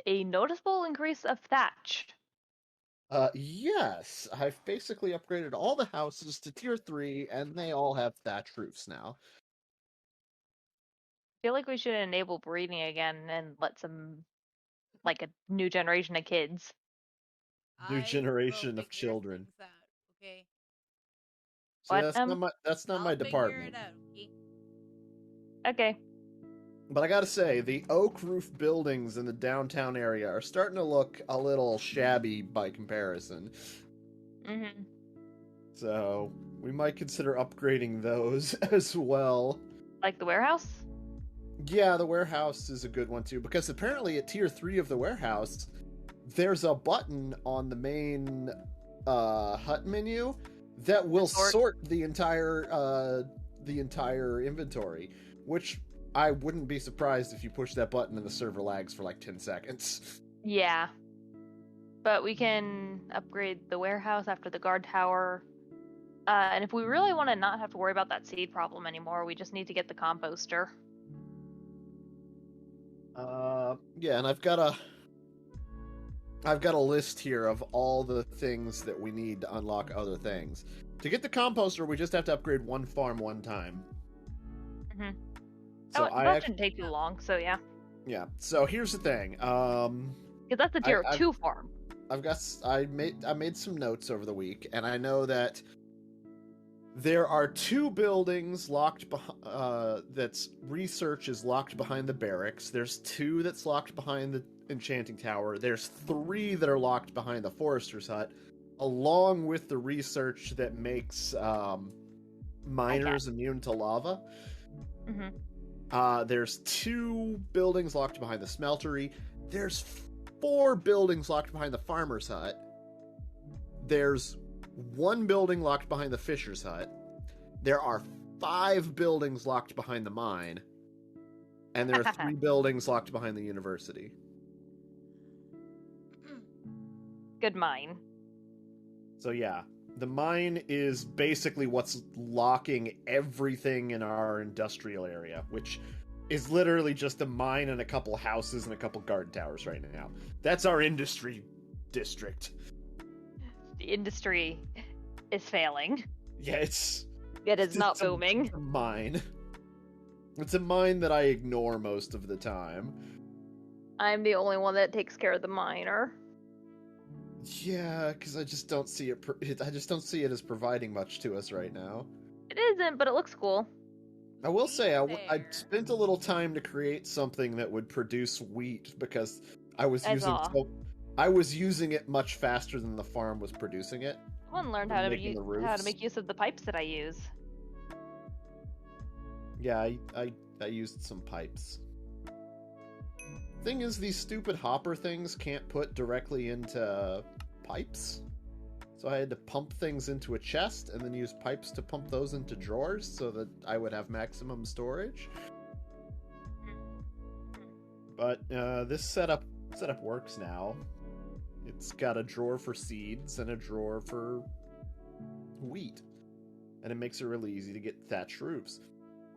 a noticeable increase of thatch. Yes, I've basically upgraded all the houses to tier 3, and they all have thatch roofs now. I feel like we should enable breeding again and let some, like, a new generation of kids. New I will generation of figure children. things out. Okay. See, What? that's not I'll my figure department. it out. Okay. Okay. But I gotta say, the oak roof buildings in the downtown area are starting to look a little shabby by comparison. Mm-hmm. So, we might consider upgrading those as well. Like the warehouse? Yeah, the warehouse is a good one too, because apparently at tier 3 of the warehouse, there's a button on the main hut menu that will sort the entire inventory, which I wouldn't be surprised if you push that button and the server lags for like 10 seconds. Yeah. But we can upgrade the warehouse after the guard tower. And if we really want to not have to worry about that seed problem anymore, we just need to get the composter. Yeah, and I've got a list here of all the things that we need to unlock other things. To get the composter, we just have to upgrade one farm one time. Mm-hmm. So that shouldn't take too long, so yeah. Yeah, so here's the thing. Because that's a tier 2 farm. I made some notes over the week, and I know that there are 2 buildings locked that's research is locked behind the barracks. There's 2 that's locked behind the enchanting tower. There's 3 that are locked behind the forester's hut, along with the research that makes miners immune to lava. Mm-hmm. There's 2 buildings locked behind the smeltery. There's 4 buildings locked behind the farmer's hut. There's 1 building locked behind the fisher's hut. There are 5 buildings locked behind the mine. And there are 3 buildings locked behind the university. Good mine. So yeah, the mine is basically what's locking everything in our industrial area, which is literally just a mine and a couple houses and a couple guard towers right now. That's our industry district. The industry is failing. Yeah, it is not booming. It's a mine. It's a mine that I ignore most of the time. I'm the only one that takes care of the miner. Yeah, because I just don't see it. I just don't see it as providing much to us right now. It isn't, but it looks cool. I will say I spent a little time to create something that would produce wheat because I was using it much faster than the farm was producing it. Someone learned how to make use of the pipes that I use. Yeah, I used some pipes. Thing is, these stupid hopper things can't put directly into pipes. So I had to pump things into a chest and then use pipes to pump those into drawers so that I would have maximum storage. But this setup works now. It's got a drawer for seeds and a drawer for wheat. And it makes it really easy to get thatched roofs.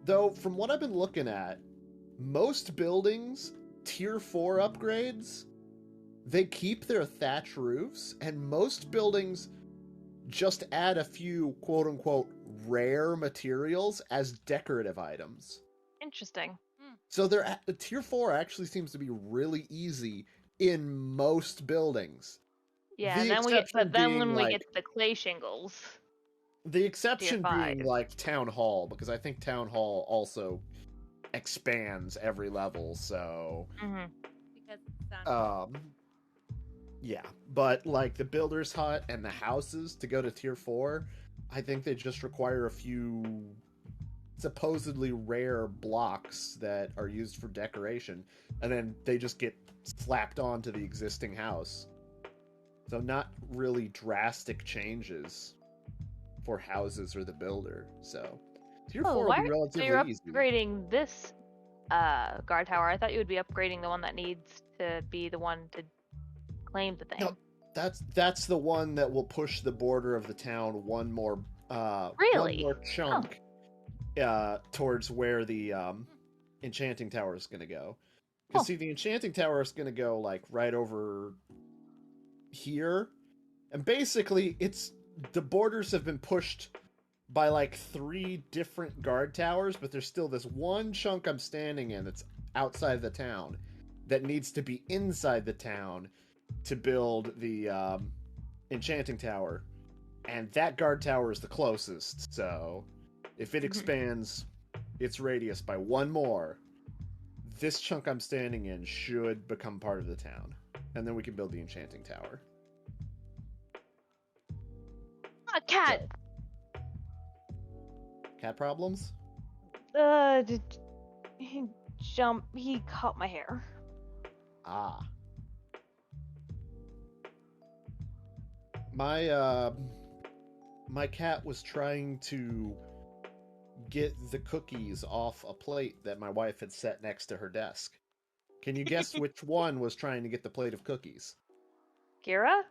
Though, from what I've been looking at, most buildings, tier 4 upgrades, they keep their thatch roofs, and most buildings just add a few quote-unquote rare materials as decorative items. Interesting. So the tier 4 actually seems to be really easy in most buildings. Yeah, and then when we get to the clay shingles. The exception being like Town Hall, because I think Town Hall also expands every level, so because it's yeah, but like the builder's hut and the houses to go to tier 4, I think they just require a few supposedly rare blocks that are used for decoration, and then they just get slapped onto the existing house. So not really drastic changes for houses or the builder. So tier 4 will be relatively you're easy. Upgrading this guard tower. I thought you would be upgrading the one that needs to be the one to claim the thing. No, that's the one that will push the border of the town one more chunk towards where the enchanting tower is going to go. Because see, the enchanting tower is going to go like right over here, and basically, the borders have been pushed by like 3 different guard towers, but there's still this one chunk I'm standing in that's outside the town that needs to be inside the town to build the enchanting tower, and that guard tower is the closest. So if it expands its radius by 1 more, this chunk I'm standing in should become part of the town, and then we can build the enchanting tower. A cat. So, cat problems? He He caught my hair. Ah. My cat was trying to get the cookies off a plate that my wife had set next to her desk. Can you guess which one was trying to get the plate of cookies? Kira?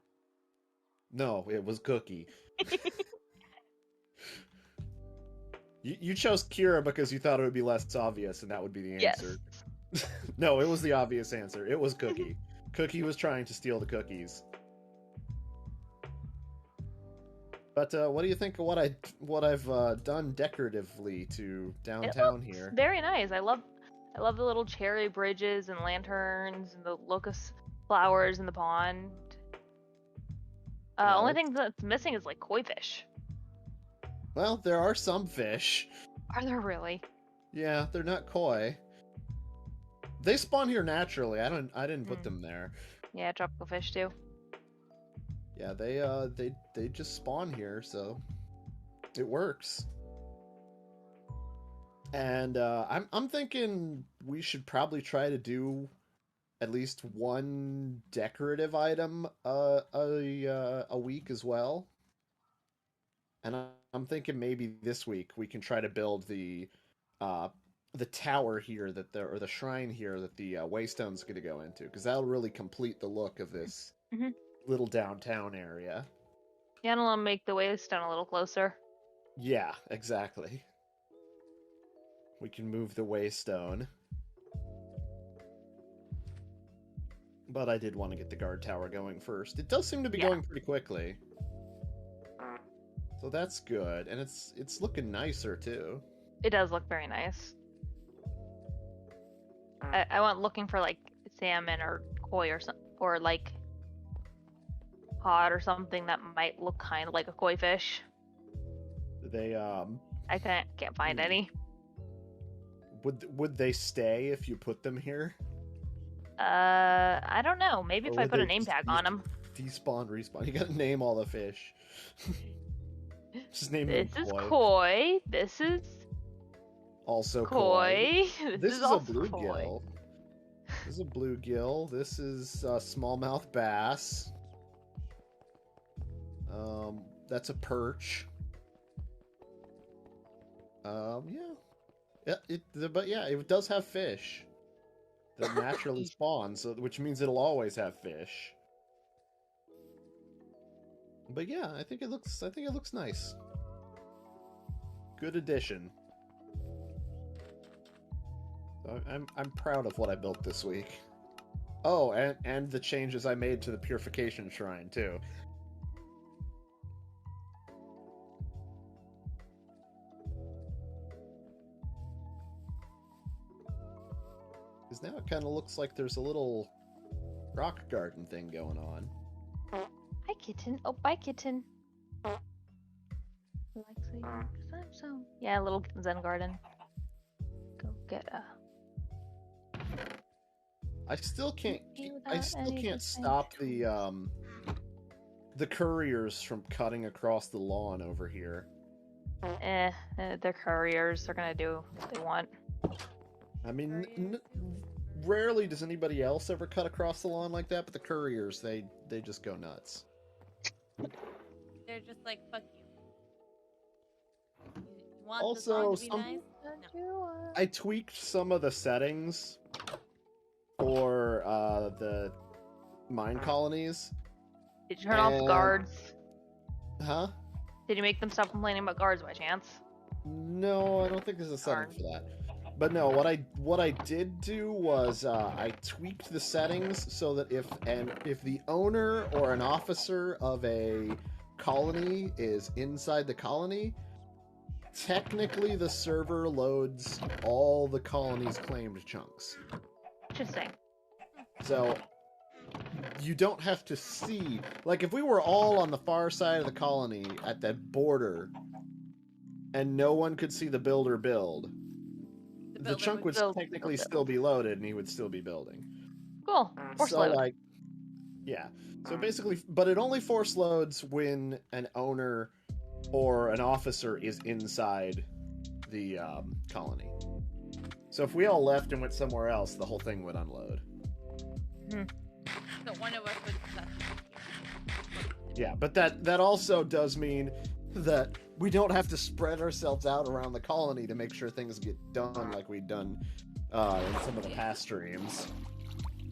No, it was Cookie. You chose Kira because you thought it would be less obvious, and that would be the answer. Yes. No, it was the obvious answer. It was Cookie. Cookie was trying to steal the cookies. But what do you think of what I've done decoratively to downtown here? Very nice. I love the little cherry bridges and lanterns and the locust flowers in the pond. Only thing that's missing is like koi fish. Well, there are some fish. Are there really? Yeah, they're not koi. They spawn here naturally. I didn't put them there. Yeah, tropical fish too. Yeah, they just spawn here, so it works. And I'm thinking we should probably try to do at least one decorative item a week as well. And I'm thinking maybe this week we can try to build the tower here or the shrine here that the Waystone's going to go into, because that'll really complete the look of this little downtown area. Yeah, and I'll make the Waystone a little closer. Yeah, exactly. We can move the Waystone. But I did want to get the guard tower going first. It does seem to be going pretty quickly. So that's good, and it's looking nicer too. It does look very nice. I went looking for like salmon or koi or something, or like cod or something that might look kind of like a koi fish. They I can't find any. Would they stay if you put them here? I don't know. Maybe if Or I would put a they name tag on them. Despawn, respawn. You gotta name all the fish. Just name them This is koi. koi. This is Also koi. This is a also bluegill. This is a bluegill. This is a smallmouth bass. That's a perch. Yeah. But it does have fish that naturally spawn, which means it'll always have fish. But yeah, I think it looks nice. Good addition. So I'm proud of what I built this week. Oh, and the changes I made to the purification shrine too. Because now it kind of looks like there's a little rock garden thing going on. Hi, kitten. Oh, bye, kitten. Yeah, a little Zen garden. Go get a. I still can't stop the couriers from cutting across the lawn over here. They're couriers. They're gonna do what they want. I mean, rarely does anybody else ever cut across the lawn like that, but the couriers, they just go nuts. They're just like, fuck you. You want Also, the lawn to be nice? No. I tweaked some of the settings for the mine colonies. Did you turn off the guards? Huh? Did you make them stop complaining about guards by chance? No, I don't think there's a setting for that. But no, what I did do was I tweaked the settings so that if the owner or an officer of a colony is inside the colony, technically the server loads all the colony's claimed chunks. Interesting. So you don't have to see, like, if we were all on the far side of the colony at that border and no one could see the builder build, the chunk would technically still be loaded and he would still be building. Cool. Force So, load. like, yeah. So basically, but it only force loads when an owner or an officer is inside the colony. So if we all left and went somewhere else, the whole thing would unload. Hmm. So one of us would stuff. Yeah, but that also does mean that we don't have to spread ourselves out around the colony to make sure things get done like we've done in some of the past streams.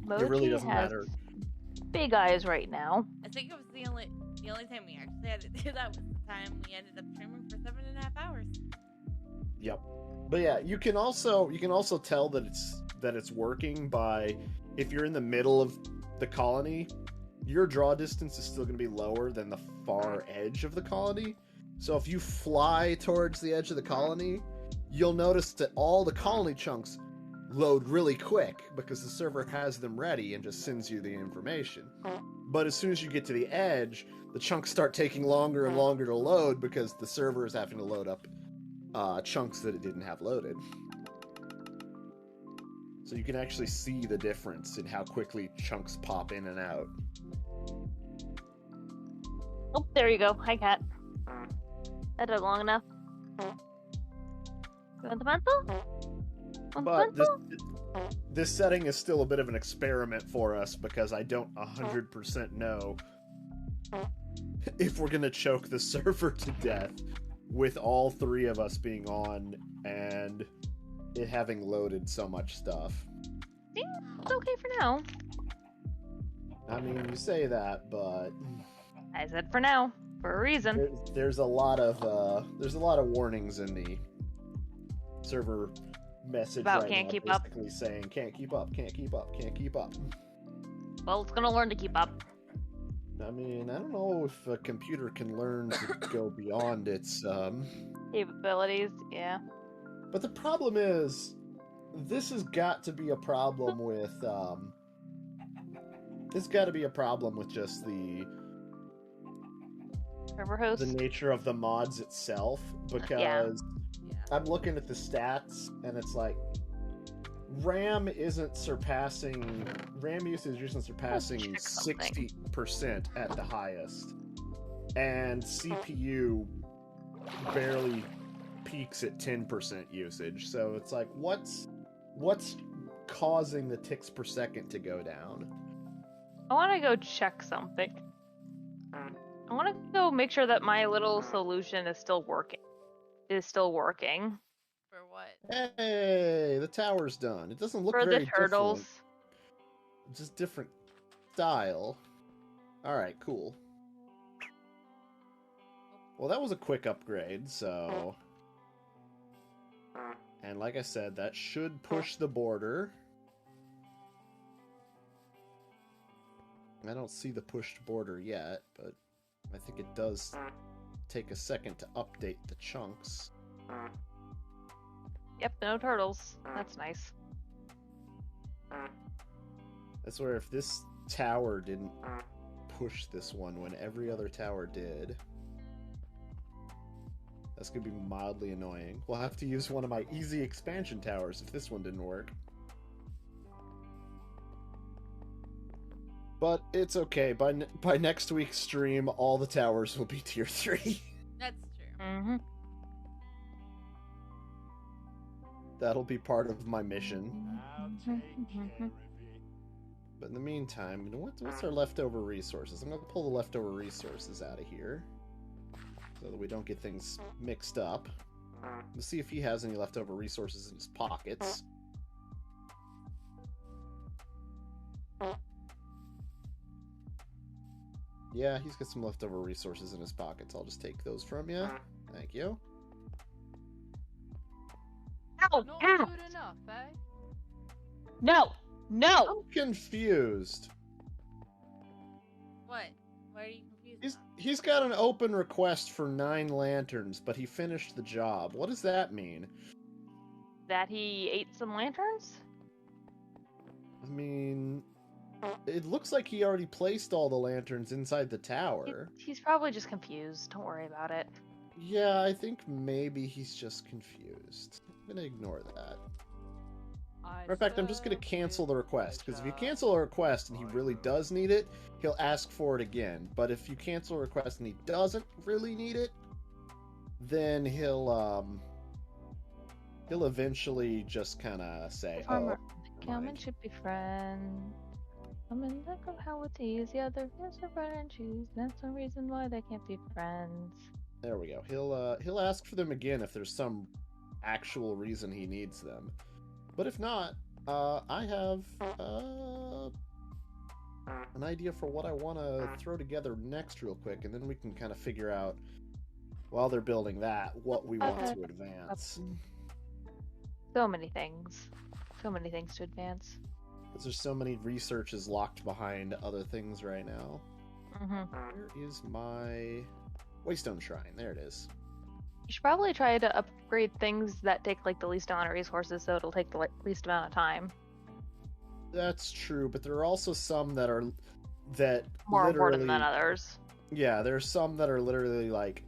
Mochi it really doesn't has matter. big eyes right now. I think it was the only time we actually had to do that was the time we ended up streaming for 7.5 hours. Yep. But yeah, you can also tell that it's working by, if you're in the middle of the colony, your draw distance is still going to be lower than the far edge of the colony. So if you fly towards the edge of the colony, you'll notice that all the colony chunks load really quick because the server has them ready and just sends you the information. But as soon as you get to the edge, the chunks start taking longer and longer to load because the server is having to load up chunks that it didn't have loaded. So you can actually see the difference in how quickly chunks pop in and out. Oh, there you go. Hi, cat. That took long enough. You want the pencil? But this setting is still a bit of an experiment for us because I don't 100% know if we're going to choke the server to death with all three of us being on and it having loaded so much stuff. It's okay for now. I mean, you say that, but I said for now, for a reason. there's a lot of warnings in the server message About right can't now, keep up. basically saying can't keep up, can't keep up, can't keep up. Well, it's gonna learn to keep up. I mean, I don't know if a computer can learn to go beyond its Capabilities, yeah. But the problem is, this has got to be a problem with this got to be a problem with just the Server host. the nature of the mods itself, because Yeah. I'm looking at the stats and it's like RAM usage isn't surpassing check something. 60% at the highest, and CPU barely peaks at 10% usage. So it's like, what's causing the ticks per second to go down? I want to go check something. I want to go make sure that my little solution is still working. For what? Hey, the tower's done. It doesn't look For very the turtles. different. Just different style. Alright, cool. Well, that was a quick upgrade, so... And like I said, that should push the border. I don't see the pushed border yet, but I think it does take a second to update the chunks. Yep, no turtles. That's nice. That's where if this tower didn't push this one when every other tower did, that's going to be mildly annoying. We'll have to use one of my easy expansion towers if this one didn't work. But it's okay. By next week's stream, all the towers will be tier 3. That's true. Mm-hmm. That'll be part of my mission. But in the meantime, what's our leftover resources? I'm going to pull the leftover resources out of here so that we don't get things mixed up. Let's see if he has any leftover resources in his pockets. Yeah, he's got some leftover resources in his pockets. I'll just take those from you. Thank you. No! Not Ah! good enough, eh? No! No! I'm confused. What? Why are you confused? He's got an open request for 9 lanterns, but he finished the job. What does that mean? That he ate some lanterns? I mean, it looks like he already placed all the lanterns inside the tower. He's probably just confused. Don't worry about it. Yeah, I think maybe he's just confused. I'm gonna ignore that. Matter of fact, I'm just gonna cancel the request, because if you cancel a request and he really does need it, he'll ask for it again. But if you cancel a request and he doesn't really need it, then he'll eventually just kind of say, Farmer, "Oh, Calvin should be friends. I'm in the of how it's easier. There is a right and choose. That's the reason why they can't be friends." There we go. He'll ask for them again if there's some actual reason he needs them. But if not, I have an idea for what I want to throw together next real quick, and then we can kind of figure out, while they're building that, what we want to advance. So many things. So many things to advance. Because there's so many researches locked behind other things right now. Mm-hmm. Where is my Waystone Shrine? There it is. You should probably try to upgrade things that take like the least amount of resources, so it'll take the least amount of time. That's true, but there are also some that are More literally, important than others. Yeah, there are some that are literally like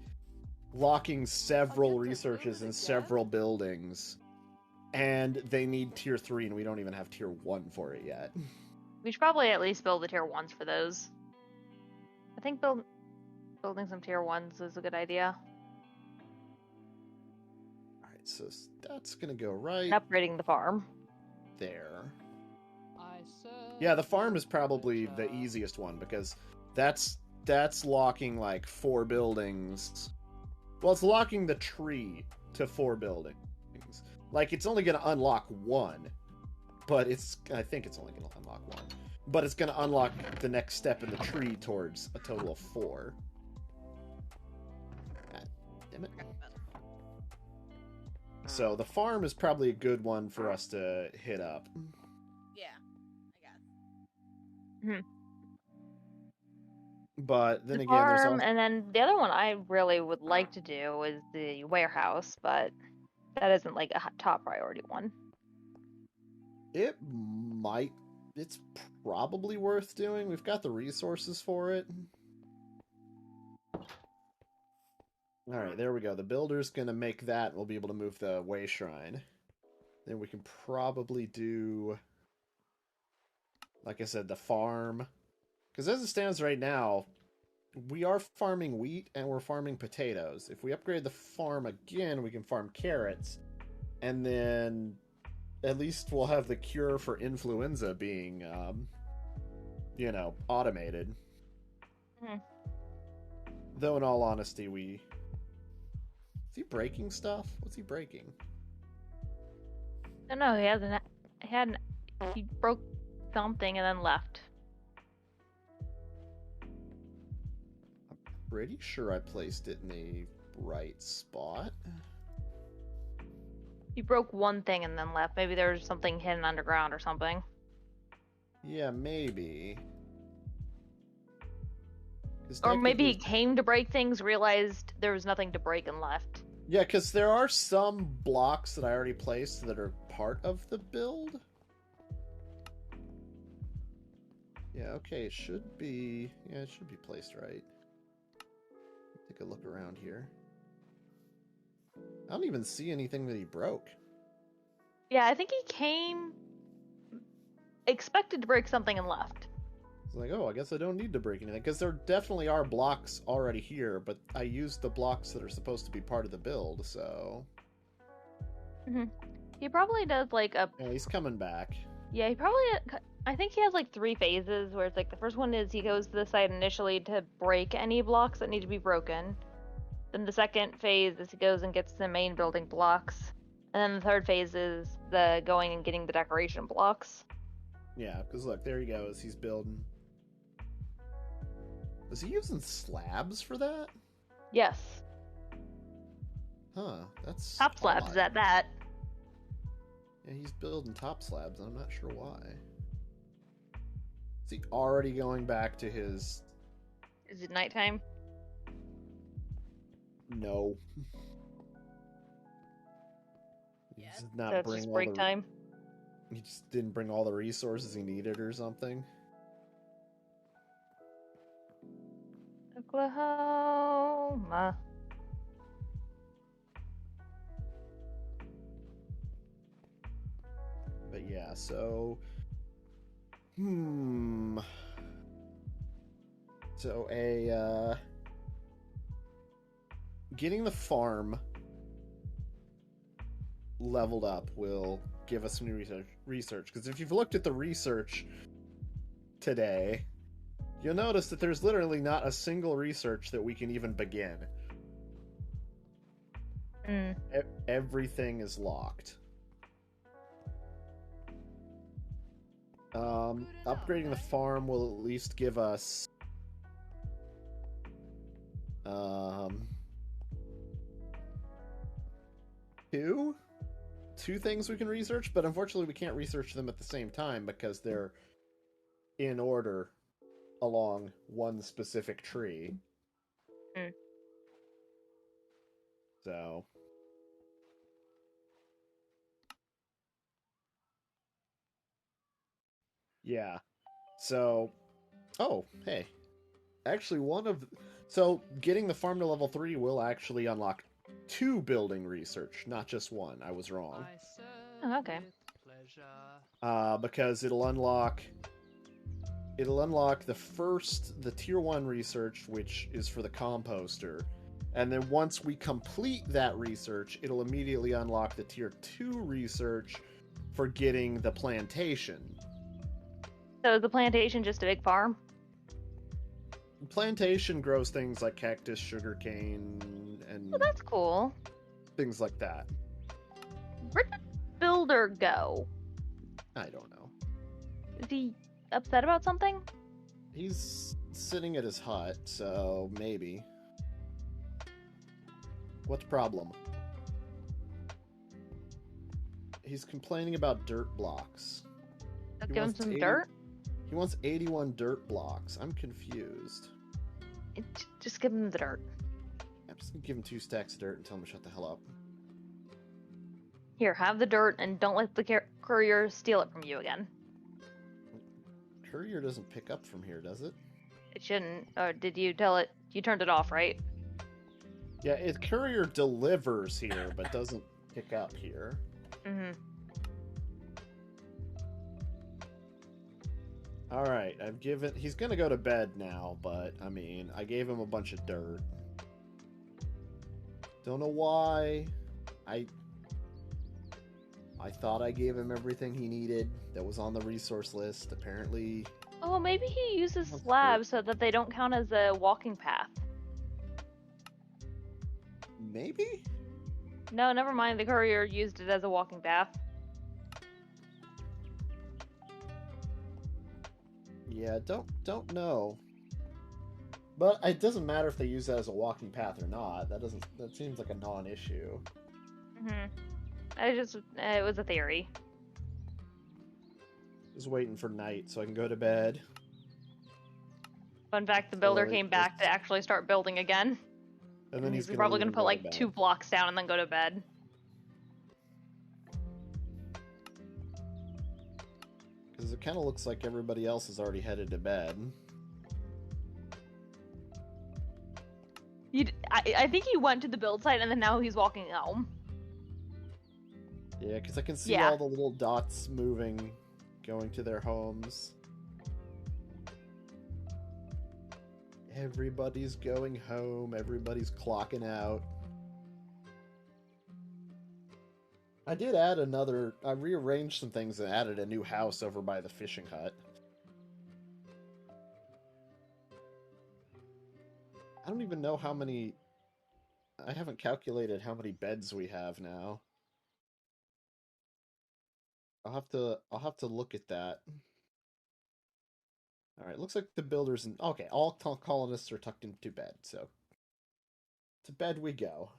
locking several researches in several buildings, and they need tier 3, and we don't even have tier 1 for it yet. We should probably at least build the tier 1s for those. I think building some tier 1s is a good idea. Alright, so that's gonna go right And upgrading the farm. there. Yeah, the farm is probably the easiest one, because that's locking like 4 buildings. Well, it's locking the tree to 4 buildings. Like, it's only going to unlock 1, but I think it's only going to unlock 1. But it's going to unlock the next step in the tree towards a total of 4. God damn it. So the farm is probably a good one for us to hit up. Yeah, I guess. But then The again, there's farm, also... and then the other one I really would like to do is the warehouse, but that isn't like a top priority one. It's probably worth doing. We've got the resources for it. Alright, there we go. The builder's gonna make that, and we'll be able to move the way shrine. Then we can probably do, like I said, the farm. Because as it stands right now, we are farming wheat and we're farming potatoes. If we upgrade the farm again, we can farm carrots. And then at least we'll have the cure for influenza being, automated. Mm-hmm. Though in all honesty, is he breaking stuff? What's he breaking? No, he broke something and then left. Pretty sure I placed it in the right spot. He broke one thing and then left. Maybe there was something hidden underground or something. Yeah, maybe. Or maybe he came to break things, realized there was nothing to break and left. Yeah, because there are some blocks that I already placed that are part of the build. Yeah, okay, it should be placed right. Take a look around here. I don't even see anything that he broke. Yeah, I think he came, expected to break something and left. It's like, oh, I guess I don't need to break anything. Because there definitely are blocks already here, but I used the blocks that are supposed to be part of the build, so... Mm-hmm. He probably does like a... Yeah, he's coming back. Yeah, he probably... I think he has like 3 phases, where it's like the first one is he goes to the site initially to break any blocks that need to be broken. Then the second phase is he goes and gets the main building blocks. And then the third phase is the going and getting the decoration blocks. Yeah, because look, there he goes. He's building. Was he using slabs for that? Yes. Huh, that's Top slabs odd. at that. Yeah, he's building top slabs, and I'm not sure why. Is he already going back to his... Is it nighttime? No. He Yes. just So not it's bring just all break the... time? He just didn't bring all the resources he needed or something. Oklahoma. But yeah, so... So getting the farm leveled up will give us some new research. Because if you've looked at the research today, you'll notice that there's literally not a single research that we can even begin. Everything is locked. Upgrading the farm will at least give us two things we can research, but unfortunately we can't research them at the same time because they're in order along one specific tree. So yeah. So oh, hey. Actually so getting the farm to level 3 will actually unlock 2 building research, not just 1. I was wrong. Oh, okay. Because it'll unlock the tier 1 research, which is for the composter. And then once we complete that research, it'll immediately unlock the tier 2 research for getting the plantation. So is the plantation just a big farm? Plantation grows things like cactus, sugarcane, and Oh, that's cool. things like that. Where'd the builder go? I don't know. Is he upset about something? He's sitting at his hut, so maybe. What's the problem? He's complaining about dirt blocks. Give him some dirt? He wants 81 dirt blocks. I'm confused. Just give him the dirt. I'm just gonna give him 2 stacks of dirt and tell him to shut the hell up. Here, have the dirt and don't let the courier steal it from you again. Courier doesn't pick up from here, does it? It shouldn't. Or did you tell it? You turned it off, right? Yeah, courier delivers here, but doesn't pick up here. Mm-hmm. Alright, he's gonna go to bed now, but, I mean, I gave him a bunch of dirt. Don't know why. I thought I gave him everything he needed that was on the resource list. Apparently... Oh, maybe he uses slabs so that they don't count as a walking path. Maybe? No, never mind. The courier used it as a walking path. Yeah, don't know. But it doesn't matter if they use that as a walking path or not. That seems like a non-issue. It was a theory. Just waiting for night so I can go to bed. Fun fact, the builder came back to actually start building again. And then he's probably going to put like 2 blocks down and then go to bed. Because it kind of looks like everybody else is already headed to bed. I think he went to the build site and then now he's walking home. Yeah, because I can see all the little dots moving, going to their homes. Everybody's going home. Everybody's clocking out. I did add I rearranged some things and added a new house over by the fishing hut. I don't even know how many... I haven't calculated how many beds we have now. I'll have to look at that. Alright, looks like the builders and... Okay, all colonists are tucked into bed, so... To bed we go.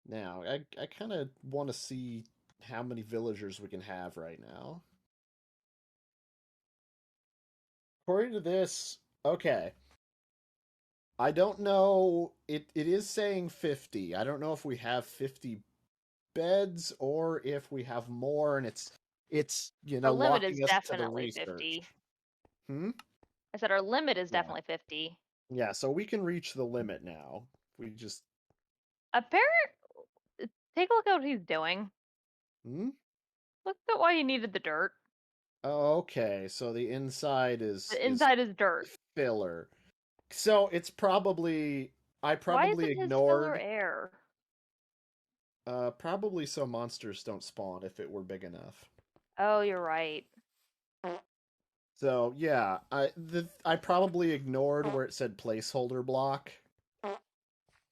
Now, I kind of want to see how many villagers we can have right now. According to this, okay. I don't know. It is saying 50. I don't know if we have 50 beds or if we have more, and it's Our limit is locking us to the definitely research. 50. Hmm? I said our limit is Yeah. definitely 50. Yeah, so we can reach the limit now. We just Take a look at what he's doing. Hmm? Look at why he needed the dirt. Oh, okay. So the inside The is inside is dirt. filler. So it's probably I Why probably isn't his filler ignored air? probably so monsters don't spawn if it were big enough. Oh, you're right. So yeah, I probably ignored where it said placeholder block,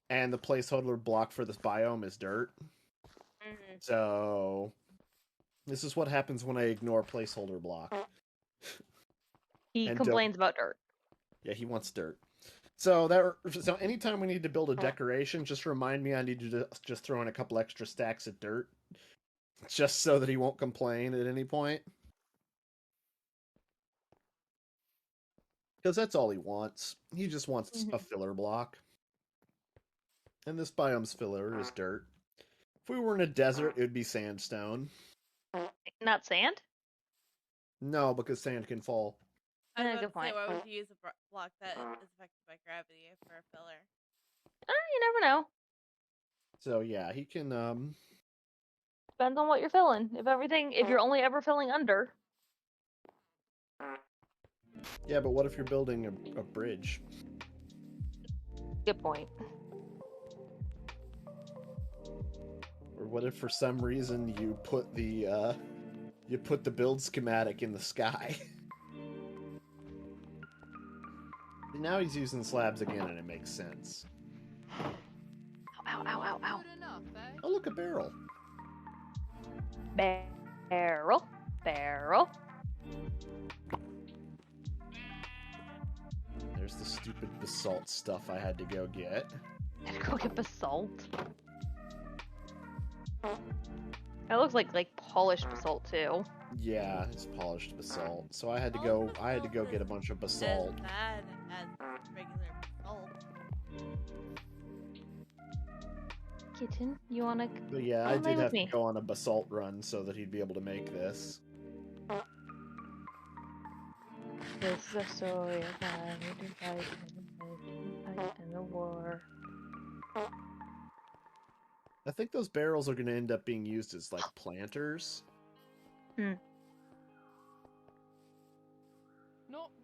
and the placeholder block for this biome is dirt. Mm-hmm. So this is what happens when I ignore placeholder block. He And complains about dirt. Yeah, he wants dirt. So anytime we need to build a decoration, just remind me I need to just throw in a couple extra stacks of dirt, just so that he won't complain at any point. Because that's all he wants. He just wants a filler block. And this biome's filler is dirt. If we were in a desert, it would be sandstone. Not sand? No, because sand can fall. I was Good about to say, point. why would you use a block that is affected by gravity for a filler? You never know. So yeah, he can Depends on what you're filling. If you're only ever filling under. Yeah, but what if you're building a bridge? Good point. Or what if for some reason you put the build schematic in the sky? And now he's using slabs again and it makes sense. Ow, ow, ow, ow. Oh, look, a barrel. Barrel. Barrel. There's the stupid basalt stuff I had to go get. Gotta go get basalt. It looks like polished basalt too. Yeah, it's polished basalt. So I had to go get a bunch of basalt. As bad as regular basalt. Kitten, you wanna? But yeah, I Come play did with have to me. go on a basalt run so that he'd be able to make this. This is a story of how we fight in the war. I think those barrels are going to end up being used as like planters. Not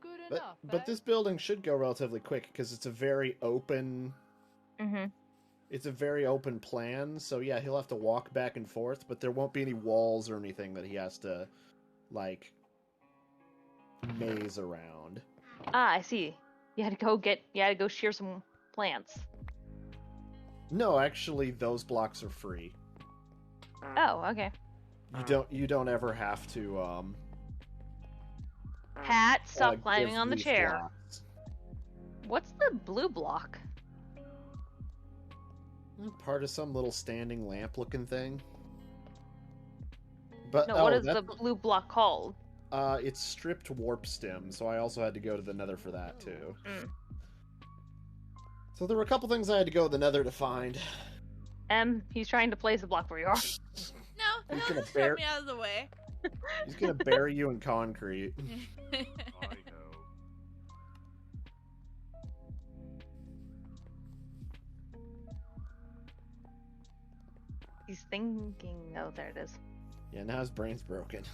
good enough. But this building should go relatively quick because it's a very open. Mm-hmm. It's a very open plan, so yeah, he'll have to walk back and forth, but there won't be any walls or anything that he has to like maze around. Ah, I see. You had to go shear some plants. No, actually, those blocks are free. Oh, okay. You don't ever have to Hat, stop climbing give on the these chair. blocks. What's the blue block? Part of some little standing lamp looking thing. But No, what is the blue block called? It's stripped warp stem, so I also had to go to the Nether for that too. Mm. So there were a couple things I had to go to the Nether to find. He's trying to place a block where you are. No, He's he'll gonna just shove me out of the way. He's gonna bury you in concrete. He's thinking. Oh, there it is. Yeah, now his brain's broken.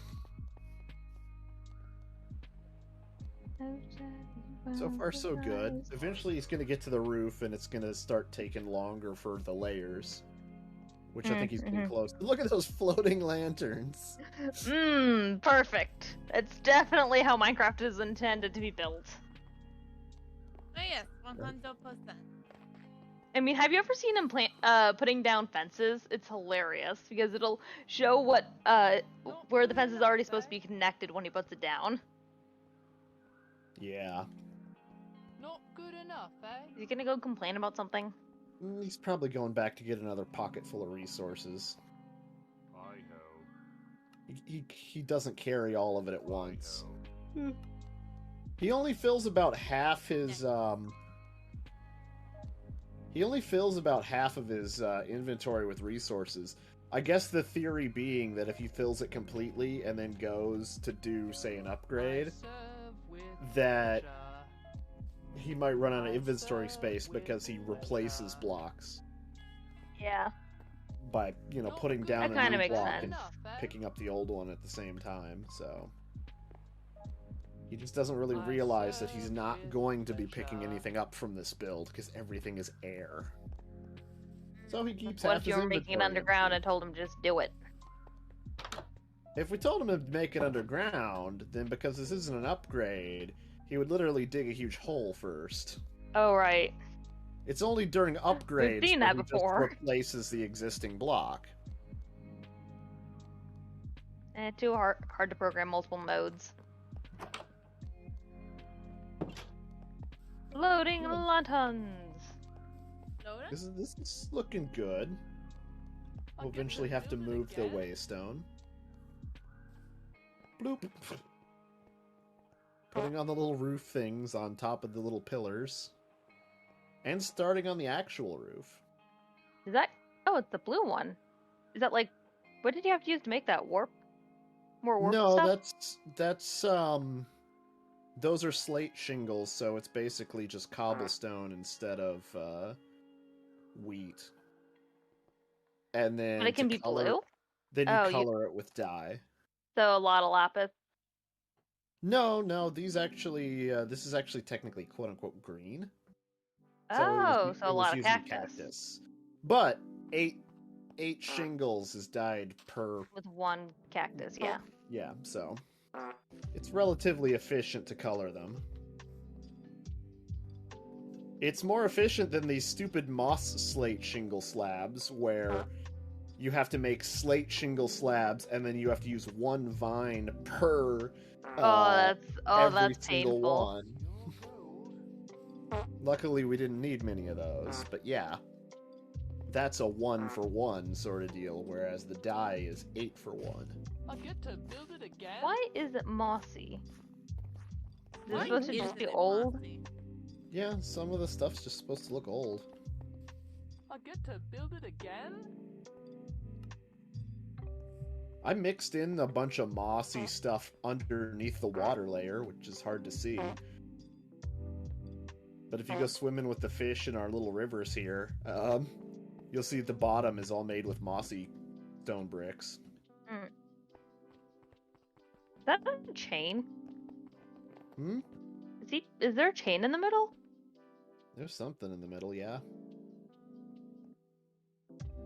So far, so good. Eventually, he's gonna get to the roof, and it's gonna start taking longer for the layers. Which I think he's getting close. Look at those floating lanterns. Perfect. It's definitely how Minecraft is intended to be built. Oh yes, 100%. I mean, have you ever seen him putting down fences? It's hilarious because it'll show where the fence is already supposed to be connected when he puts it down. Yeah. Not good enough, eh? Is he gonna go complain about something? He's probably going back to get another pocket full of resources. He doesn't carry all of it at once. He only fills about half his inventory with resources. I guess the theory being that if he fills it completely and then goes to do, say, an upgrade, that he might run out of inventory space because he replaces blocks. Yeah. By, putting down That a new makes block sense. and picking up the old one at the same time, so... He just doesn't really realize that he's not going to be picking anything up from this build, because everything is air. So he keeps What half if his you were making it inventory underground empty. and told him just do it? If we told him to make it underground, then because this isn't an upgrade, he would literally dig a huge hole first. Oh, right. It's only during upgrades seen where that he before. just replaces the existing block. Too hard to program multiple modes. Loading lanterns! Loading? This is looking good. We'll eventually have to move the waystone. Bloop. Putting on the little roof things on top of the little pillars. And starting on the actual roof. Is that... Oh, it's the blue one. Is that like... What did you have to use to make that? Warp? More warp No, stuff? that's those are slate shingles, so it's basically just cobblestone instead of wheat. And then But it can to be color, blue? then you Oh, color it with dye. So a lot of lapis. No, these actually this is actually technically quote unquote green. Oh, so it a was lot of using cactus. But eight shingles is dyed per. With one cactus, yeah. Yeah, so it's relatively efficient to color them. It's more efficient than these stupid moss slate shingle slabs where you have to make slate shingle slabs and then you have to use one vine per every that's single painful. one. Luckily we didn't need many of those, but yeah. That's a 1-for-1 sort of deal, whereas the dye is 8-for-1. I get to build it again. Why is it mossy? Is it Why supposed to isn't just be it old? mossy? Yeah, some of the stuff's just supposed to look old. I get to build it again. I mixed in a bunch of mossy stuff underneath the water layer, which is hard to see. But if you go swimming with the fish in our little rivers here, you'll see the bottom is all made with mossy stone bricks. Is that a chain? Hmm? Is there a chain in the middle? There's something in the middle, yeah.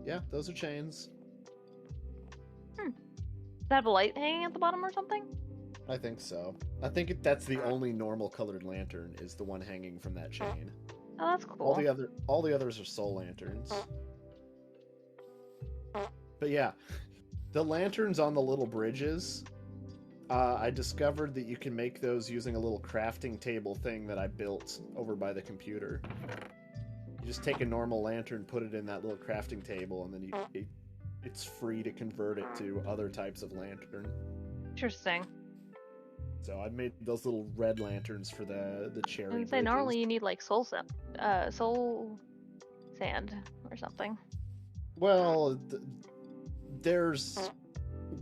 Yeah, those are chains. Does that have a light hanging at the bottom or something? I think so. I think that's the only normal colored lantern is the one hanging from that chain. Oh, that's cool. All the others are soul lanterns. But yeah, the lanterns on the little bridges, I discovered that you can make those using a little crafting table thing that I built over by the computer. You just take a normal lantern, put it in that little crafting table, and then it's free to convert it to other types of lantern. Interesting. So I made those little red lanterns for the cherry I was bridges. say normally you need like soul sand or something. Well, there's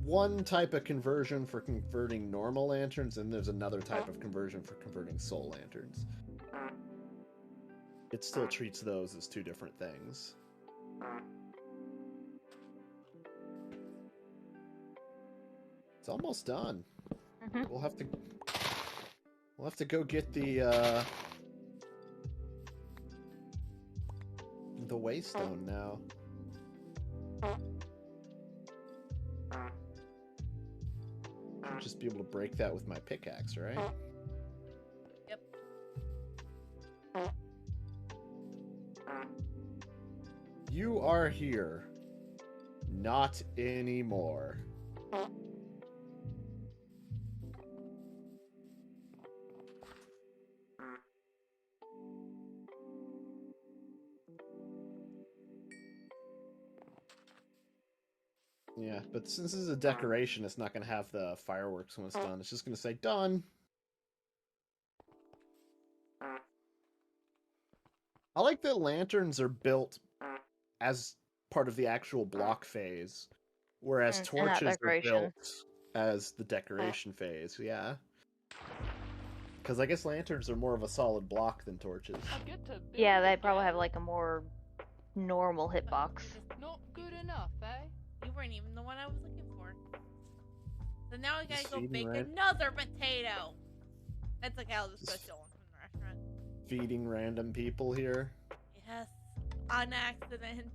one type of conversion for converting normal lanterns, and there's another type of conversion for converting soul lanterns. It still treats those as two different things. It's almost done. Mhm. We'll have to go get the waystone now. Should just be able to break that with my pickaxe, right? Yep. You are here. Not anymore. Yeah, but since this is a decoration, it's not going to have the fireworks when it's done. It's just going to say done. I like that lanterns are built as part of the actual block phase, whereas And not torches are decoration. built as the decoration phase. Yeah. Because I guess lanterns are more of a solid block than torches. I get to build Yeah, it they probably again? have like a more normal hitbox. Not good enough, eh? You weren't even the one I was looking for. So now I gotta Just go feeding bake right- another potato. That's like how this Just- goes stolen from the restaurant. Feeding random people here. Yes, on accident.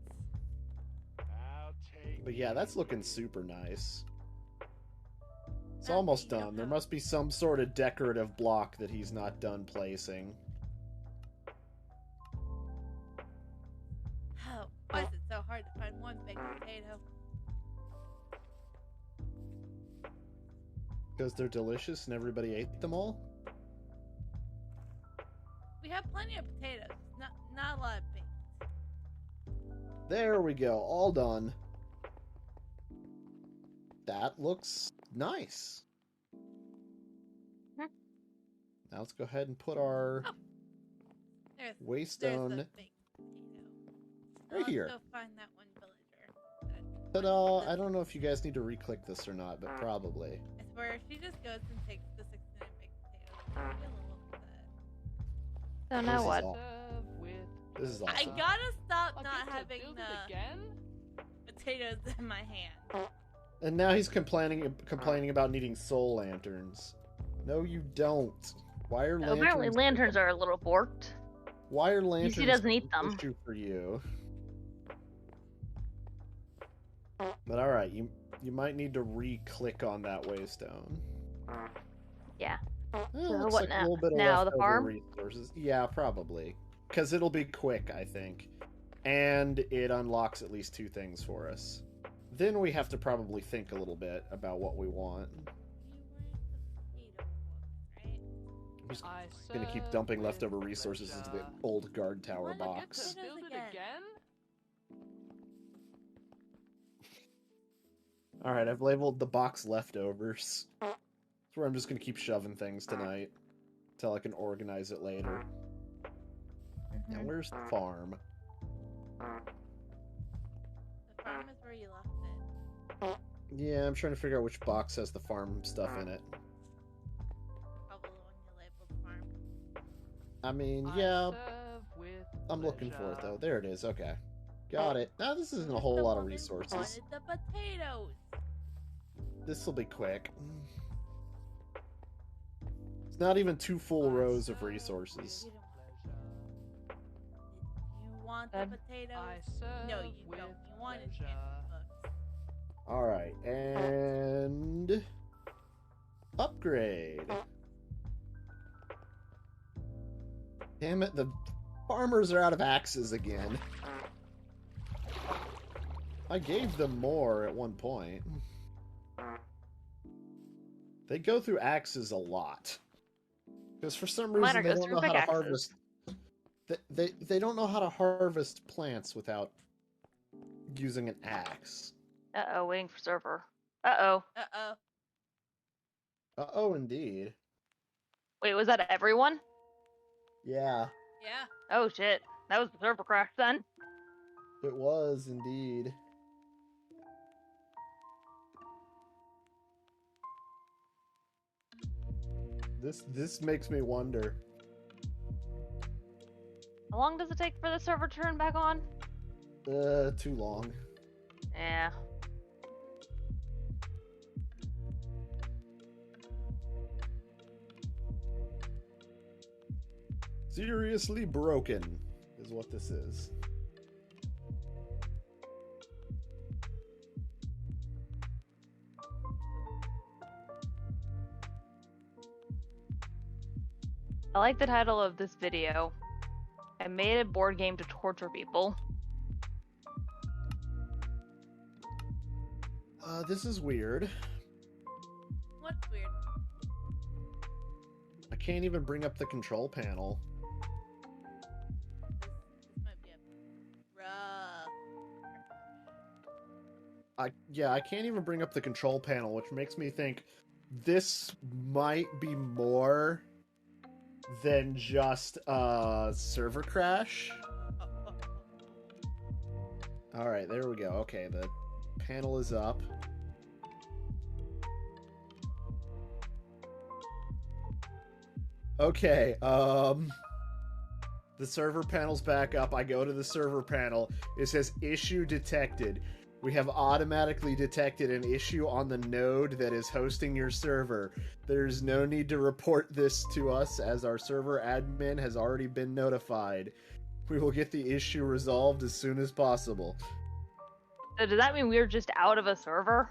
But yeah, that's looking super nice. It's Now almost you know done. There how- must be some sort of decorative block that he's not done placing. Oh, why is it so hard to find one big potato? Because they're delicious and everybody ate them all? We have plenty of potatoes. Not a lot of big. There we go. All done. That looks nice. Hmm. Now let's go ahead and put our There's waystone the big potato. right Let's here. go find that one villager. Ta-da! I don't know if you guys need to re-click this or not, but probably. It's where she just goes and takes the 6 big potatoes. I get a little upset. So This now is what? all- Serve with This is I awesome. gotta stop I not get to having build the it again? potatoes in my hand. And now he's complaining about needing soul lanterns. No, you don't. Why are lanterns? Apparently lanterns are a little borked. Why are lanterns? doesn't eat an them. Issue for you. But all right, you might need to re-click on that waystone. Yeah. Looks what like now? a little bit of Now the leftover farm? resources. Yeah, probably. Because it'll be quick, I think. And it unlocks at least 2 things for us. Then we have to probably think a little bit about what we want. You were the potato one, right? I'm just I gonna keep serve dumping with leftover resources into the pleasure. old guard tower Will I get box. to build it again? Alright, I've labeled the box leftovers. It's where I'm just gonna keep shoving things tonight. Until I can organize it later. Now, Mhm. where's the farm? The farm is where you left it. Yeah, I'm trying to figure out which box has the farm stuff in it. Probably the one you labeled farm. I mean, I yeah, serve with I'm looking for it pleasure. though. There it is, okay. Got it. Now, this isn't a whole The lot of woman resources. wanted the potatoes. This will be quick. It's not even 2 full rows of resources. You don't want- You want the Good. potatoes? I serve No, you with don't. You wanted pleasure. fancy books. Alright, and... upgrade. Damn it, the farmers are out of axes again. I gave them more at one point. They go through axes a lot. Because for some reason Mine they goes don't through know how to pickaxes. harvest... They don't know how to harvest plants without using an axe. Uh-oh, waiting for server. Uh-oh. Uh-oh. Uh-oh, indeed. Wait, was that everyone? Yeah, Yeah. Oh shit. That was the server crash then. it was indeed. This makes me wonder. How long does it take for the server to turn back on? Too long. Yeah. Seriously broken is what this is. I like the title of this video. I made a board game to torture people. This is weird. What's weird? I can't even bring up the control panel. This might be a rough. I can't even bring up the control panel, which makes me think this might be more than just a server crash. All right, there we go. Okay, the panel is up. Okay, the server panel's back up. I go to the server panel. It says issue detected. We have automatically detected an issue on the node that is hosting your server. There's no need to report this to us as our server admin has already been notified. We will get the issue resolved as soon as possible. So does that mean we're just out of a server?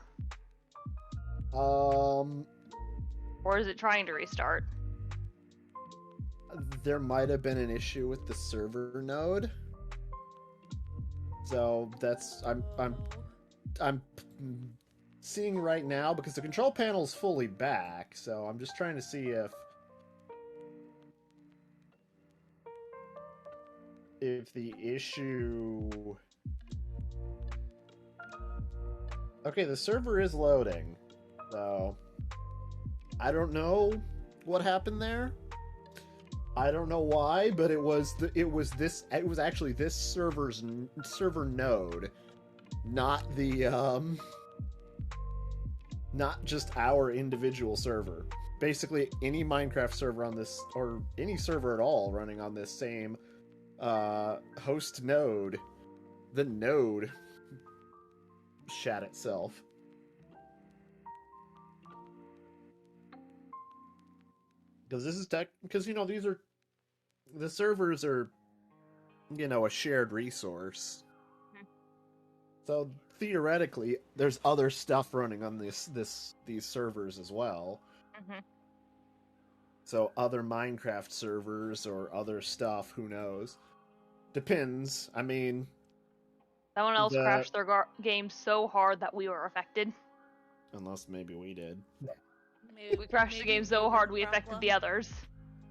Or is it trying to restart? There might have been an issue with the server node. So that's I'm seeing right now because the control panel is fully back. So I'm just trying to see if the issue. Okay, the server is loading. So I don't know what happened there. I don't know why, but it was actually this server node, not the not just our individual server. Basically, any Minecraft server on this, or any server at all running on this same host node, the node shat itself. Because this is because these are the servers are a shared resource. So theoretically, there's other stuff running on these servers as well. So other Minecraft servers or other stuff, who knows? Depends. I mean, someone else crashed their game so hard that we were affected. Unless maybe we did. We crashed the game so hard we affected the others.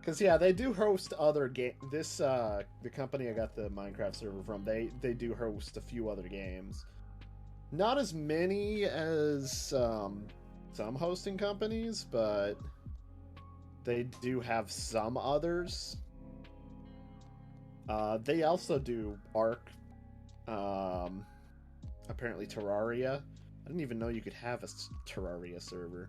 Because they do host other the company I got the Minecraft server from, they do host a few other games. Not as many as some hosting companies, but they do have some others. They also do Ark, apparently Terraria. I didn't even know you could have a Terraria server.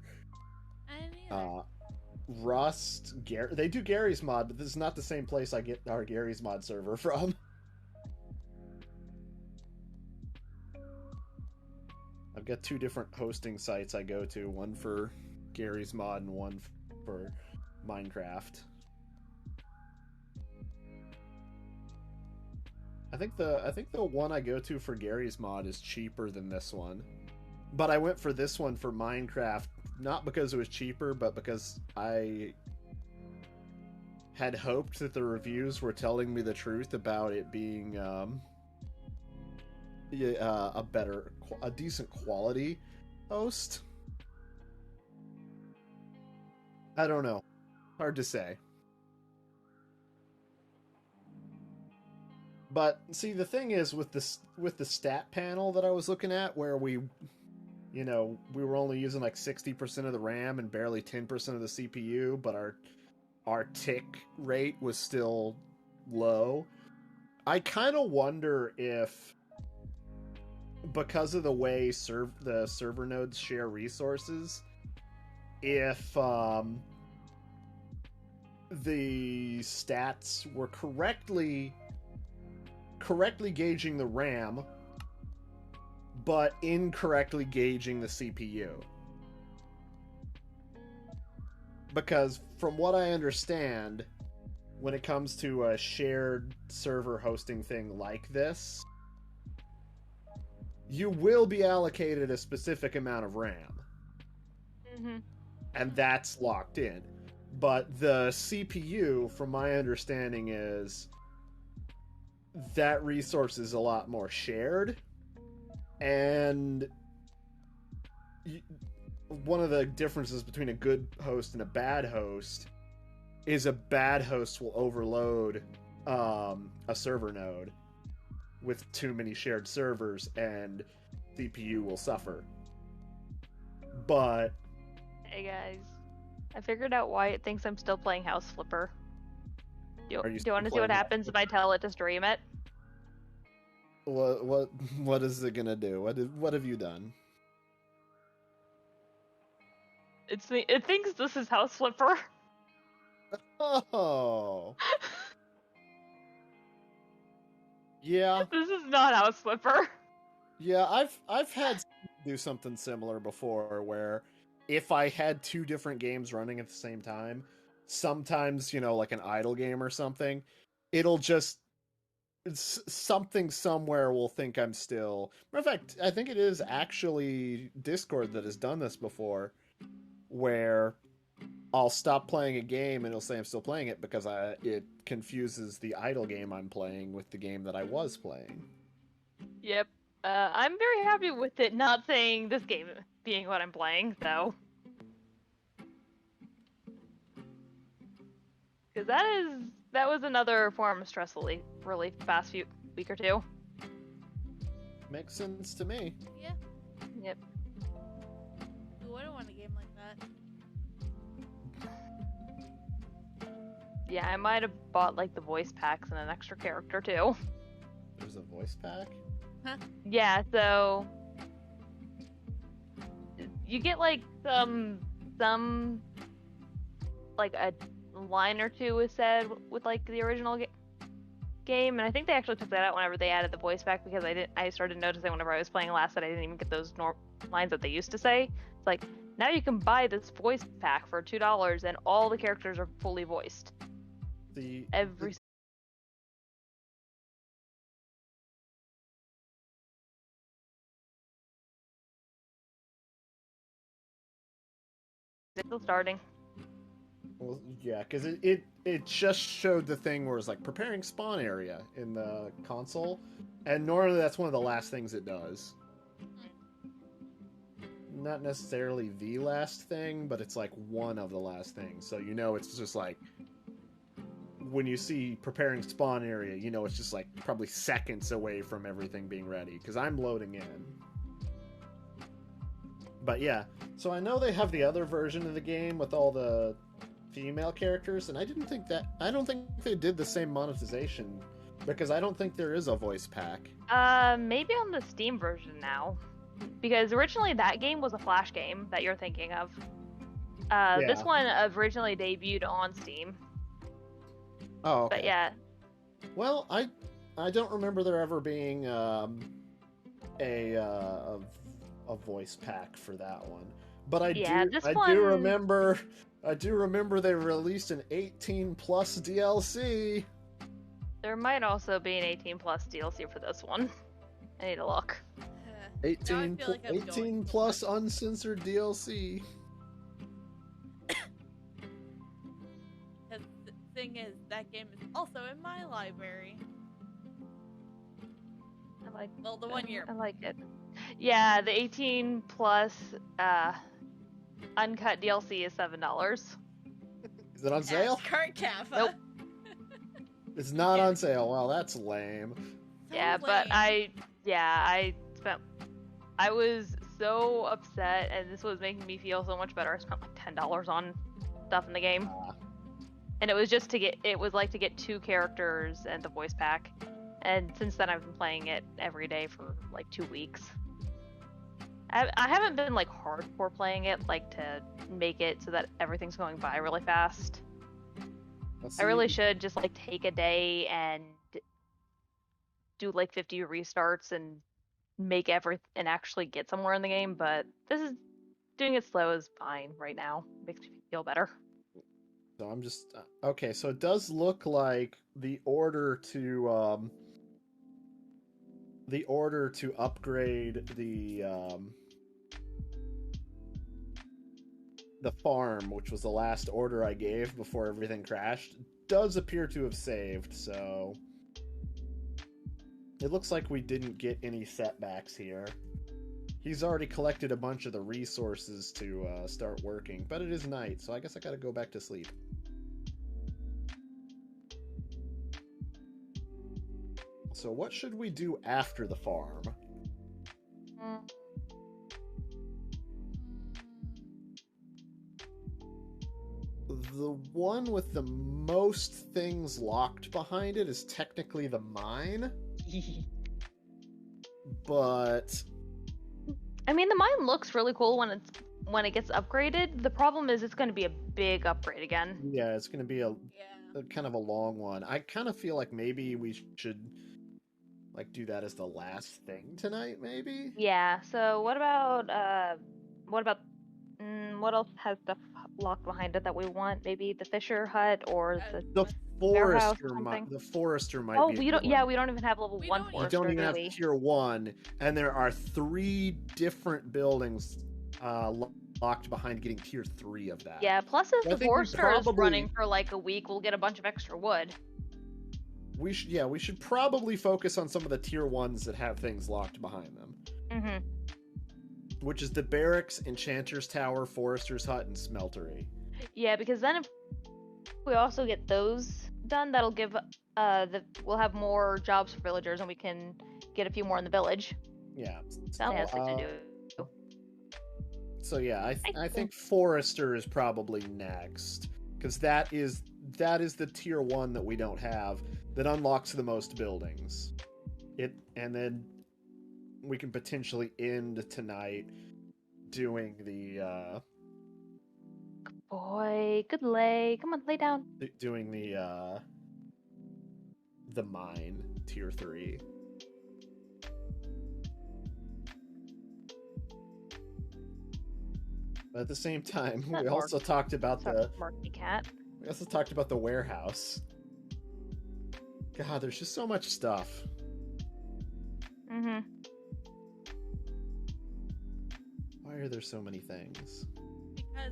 Rust, they do Gary's Mod, but this is not the same place I get our Gary's Mod server from. I've got two different hosting sites I go to, one for Gary's Mod and one for Minecraft. I think the one I go to for Gary's Mod is cheaper than this one. But I went for this one for Minecraft, not because it was cheaper, but because I had hoped that the reviews were telling me the truth about it being a decent quality host. I don't know. Hard to say. But see, the thing is with the stat panel that I was looking at, where we were only using like 60% of the RAM and barely 10% of the CPU, but our tick rate was still low. I kind of wonder if, because of the way the server nodes share resources, if the stats were correctly gauging the RAM, but incorrectly gauging the CPU. Because from what I understand, when it comes to a shared server hosting thing like this, you will be allocated a specific amount of RAM. And that's locked in. But the CPU, from my understanding, is that resource is a lot more shared. And one of the differences between a good host and a bad host is a bad host will overload a server node with too many shared servers, and CPU will suffer. But Hey guys, I figured out why it thinks I'm still playing House Flipper. Do Are you you want to see what playing House happens if I tell it to stream it? what is it gonna do? What have you done? It thinks this is House Flipper. Oh, yeah, This is not House Flipper. yeah. I've had do something similar before, where if I had two different games running at the same time, sometimes like an idle game or something, it'll just something somewhere will think I'm still. Matter of fact, I think it is actually Discord that has done this before, where I'll stop playing a game and it'll say I'm still playing it because it confuses the idle game I'm playing with the game that I was playing. Yep. I'm very happy with it not saying this game being what I'm playing, though. Because that was another form of stress relief past week or two. Makes sense to me. Yeah. Yep. Who wouldn't want a game like that? Yeah, I might have bought like the voice packs and an extra character too. There's a voice pack? Yeah, so you get like some like a line or two is said with like the original game, and I think they actually took that out whenever they added the voice pack, because I started noticing whenever I was playing last that I didn't even get those lines that they used to say. It's like, now you can buy this voice pack for $2 and all the characters are fully voiced. Every still starting. Well, yeah, because it just showed the thing where it's like preparing spawn area in the console, and normally that's one of the last things it does. Not necessarily the last thing, but it's like one of the last things. So it's just like when you see preparing spawn area, it's just like probably seconds away from everything being ready, because I'm loading in. But yeah, so I know they have the other version of the game with all the female characters, and I don't think they did the same monetization, because I don't think there is a voice pack. Maybe on the Steam version now, because originally that game was a Flash game that you're thinking of. Yeah. This one originally debuted on Steam. Oh, okay. But yeah. Well, I don't remember there ever being a voice pack for that one, but I do remember they released an 18+ DLC. There might also be an 18+ DLC for this one. I need to look. 18 plus uncensored DLC. The thing is, that game is also in my library. The 1 year. I like it. Yeah, the 18+ uncut DLC is $7. Is it on sale? Current cap. Nope. It's not on sale. Well, that's lame. Yeah, but I was so upset, and this was making me feel so much better. I spent like $10 on stuff in the game, and it was just to get 2 characters and the voice pack. And since then, I've been playing it every day for like 2 weeks. I haven't been like hardcore playing it, like to make it so that everything's going by really fast. I really should just like take a day and do like 50 restarts and make and actually get somewhere in the game, but doing it slow is fine right now. Makes me feel better. So I'm just okay. So it does look like the order to upgrade the farm, which was the last order I gave before everything crashed, does appear to have saved. So it looks like we didn't get any setbacks here. He's already collected a bunch of the resources to start working, but it is night, so I guess I gotta go back to sleep. So what should we do after the farm? The one with the most things locked behind it is technically the mine, but I mean, the mine looks really cool when it gets upgraded. The problem is it's going to be a big upgrade again. yeah, it's going to be a Yeah. kind of a long one. I kind of feel like maybe we should like do that as the last thing tonight, maybe. Yeah. So what about what else has stuff locked behind it that we want? Maybe the Fisher hut or the The warehouse forester or something. the forester might Oh, be a we good don't. Yeah, one. we don't even have level We 1 don't- You forester, don't even do have we? tier 1, and there are 3 different buildings locked behind getting tier 3 of that. Yeah. Plus, So I if the think we forester is probably- running for like a week, we'll get a bunch of extra wood. We should probably focus on some of the tier 1s that have things locked behind them. Mm-hmm. Which is the barracks, enchanter's tower, forester's hut, and smeltery. Yeah, because then if we also get those done, that'll give we'll have more jobs for villagers, and we can get a few more in the village. Yeah. Fantastic to do. So yeah, I I think forester is probably next, because that is the tier 1 that we don't have that unlocks the most buildings. And then we can potentially end tonight doing the Boy, good lay. Come on, lay down. doing the mine tier 3. But at the same time, That we also talked about Sorry, Marky Cat. we also talked about the warehouse. God, there's just so much stuff. Mm-hmm. Why are there so many things? Because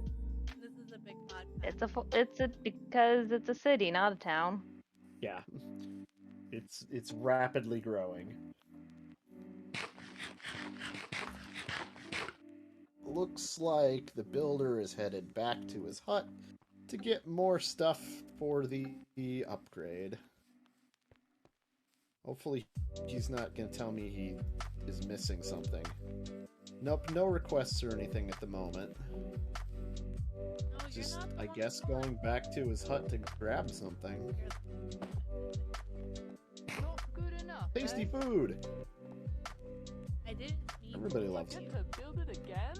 this is a big mod pack. Because it's a city, not a town. Yeah. It's rapidly growing. Looks like the builder is headed back to his hut to get more stuff for the upgrade. Hopefully he's not going to tell me he is missing something. Nope, no requests or anything at the moment. No, you're Just, not the I one guess, for it. going back to his hut to grab something. Not good enough. Tasty eh? food! I didn't mean Everybody to loves you. Get to build it again?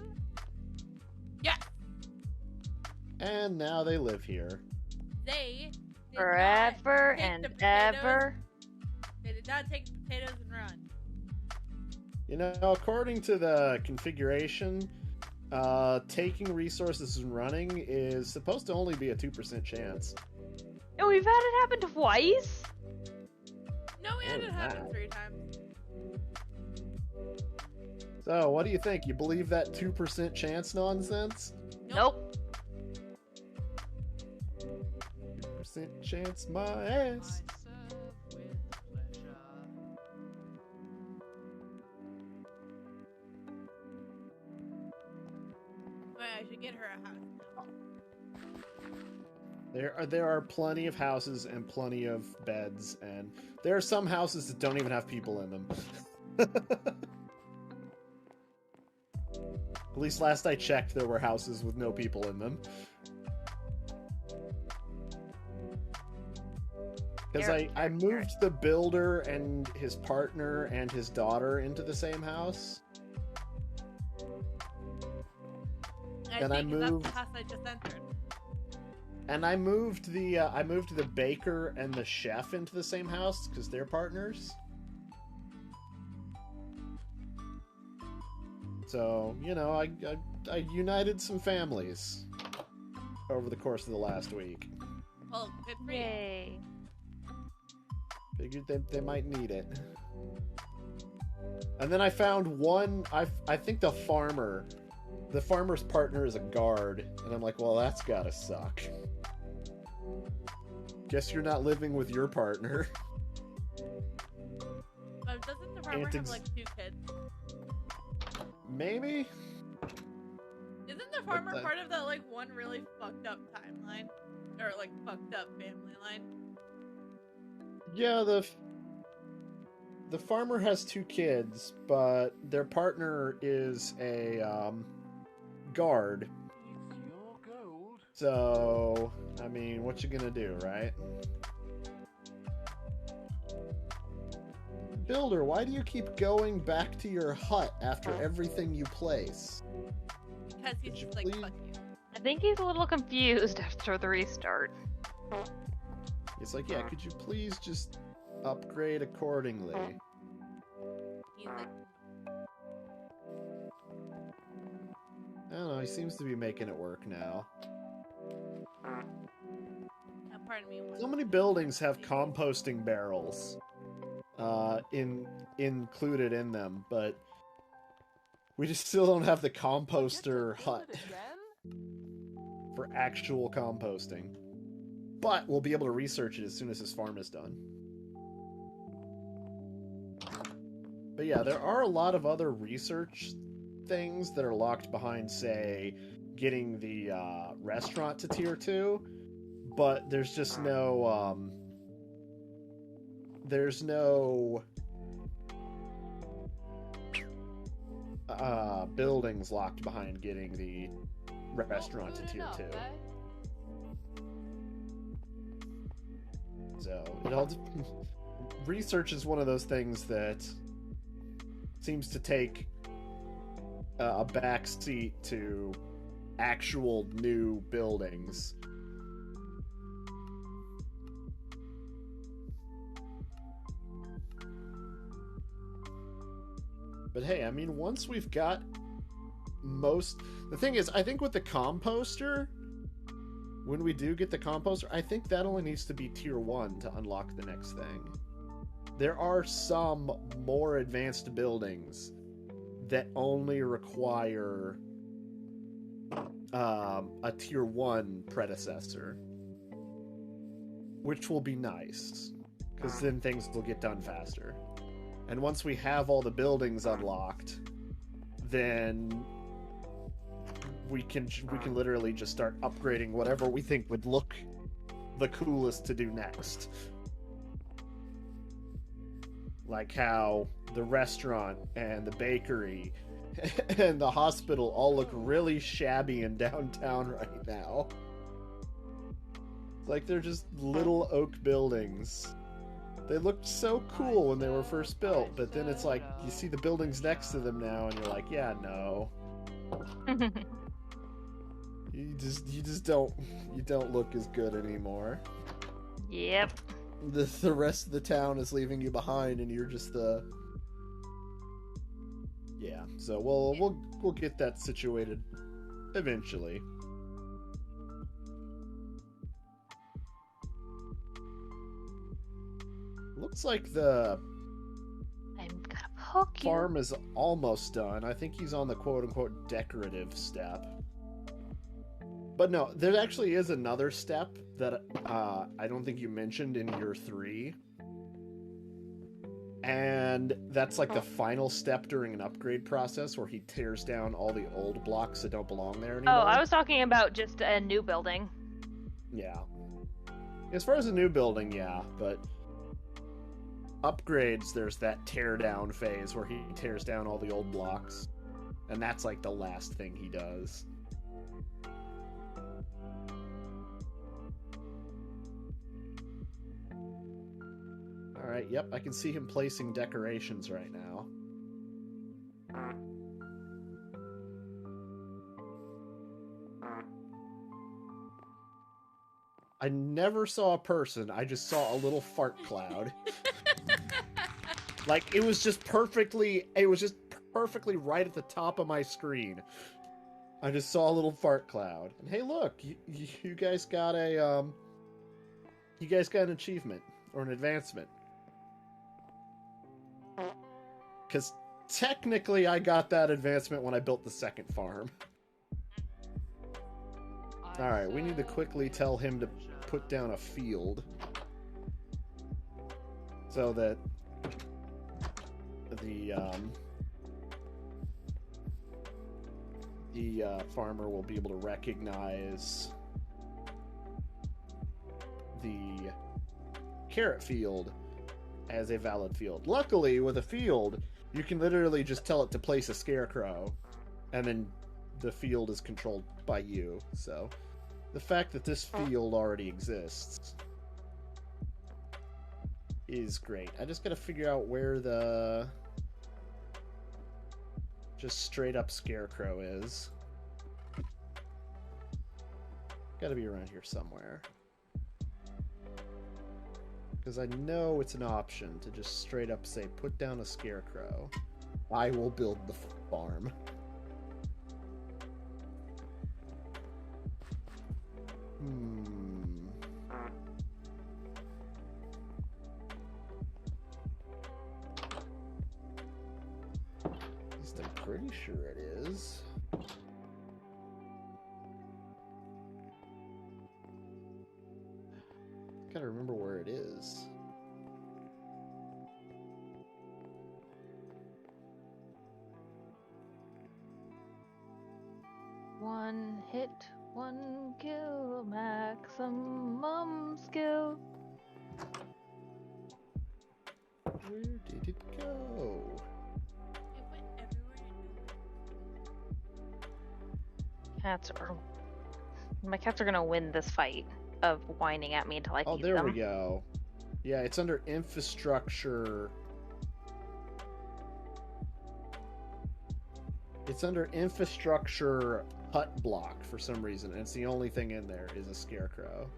Yeah, And now they live here. they did Forever not take and the potatoes- ever. They did not take the potatoes and run. You know, according to the configuration, taking resources and running is supposed to only be a 2% chance. No, we've had it happen twice. No, we had More it than happen that. 3 times. So, what do you think? You believe that 2% chance nonsense? Nope. 2% chance my ass. I serve with pleasure. Wait, I should get her a house. There are plenty of houses and plenty of beds, and there are some houses that don't even have people in them. At least last I checked, there were houses with no people in them. Because I moved the builder and his partner and his daughter into the same house. And I see, 'cause moved- That's the house I just entered. And I moved the baker and the chef into the same house because they're partners. So, you know, I united some families over the course of the last week. Well, good for you. Yay. Figured they might need it. And then I found one, I think the farmer's partner is a guard, and I'm like, well, that's gotta suck. Guess you're not living with your partner. Doesn't the farmer have Antics. like 2 kids? Maybe? Isn't the farmer that- part of that like one really fucked up timeline? Or like fucked up family line? Yeah, the the farmer has 2 kids, but their partner is a guard. It's your gold. So, I mean, what you gonna do, right? Builder, why do you keep going back to your hut after everything you place? Because he's Could you just like, please- fuck you. I think he's a little confused after the restart. It's like, yeah, could you please just upgrade accordingly? He's like, I don't know, he seems to be making it work now. pardon me. So many buildings have composting barrels included in them, but we just still don't have the composter hut for actual composting. But we'll be able to research it as soon as this farm is done. But yeah, there are a lot of other research things that are locked behind, say, getting the restaurant to tier 2, but there's just no buildings locked behind getting the restaurant to tier 2. So it all research is one of those things that seems to take a back seat to actual new buildings. But hey, I mean, once we've got the thing is, I think with the composter, when we do get the composter, I think that only needs to be tier 1 to unlock the next thing. There are some more advanced buildings that only require a tier 1 predecessor, which will be nice, because then things will get done faster. And once we have all the buildings unlocked, then we can literally just start upgrading whatever we think would look the coolest to do next. Like how the restaurant and the bakery and the hospital all look really shabby in downtown right now. Like they're just little oak buildings. They looked so cool when they were first built, but then it's like you see the buildings next to them now and you're like, yeah, no. You just don't look as good anymore. Yep. The rest of the town is leaving you behind, and you're just the. Yeah, so we'll get that situated eventually. Looks like the I'm gonna poke you. farm is almost done. I think he's on the quote-unquote decorative step. But no, there actually is another step that I don't think you mentioned in year 3. And that's like the final step during an upgrade process where he tears down all the old blocks that don't belong there anymore. Oh, I was talking about just a new building. Yeah. As far as a new building, yeah, but upgrades, there's that tear down phase where he tears down all the old blocks. And that's like the last thing he does. Alright, yep, I can see him placing decorations right now. I never saw a person, I just saw a little fart cloud. Like, it was just perfectly right at the top of my screen. I just saw a little fart cloud. And hey, look, you guys got an achievement, or an advancement. Because technically I got that advancement when I built the second farm. Alright, we need to quickly tell him to put down a field. So that the farmer will be able to recognize the carrot field as a valid field. Luckily, with a field, you can literally just tell it to place a scarecrow, and then the field is controlled by you. So, the fact that this field already exists is great. I just gotta figure out where the just straight up scarecrow is. Gotta be around here somewhere. Because I know it's an option to just straight up say, put down a scarecrow. I will build the farm. At least I'm pretty sure it is. Gotta remember where it is. One hit, one kill, maximum skill. Where did it go? It went everywhere. Cats are. My cats are gonna win this fight of whining at me until I Oh, feed there them. we go. Yeah, it's under infrastructure. It's under infrastructure hut block for some reason, and it's the only thing in there is a scarecrow.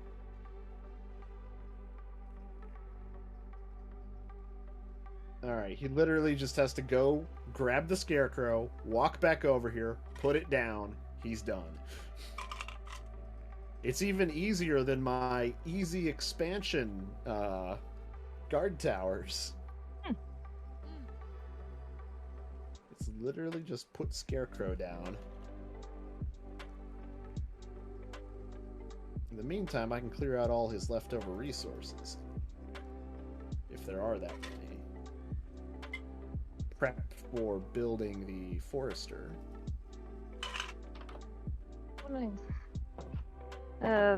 Alright, he literally just has to go grab the scarecrow, walk back over here, put it down, he's done. It's even easier than my easy expansion guard towers. It's literally just put scarecrow down. In the meantime, I can clear out all his leftover resources. If there are that many. Prep for building the forester.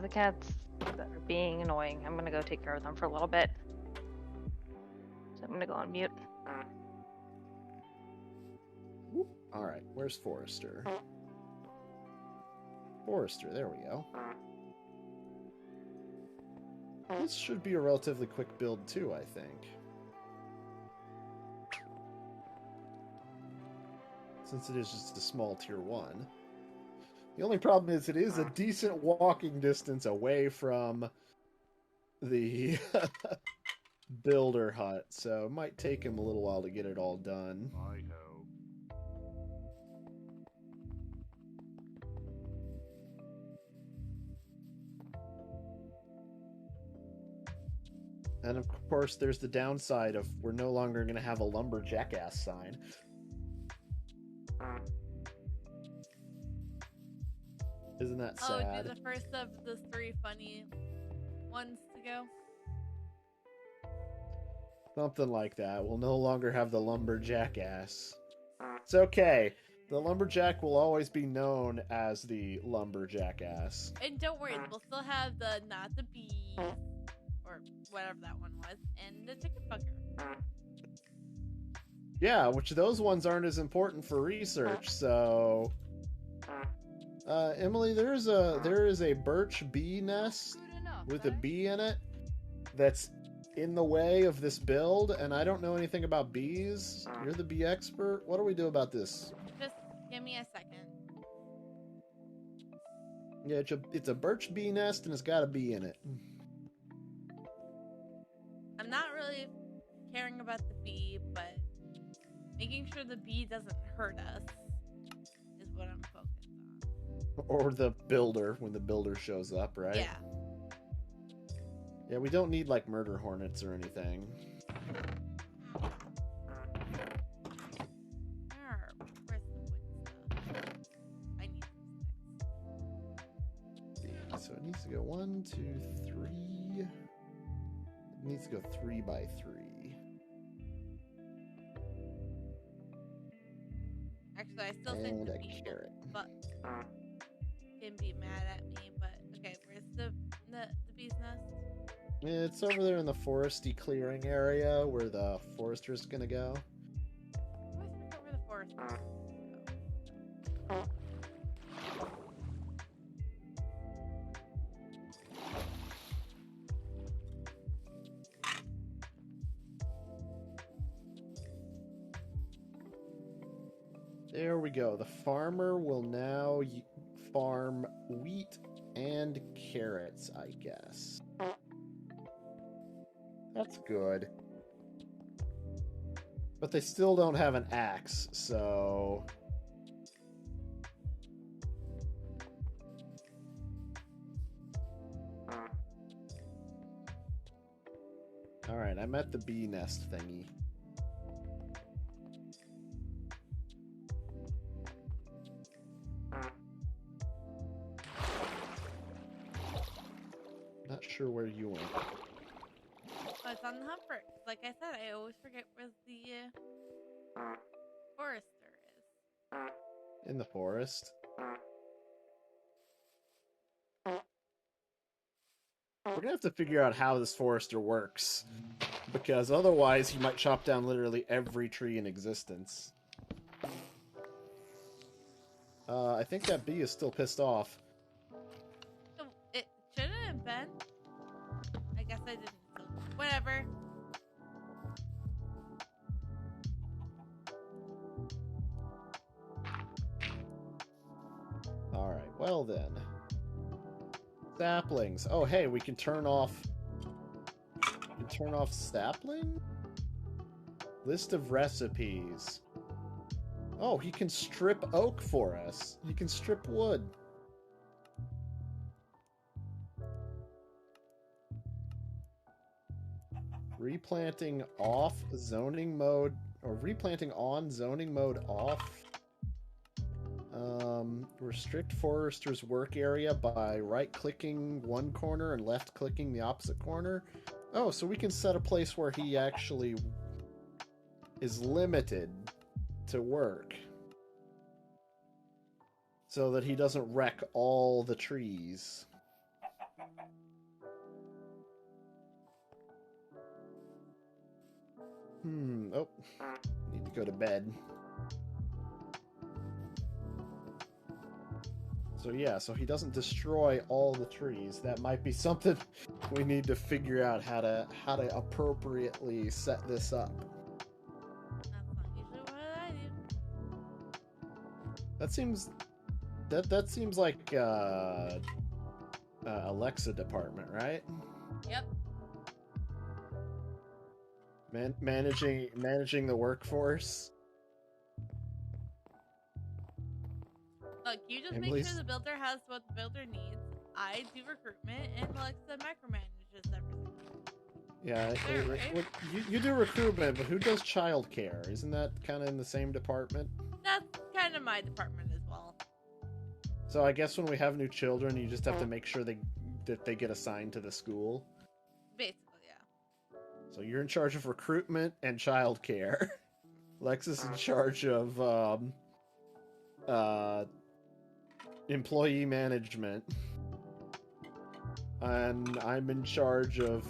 The cats that are being annoying. I'm gonna go take care of them for a little bit. So I'm gonna go on mute. Alright, where's Forester? Forester, there we go. This should be a relatively quick build too, I think. Since it is just a small tier 1. The only problem is it is a decent walking distance away from the builder hut, so it might take him a little while to get it all done. Righto. And of course, there's the downside of we're no longer going to have a lumberjackass sign. Isn't that sad? Oh, do the first of the 3 funny ones to go. Something like that. We'll no longer have the lumberjackass. It's okay. The lumberjack will always be known as the lumberjackass. And don't worry, we'll still have the not the bee or whatever that one was, and the chicken fucker. Yeah, which those ones aren't as important for research, so... Emily, there is a birch bee nest with a bee in it that's in the way of this build, and I don't know anything about bees. You're the bee expert. What do we do about this? Just give me a second. Yeah, it's a birch bee nest, and it's got a bee in it. I'm not really caring about the bee, but making sure the bee doesn't hurt us is what I'm focused on. Or the builder, when the builder shows up, right? Yeah. Yeah, we don't need, like, murder hornets or anything. Where's the wood stuff? I need some sticks. So it needs to go 1, 2, 3. It needs to go 3 by 3. Actually, I still think And the a bee carrot. can be mad at me, but okay, where's the bee's nest? It's over there in the foresty clearing area where the forester's gonna go. I always forget where the forest is. There we go. The farmer will now farm wheat and carrots, I guess. That's good. But they still don't have an axe, so... Alright, I'm at the bee nest thingy. Not sure where you went. Oh, it's on the hunt for it. Like I said, I always forget where the forester is. In the forest. We're gonna have to figure out how this forester works. Because otherwise he might chop down literally every tree in existence. I think that bee is still pissed off. So it shouldn't have been. I guess I didn't. So whatever. Alright, well then. Saplings. Oh hey, we can turn off... We can turn off sapling? List of recipes. Oh, he can strip oak for us. He can strip wood. Replanting off zoning mode, or replanting on zoning mode off. Restrict forester's work area by right-clicking one corner and left-clicking the opposite corner. Oh, so we can set a place where he actually is limited to work. So that he doesn't wreck all the trees. Oh. Need to go to bed. So yeah, so he doesn't destroy all the trees. That might be something we need to figure out how to appropriately set this up. That's not usually what I do. That seems like Alexa department, right? Yep. Managing the workforce. Look, you just Emily's... make sure the builder has what the builder needs. I do recruitment, and Alexa micromanages everything. Yeah, Right. you do recruitment, but who does childcare? Isn't that kind of in the same department? That's kind of my department as well. So I guess when we have new children, you just have to make sure that they get assigned to the school. Basically, yeah. So you're in charge of recruitment and childcare. Lexus in charge of employee management. And I'm in charge of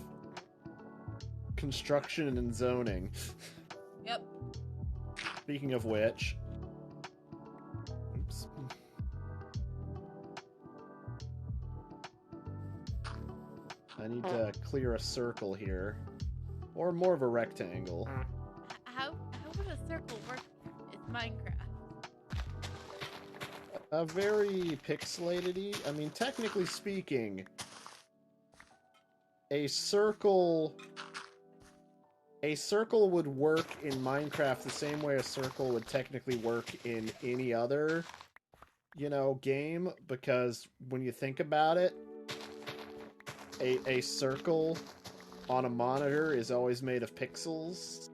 construction and zoning. Yep. Speaking of which... Oops. I need to clear a circle here. Or more of a rectangle. How would a circle work? It's Minecraft. Very pixelated-y. I mean, technically speaking, a circle would work in Minecraft the same way a circle would technically work in any other, game, because when you think about it, a circle on a monitor is always made of pixels.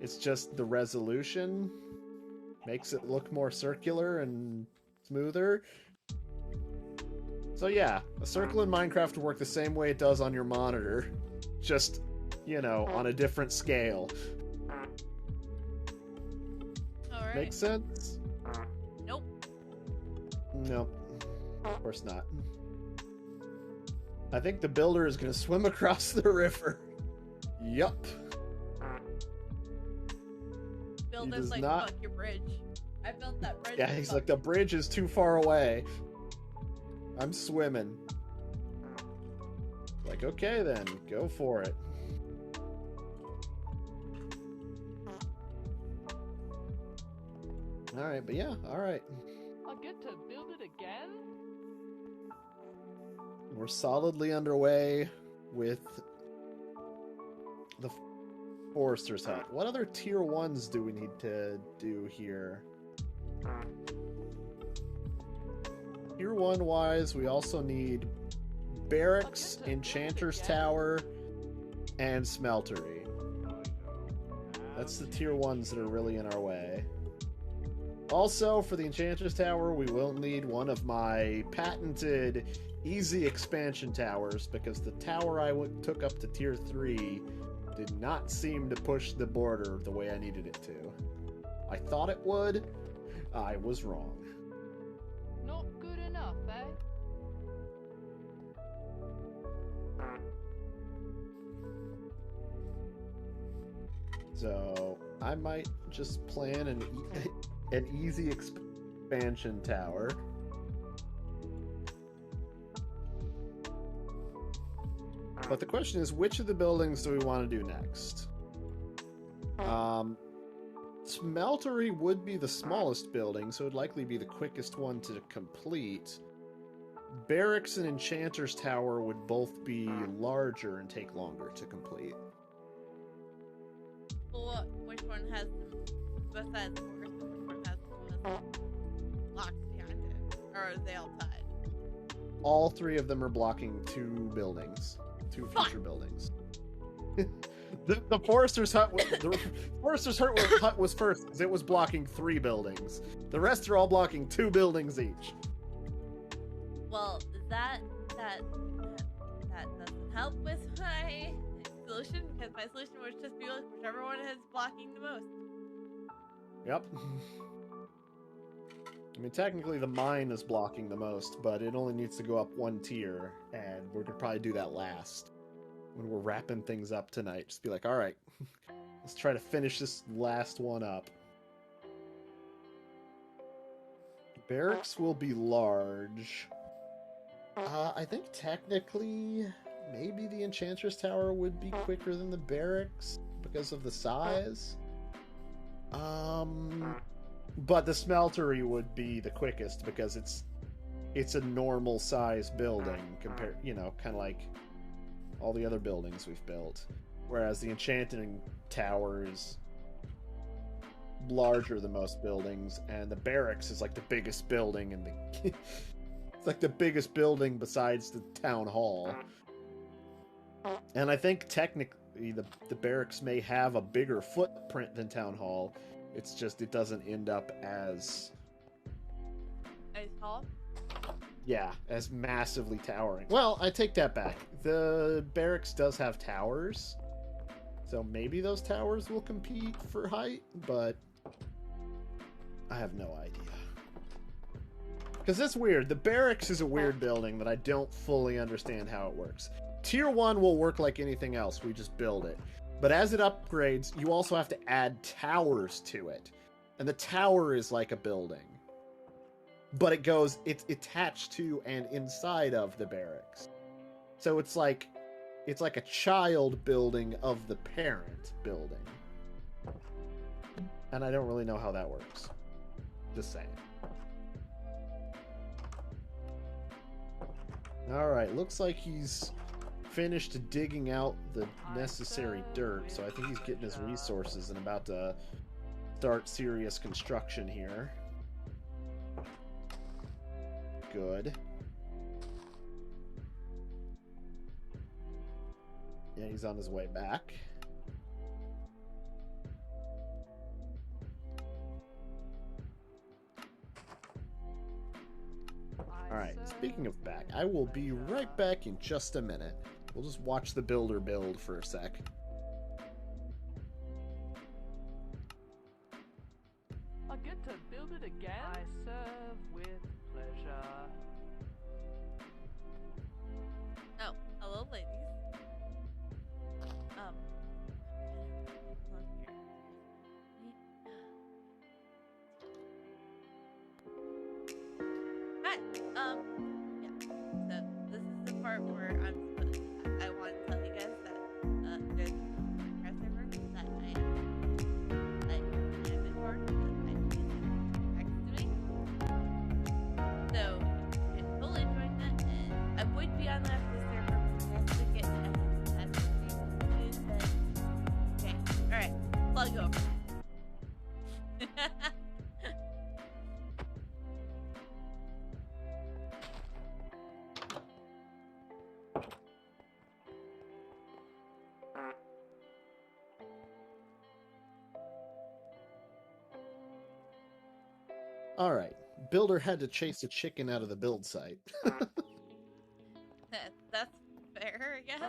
It's just the resolution makes it look more circular and smoother. So yeah, a circle in Minecraft will work the same way it does on your monitor. Just, on a different scale. Alright. Make sense? Nope. Nope. Of course not. I think the builder is gonna swim across the river. Yup. Builder's does like, not- fuck your bridge. I built that bridge. Yeah, he's fuck like, the it." bridge is too far away. I'm swimming. Like, okay then, go for it. Alright, but yeah, alright. I get to build it again? We're solidly underway with the Forester's Hut. What other tier 1s do we need to do here? Tier 1 wise, we also need Barracks, Enchanter's Tower, and Smeltery. That's the tier 1s that are really in our way. Also, for the Enchanter's Tower, we will need one of my patented easy expansion towers, because the tower I took up to tier 3 did not seem to push the border the way I needed it to. I thought it would. I was wrong. Not good enough, eh? So, I might just plan an easy expansion tower. But the question is, which of the buildings do we want to do next? Smeltery would be the smallest building, so it would likely be the quickest one to complete. Barracks and Enchanter's Tower would both be larger and take longer to complete. Well, which one has the besides Forest, which one has the most blocks behind it? Or are they all tied? All three of them are blocking two buildings. Two future buildings. The Forester's Hut was first because it was blocking 3 buildings. The rest are all blocking 2 buildings each. Well, that doesn't help with my solution, because my solution would just be like whichever one is blocking the most. Yep. I mean, technically the mine is blocking the most, but it only needs to go up 1 tier, and we're gonna probably do that last. When we're wrapping things up tonight, just be like, alright, let's try to finish this last one up. Barracks will be large. I think technically, maybe the Enchantress Tower would be quicker than the Barracks because of the size. But the Smeltery would be the quickest because it's a normal size building compared, kind of like all the other buildings we've built. Whereas the Enchanting Tower is larger than most buildings, and the Barracks is like the biggest building in the it's like the biggest building besides the town hall. And I think technically the Barracks may have a bigger footprint than town hall. It's just it doesn't end up as tall? Yeah, as massively towering. Well, I take that back. The Barracks does have towers, so maybe those towers will compete for height, but I have no idea. Because it's weird. The Barracks is a weird building that I don't fully understand how it works. Tier 1 will work like anything else. We just build it. But as it upgrades, you also have to add towers to it. And the tower is like a building. But it's attached to and inside of the Barracks. So it's like a child building of the parent building. And I don't really know how that works. Just saying. Alright, looks like he's finished digging out the necessary dirt, so I think he's getting his resources and about to start serious construction here. Good. Yeah, he's on his way back. Alright, speaking of back, I will be right back in just a minute. We'll just watch the builder build for a sec. I get to build it again? I serve with pleasure. Oh. Yeah. So this is the part where I want to tell you guys that there's a press server that I am like candidate for because I'm using next to me. So you can totally join that, and I would be on the server because I have to get SSD soon. But okay, all right, plug over. All right. Builder had to chase a chicken out of the build site. That's fair, I guess.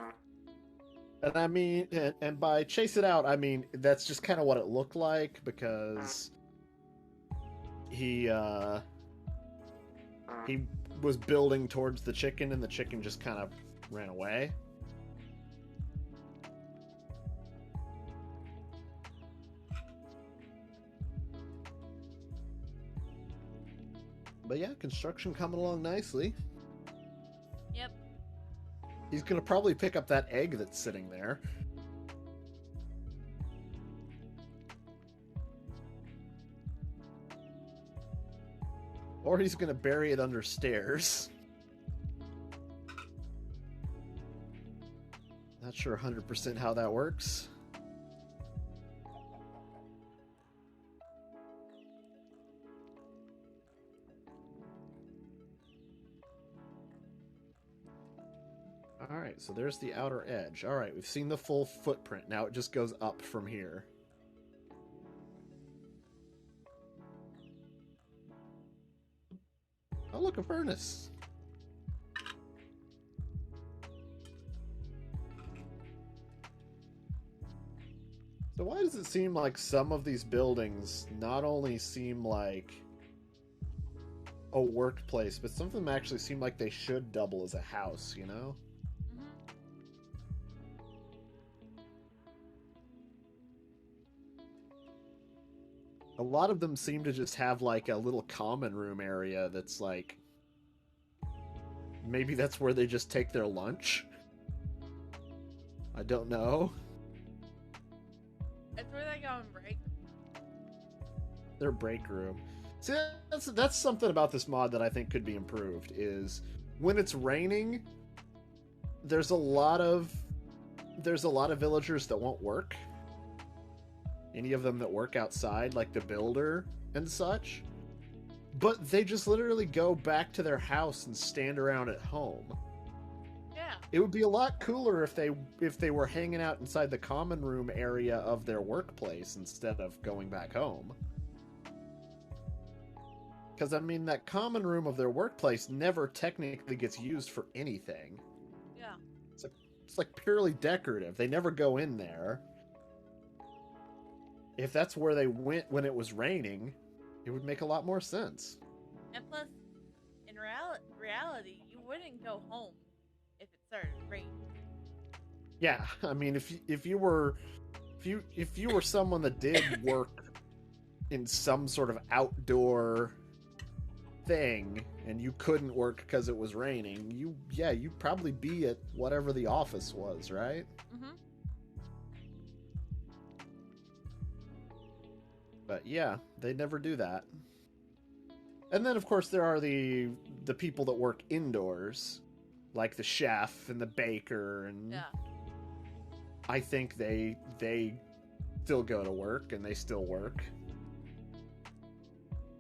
And I mean, and by chase it out, I mean that's just kind of what it looked like because he was building towards the chicken and the chicken just kind of ran away. But yeah, construction coming along nicely. Yep. He's gonna probably pick up that egg that's sitting there. Or he's gonna bury it under stairs. Not sure 100% how that works. Alright, so there's the outer edge. Alright, we've seen the full footprint. Now it just goes up from here. Oh, look, a furnace. So why does it seem like some of these buildings not only seem like a workplace, but some of them actually seem like they should double as a house, you know? A lot of them seem to just have like a little common room area that's like... Maybe that's where they just take their lunch? I don't know. That's where they go on break. Their break room. See, that's something about this mod that I think could be improved, is when it's raining, there's a lot of villagers that won't work. Any of them that work outside, like the builder and such. But they just literally go back to their house and stand around at home. Yeah. It would be a lot cooler if they were hanging out inside the common room area of their workplace instead of going back home. Because, I mean, that common room of their workplace never technically gets used for anything. Yeah. It's like purely decorative. They never go in there. If that's where they went when it was raining, it would make a lot more sense. And plus, in reality, you wouldn't go home if it started raining. Yeah, I mean, if you were someone that did work in some sort of outdoor thing and you couldn't work because it was raining, you'd probably be at whatever the office was, right? Mm-hmm. But yeah, they never do that. And then, of course, there are the people that work indoors, like the chef and the baker, and Yeah. I think they still go to work and they still work.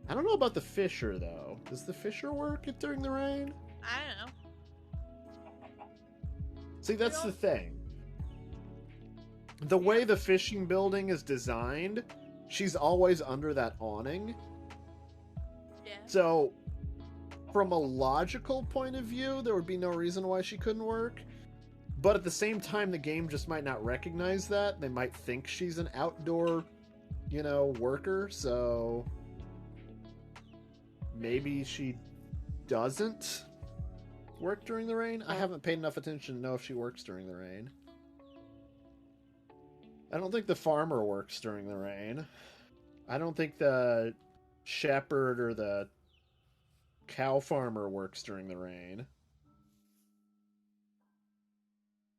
I don't know about the fisher, though. Does the fisher work during the rain? I don't know. See, that's the thing. The way the fishing building is designed, she's always under that awning. Yeah. So, from a logical point of view, there would be no reason why she couldn't work. But at the same time, the game just might not recognize that. They might think she's an outdoor, worker, so maybe she doesn't work during the rain. I haven't paid enough attention to know if she works during the rain. I don't think the farmer works during the rain. I don't think the shepherd or the Cow farmer works during the rain.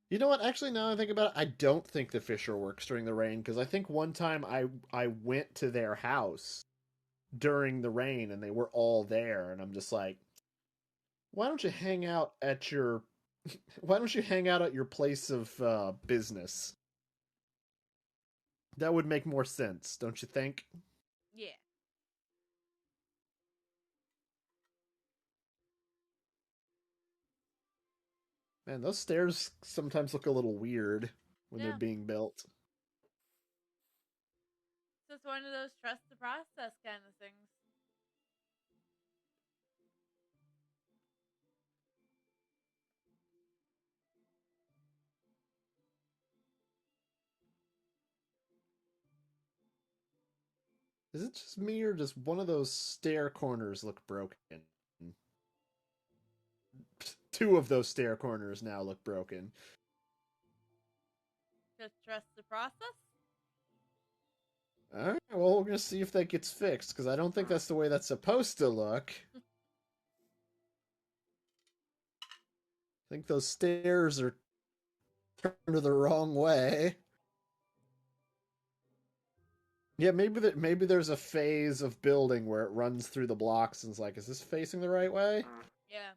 You know what? Actually, now I think about it, I don't think the fisher works during the rain because I think one time I went to their house during the rain and they were all there, and I'm just like, why don't you hang out at your why don't you hang out at your place of business? That would make more sense, don't you think? Yeah. Man, those stairs sometimes look a little weird when they're Yeah. being built. So it's one of those trust the process kind of things. Is it just me or does one of those stair corners look broken? Two of those stair corners now look broken. Just trust the process? Alright, well, we're gonna see if that gets fixed, because I don't think that's the way that's supposed to look. I think those stairs are turned the wrong way. Yeah, maybe there's a phase of building where it runs through the blocks and it's like, is this facing the right way? Yeah.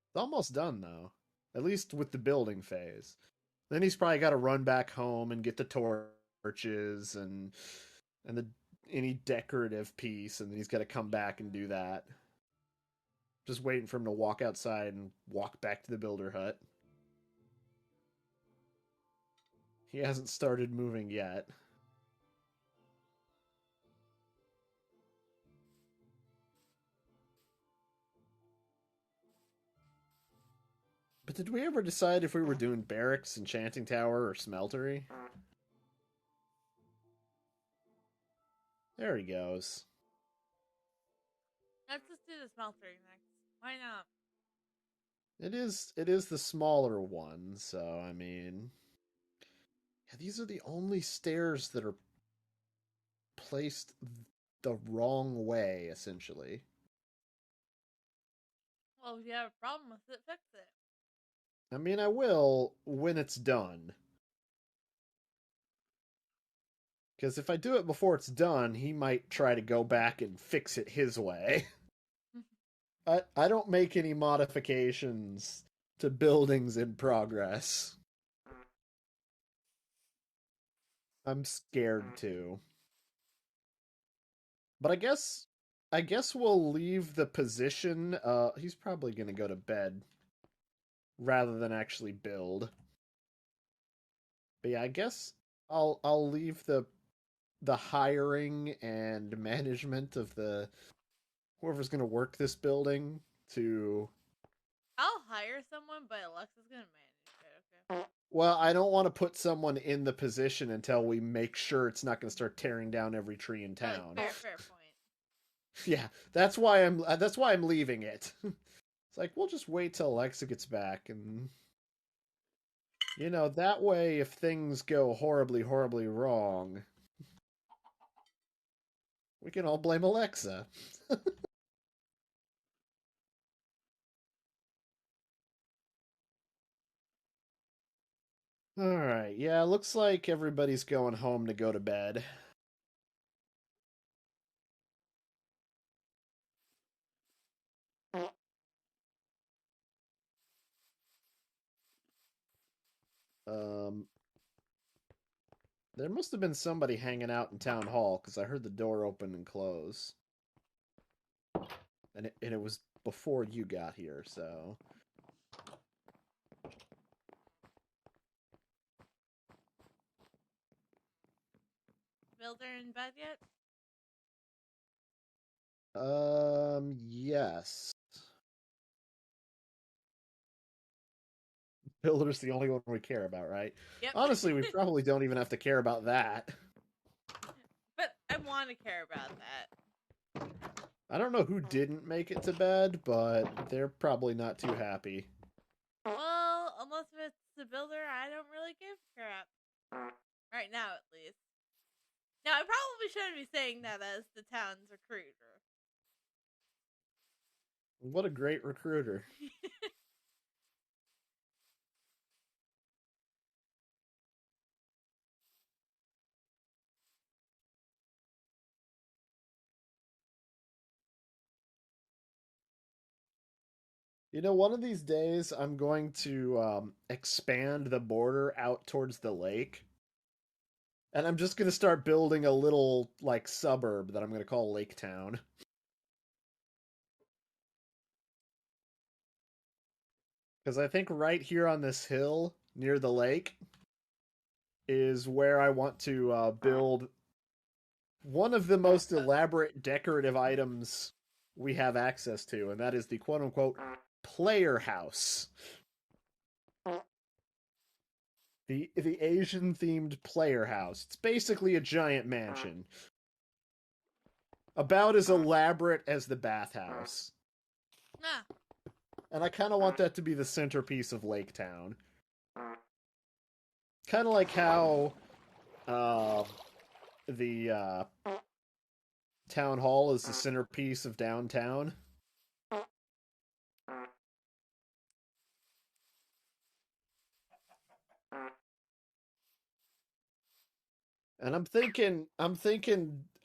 It's almost done, though. At least with the building phase. Then he's probably got to run back home and get the torches and the any decorative piece, and then he's got to come back and do that. Just waiting for him to walk outside and walk back to the builder hut. He hasn't started moving yet. But did we ever decide if we were doing barracks, enchanting tower, or smeltery? There he goes. Let's just do the smeltery next. Why not? It is the smaller one, so I mean, yeah, these are the only stairs that are placed the wrong way, essentially. Well, if you have a problem with it, fix it. I mean, I will when it's done. Because if I do it before it's done, he might try to go back and fix it his way. I don't make any modifications to buildings in progress. I'm scared to. But I guess we'll leave the position. He's probably gonna go to bed rather than actually build. But yeah, I guess I'll leave the hiring and management of the whoever's gonna work this building to. I'll hire someone, but Alexa's gonna manage it, okay? Well, I don't want to put someone in the position until we make sure it's not going to start tearing down every tree in town. Fair point. Yeah, that's why I'm leaving it. It's like we'll just wait till Alexa gets back, and that way, if things go horribly, horribly wrong, we can all blame Alexa. All right, yeah, looks like everybody's going home to go to bed. Um, there must have been somebody hanging out in town hall because I heard the door open and close, and it was before you got here, so. Builder in bed yet? Yes. Builder's the only one we care about, right? Yep. Honestly, we probably don't even have to care about that. But I want to care about that. I don't know who didn't make it to bed, but they're probably not too happy. Well, unless it's the builder, I don't really give a crap. Right now, at least. Now, I probably shouldn't be saying that as the town's recruiter. What a great recruiter. You know, one of these days I'm going to expand the border out towards the lake. And I'm just going to start building a little, like, suburb that I'm going to call Lake Town. Because I think right here on this hill near the lake is where I want to build one of the most elaborate decorative items we have access to, and that is the quote-unquote player house. The Asian-themed player house. It's basically a giant mansion. About as elaborate as the bathhouse. Ah, And I kind of want that to be the centerpiece of Lake Town. Kind of like how the town hall is the centerpiece of downtown. And I'm thinking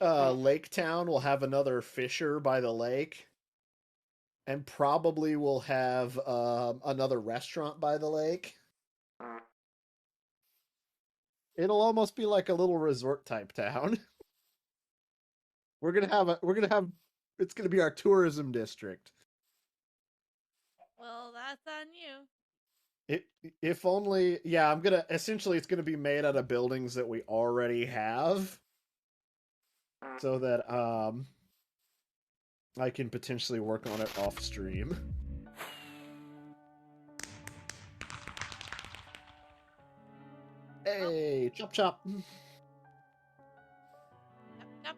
Lake Town will have another fisher by the lake. And probably will have another restaurant by the lake. It'll almost be like a little resort type town. It's gonna be our tourism district. well, that's on you. If only, yeah, it's gonna be made out of buildings that we already have. So that, I can potentially work on it off stream. Hey, chop chop. Yep, yep.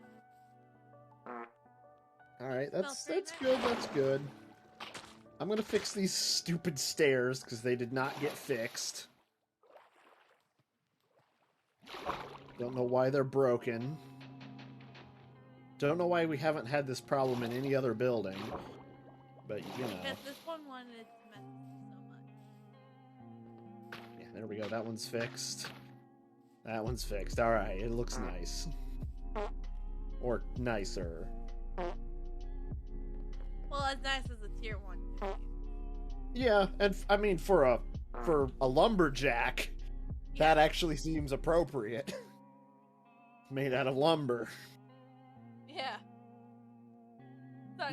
Alright, that's Well, good, that's good. I'm gonna fix these stupid stairs, because they did not get fixed. Don't know why they're broken. Don't know why we haven't had this problem in any other building. But, you know. Because this one wanted to mess so much. Yeah, there we go. That one's fixed. That one's fixed. Alright, it looks nice. Or nicer. Well, as nice as a tier 1 could be. Yeah, and I mean, for a lumberjack, that actually seems appropriate. Made out of lumber. Yeah.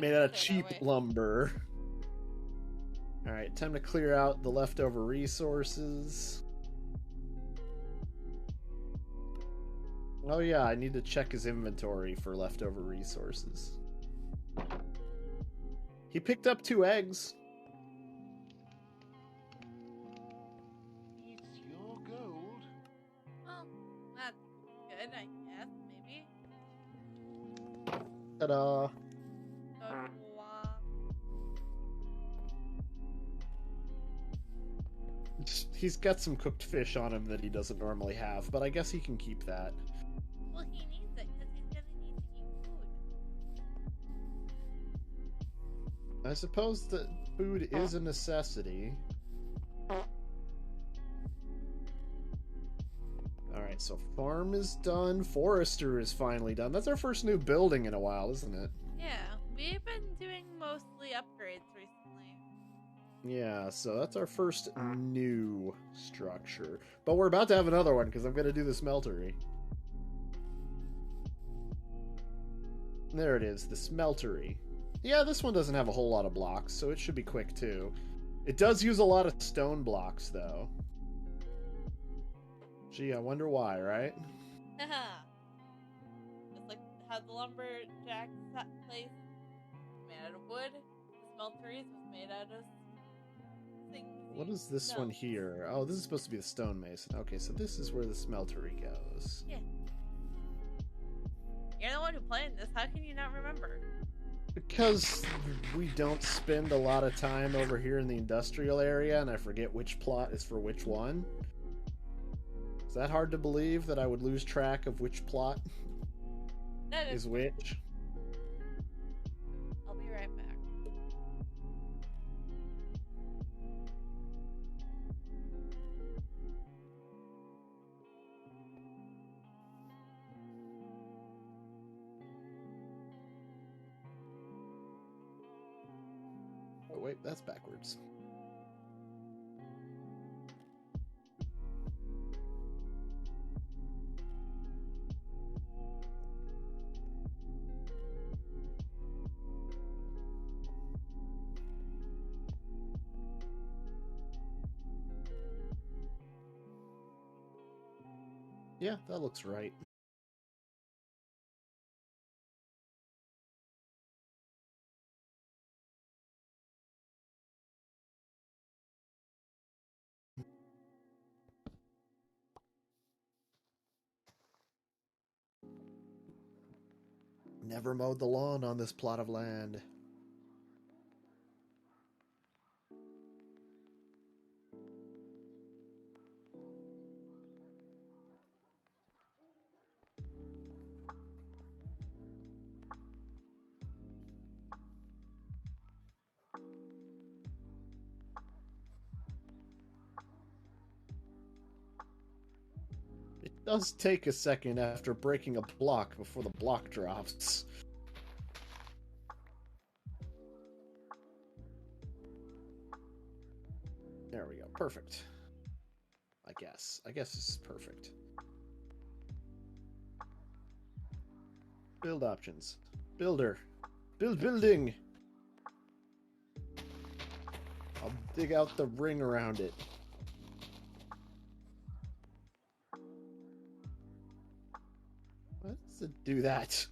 Made out of cheap lumber. Alright, time to clear out the leftover resources. Oh yeah, I need to check his inventory for leftover resources. He picked up 2 eggs. It's your gold. Well, that's good, I guess, maybe. Ta-da! So, He's got some cooked fish on him that he doesn't normally have, but I guess he can keep that. well, he needs it because he's gonna need to eat food. I suppose that food is a necessity. Alright, so farm is done. Forester is finally done. That's our first new building in a while, isn't it? Yeah, we've been doing mostly upgrades recently. Yeah, so that's our first new structure. But we're about to have another one, because I'm going to do the smeltery. There it is, the smeltery. Yeah, this one doesn't have a whole lot of blocks, so it should be quick, too. It does use a lot of stone blocks, though. Gee, I wonder why, right? Haha. Just like how the lumberjack place was made out of wood, the smelteries was made out of things. What is this one stones. here? Oh, this is supposed to be the stonemason. Okay, so this is where the smeltery goes. Yeah. You're the one who planned this. How can you not remember? Because we don't spend a lot of time over here in the industrial area, and I forget which plot is for which one. Is that hard to believe, that I would lose track of which plot That is which. I'll be right back. Oh wait, that's backwards. Yeah, that looks right. Never mowed the lawn on this plot of land. It does take a second after breaking a block before the block drops. There we go. Perfect. I guess. I guess this is perfect. Build options. Builder. Build building! I'll dig out the ring around it. What does it do that?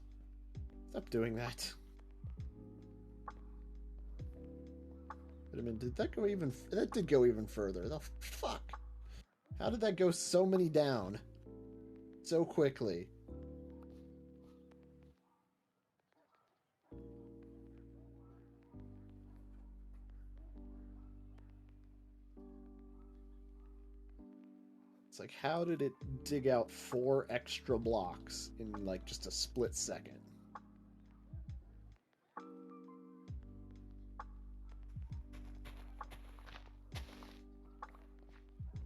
Stop doing that. Wait a minute, did that go even... That did go even further. The fuck? How did that go so many down? So quickly? It's like, how did it dig out 4 extra blocks in, like, just a split second?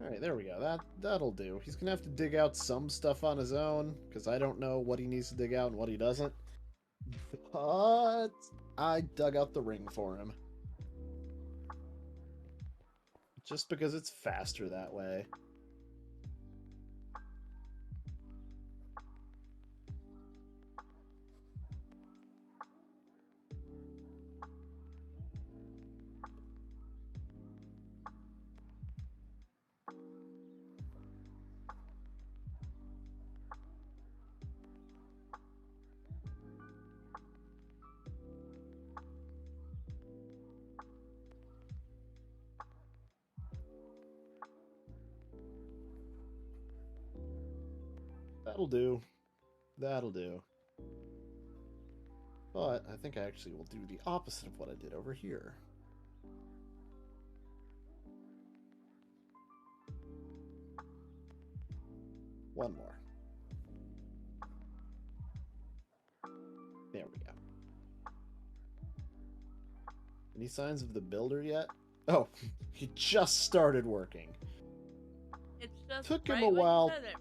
Alright, there we go. That'll do. He's gonna have to dig out some stuff on his own, because I don't know what he needs to dig out and what he doesn't. But I dug out the ring for him. Just because it's faster that way. That'll do. That'll do. But I think I actually will do the opposite of what I did over here. One more. There we go. Any signs of the builder yet? Oh, he just started working. It's just Took him right a when you while. said it.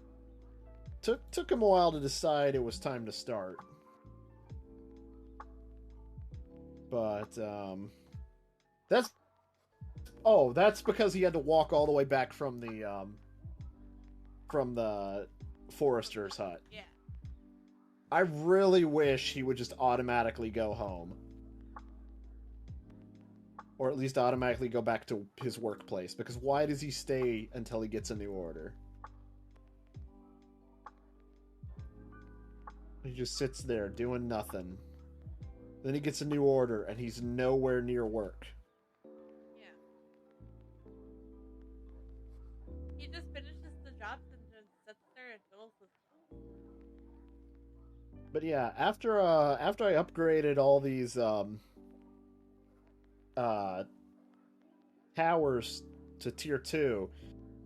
Took him a while to decide it was time to start. But, that's... Oh, that's because he had to walk all the way back from the forester's hut. Yeah. I really wish he would just automatically go home. Or at least automatically go back to his workplace, because why does he stay until he gets a new order? He just sits there doing nothing. Then he gets a new order and he's nowhere near work. Yeah. He just finishes the jobs and just sits there and fiddles with them. But yeah, after I upgraded all these towers to tier 2,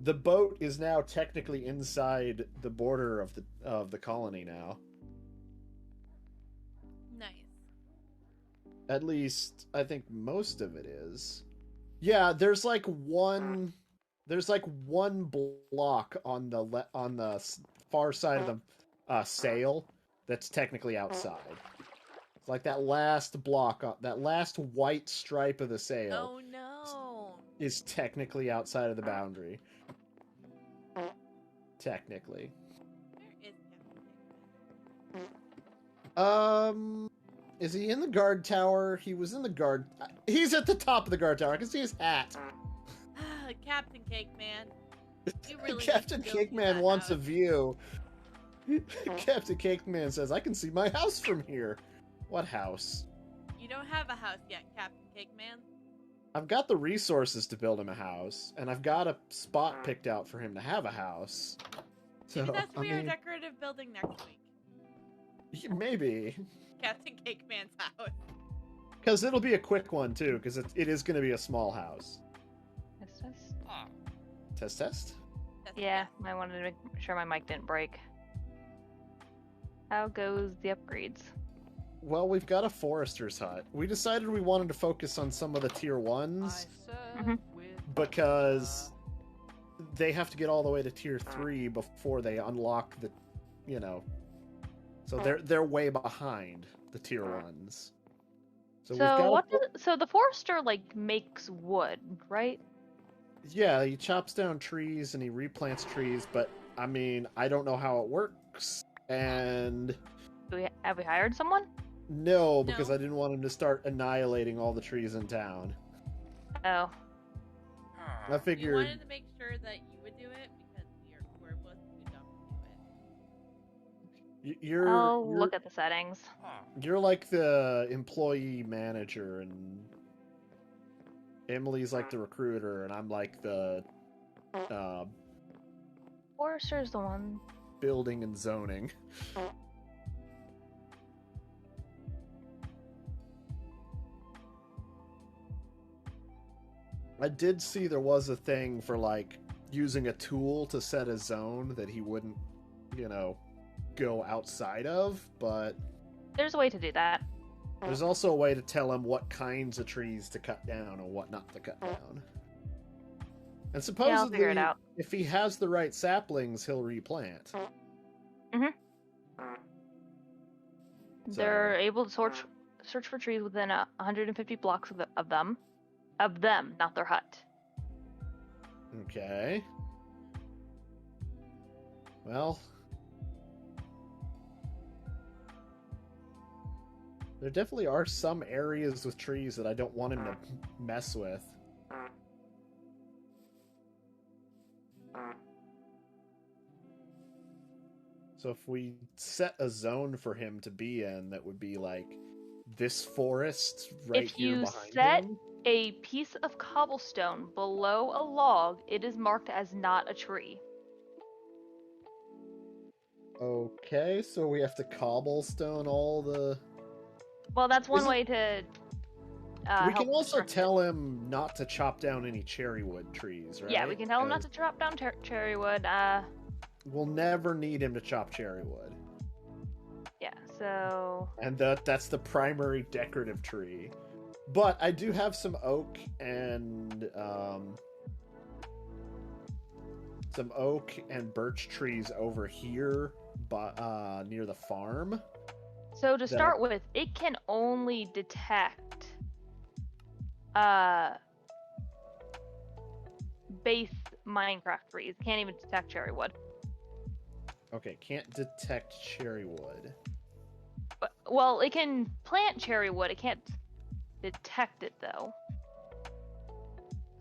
the boat is now technically inside the border of the colony now. At least, I think most of it is. Yeah, there's like one block on the far side of the sail that's technically outside. It's like that last block, that last white stripe of the sail Oh no. is technically outside of the boundary. Technically. Where is Captain Is he in the guard tower? He was in the guard. He's at the top of the guard tower. I can see his hat. Pigman? Captain Cake Man. You really Captain need to go Cake to Man that wants a house. view. Captain Cake Man says, "I can see my house from here." What house? You don't have a house yet, Captain Cake Man. I've got the resources to build him a house, and I've got a spot picked out for him to have a house. So, Maybe that's I our mean, decorative building next week. maybe. Captain Cake Man's house. Because it'll be a quick one, too, because it is going to be a small house. Test? That's- Yeah, I wanted to make sure my mic didn't break. How goes the upgrades? Well, we've got a forester's hut. We decided we wanted to focus on some of the tier I 1s, serve Mhm. with because they have to get all the way to tier 3 before they unlock the, so they're way behind the tier 1s. So we've So got what? So the forester like makes wood, right? Yeah, he chops down trees and he replants trees, but I mean, I don't know how it works. And Have we hired someone? no, because No. I didn't want him to start annihilating all the trees in town. Oh, I You figured wanted to make sure that you would do it because we're both too dumb to do it. I'll look at the settings. you're like the employee manager, and Emily's like the recruiter, and I'm like the Forester's the one. building and zoning. I did see there was a thing for like using a tool to set a zone that he wouldn't, go outside of, but There's a way to do that. there's also a way to tell him what kinds of trees to cut down and what not to cut down. And supposedly, I'll figure it out. if he has the right saplings, he'll replant. Mhm. So- They're able to search for trees within 150 blocks of them, not their hut. Okay. Well, there definitely are some areas with trees that I don't want him to mess with. So if we set a zone for him to be in, that would be like this forest right If here you behind set him. a piece of cobblestone below a log, it is marked as not a tree. Okay, so we have to cobblestone all the... Well, that's one Isn't- way to. we can help also construct it. tell him not to chop down any cherry wood trees, right? Yeah, we can tell him not to 'Cause chop down cherry wood. we'll never need him to chop cherry wood. Yeah. So And that's the primary decorative tree. But I do have some oak and birch trees over here, near the farm. to start with, it can only detect base Minecraft trees. It can't even detect cherry wood. Okay, can't detect cherry wood. But, well, it can plant cherry wood. It can't detect it though.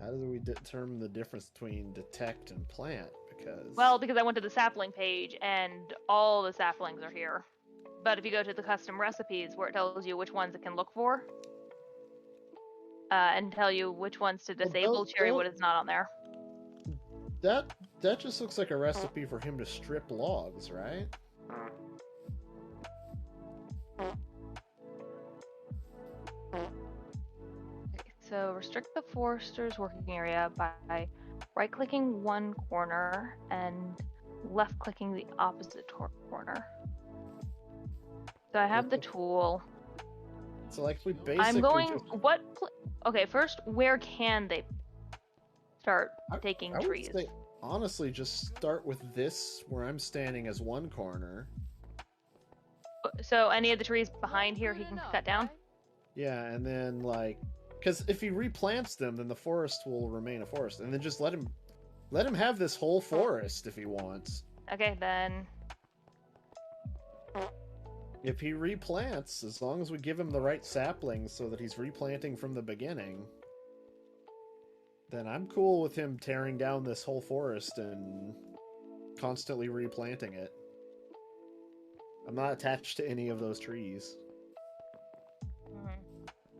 How do we determine the difference between detect and plant? Because Because I went to the sapling page and all the saplings are here. But if you go to the custom recipes where it tells you which ones it can look for, and tell you which ones to Well, disable, those cherry wood don't- is not on there. that just looks like a recipe for him to strip logs, right? Okay, so restrict the forester's working area by right-clicking one corner and left-clicking the opposite corner. So I have the tool. So like we basically I'm going. just, Okay, first, where can they start I taking would trees? say, honestly, just start with this where I'm standing as one corner. So any of the trees behind here he can cut down? Yeah, and then like, because if he replants them, then the forest will remain a forest, and then just let him have this whole forest if he wants. Okay, then. If he replants, as long as we give him the right saplings so that he's replanting from the beginning, then I'm cool with him tearing down this whole forest and constantly replanting it. I'm not attached to any of those trees.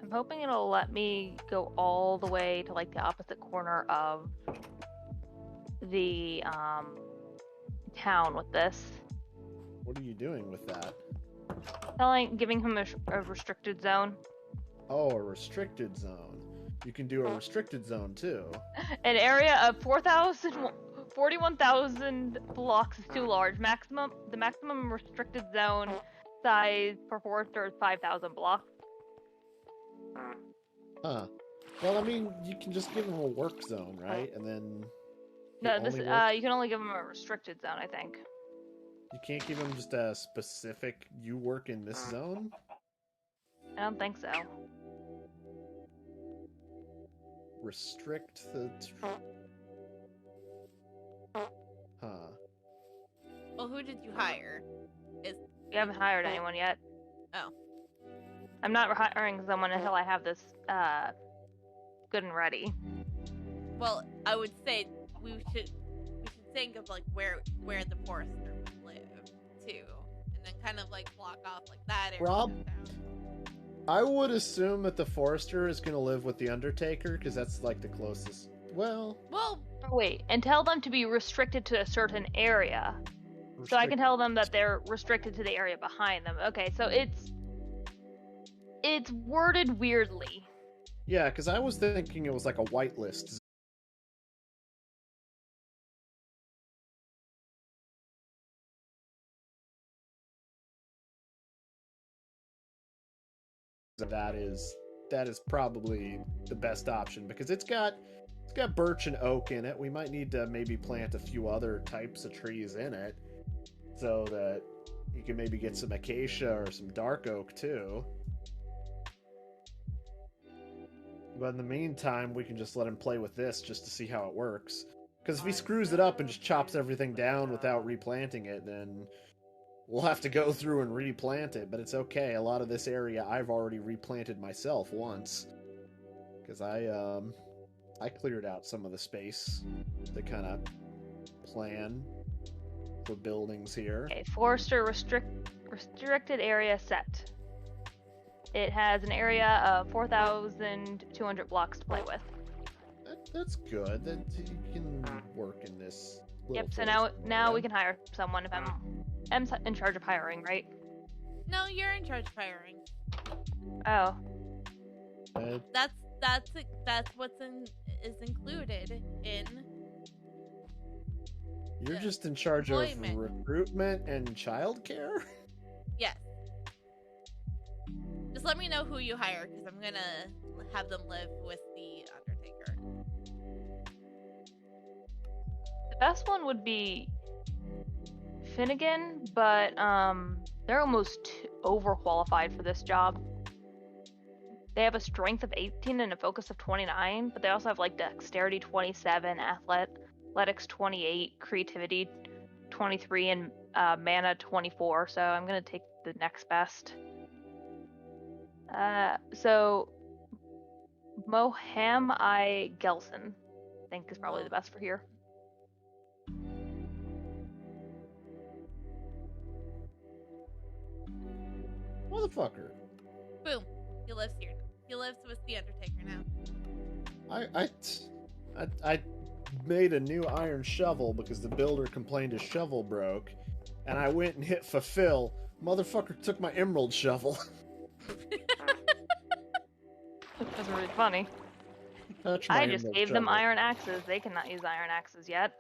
I'm hoping it'll let me go all the way to like the opposite corner of the town with this. What are you doing with that? Giving him a restricted zone. Oh, a restricted zone. You can do a restricted zone too. An area of 41,000 blocks is too large. The maximum restricted zone size for Forester is 5,000 blocks. Huh. Well, I mean, you can just give him a work zone, right? And then No, it this only works- you can only give him a restricted zone, I think. You can't give him just a specific, you work in this zone? I don't think so. Restrict the... Huh. Well, who did you hire? We haven't hired anyone yet. Oh. I'm not hiring someone until I have this good and ready. Well, I would say we should think of like where the forester would live too, and then kind of like block off like that area. Rob? of town. I would assume that the Forester is going to live with the Undertaker, because that's like the closest... Well... Well, Wait, and tell them to be restricted to a certain area. So I can tell them that they're restricted to the area behind them. Okay, so it's worded weirdly. Yeah, because I was thinking it was like a whitelist. That is probably the best option, because it's got birch and oak in it. We might need to maybe plant a few other types of trees in it, so that you can maybe get some acacia or some dark oak too. But in the meantime, we can just let him play with this just to see how it works. Because if he screws it up and just chops everything down without replanting it, then we'll have to go through and replant it. But it's okay. A lot of this area I've already replanted myself once. Because I cleared out some of the space to kind of plan for buildings here. Okay, Forester restricted area set. It has an area of 4,200 blocks to play with. That's good. That you can work in this. Yep. So forest now Oh. area. we can hire someone. If I'm in charge of hiring, right? no, you're in charge of hiring. Oh, That's what's is included in. You're Yeah. just in charge of Employment. recruitment and childcare? Yes. Just let me know who you hire, because I'm gonna have them live with the Undertaker. the best one would be Finnegan, but they're almost overqualified for this job. They have a strength of 18 and a focus of 29, but they also have like dexterity 27, athletics 28, creativity 23, and mana 24. So I'm gonna take the next best. So Moham I Gelson, I think is probably the best for here. Motherfucker. Boom. He lives here. He lives with the Undertaker now. I made a new iron shovel because the builder complained his shovel broke, and I went and hit fulfill. Motherfucker took my emerald shovel. That's really funny. Touch my I just emerald gave them shovel. iron axes. They cannot use iron axes yet.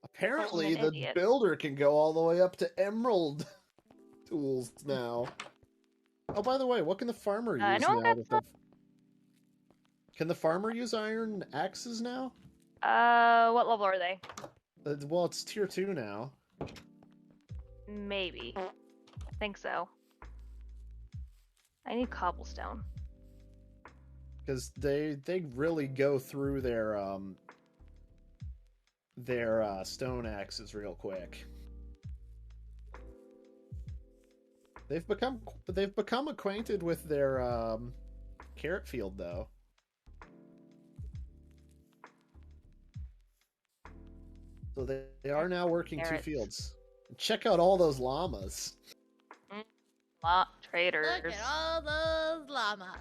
Apparently, I'm an the idiot. builder can go all the way up to emerald tools now. Oh, by the way, what can the farmer use anyone now? got That some? Can the farmer use iron axes now? What level are they? Well, it's tier 2 now. Maybe. I think so. I need cobblestone. Because they really go through their stone axes real quick. They've become acquainted with their carrot field though. So they are now working Carrots. 2 fields. Check out all those llamas. Traders. Look at all those llamas.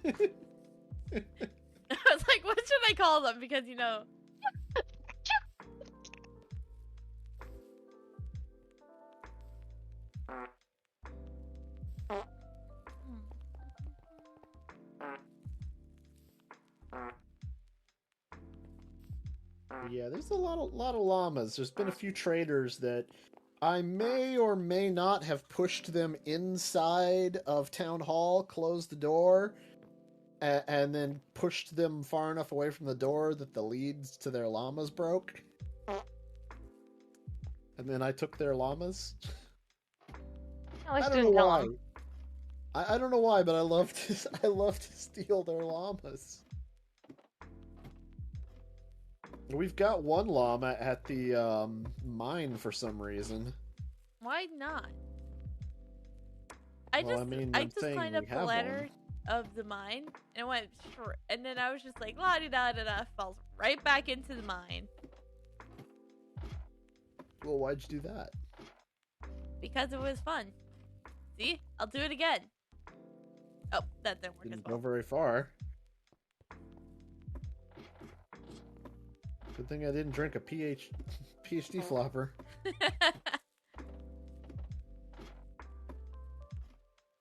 I was like, what should I call them? Because, you know. Yeah, there's a lot of llamas. There's been a few traders that I may or may not have pushed them inside of Town Hall, closed the door, and then pushed them far enough away from the door that the leads to their llamas broke. And then I took their llamas. At least I don't didn't know kill why. them. I don't know why, but I love to steal their llamas. We've got one llama at the mine for some reason. Why not? I Well, just, I mean, I I'm just saying climbed we up the have ladder of the mine and went, and then I was just like, la di da da da, falls right back into the mine Well, why'd you do that? because it was fun. See, I'll do it again. Oh, that didn't work Didn't as go well. very far. Good thing I didn't drink a PhD flopper.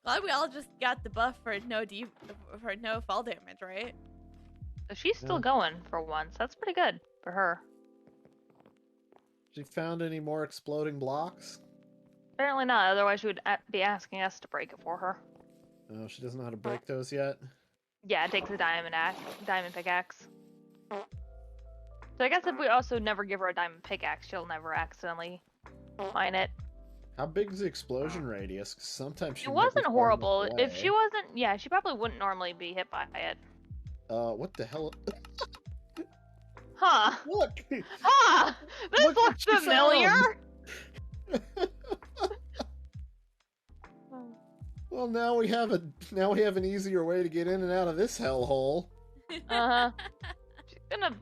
Glad we all just got the buff for no fall damage, right? So she's still Yeah. going for once. That's pretty good for her. She found any more exploding blocks? Apparently not, otherwise she would be asking us to break it for her. Oh, she doesn't know how to break those yet? Yeah, it takes a diamond pickaxe. So I guess if we also never give her a diamond pickaxe, she'll never accidentally mine it. How big is the explosion radius? 'Cause sometimes she It might be wasn't far horrible. enough If she away. wasn't, yeah, she probably wouldn't normally be hit by it. What the hell? Huh. Look! Huh! This Look what looks she familiar! Well, now we have an easier way to get in and out of this hellhole. Uh-huh. She's gonna...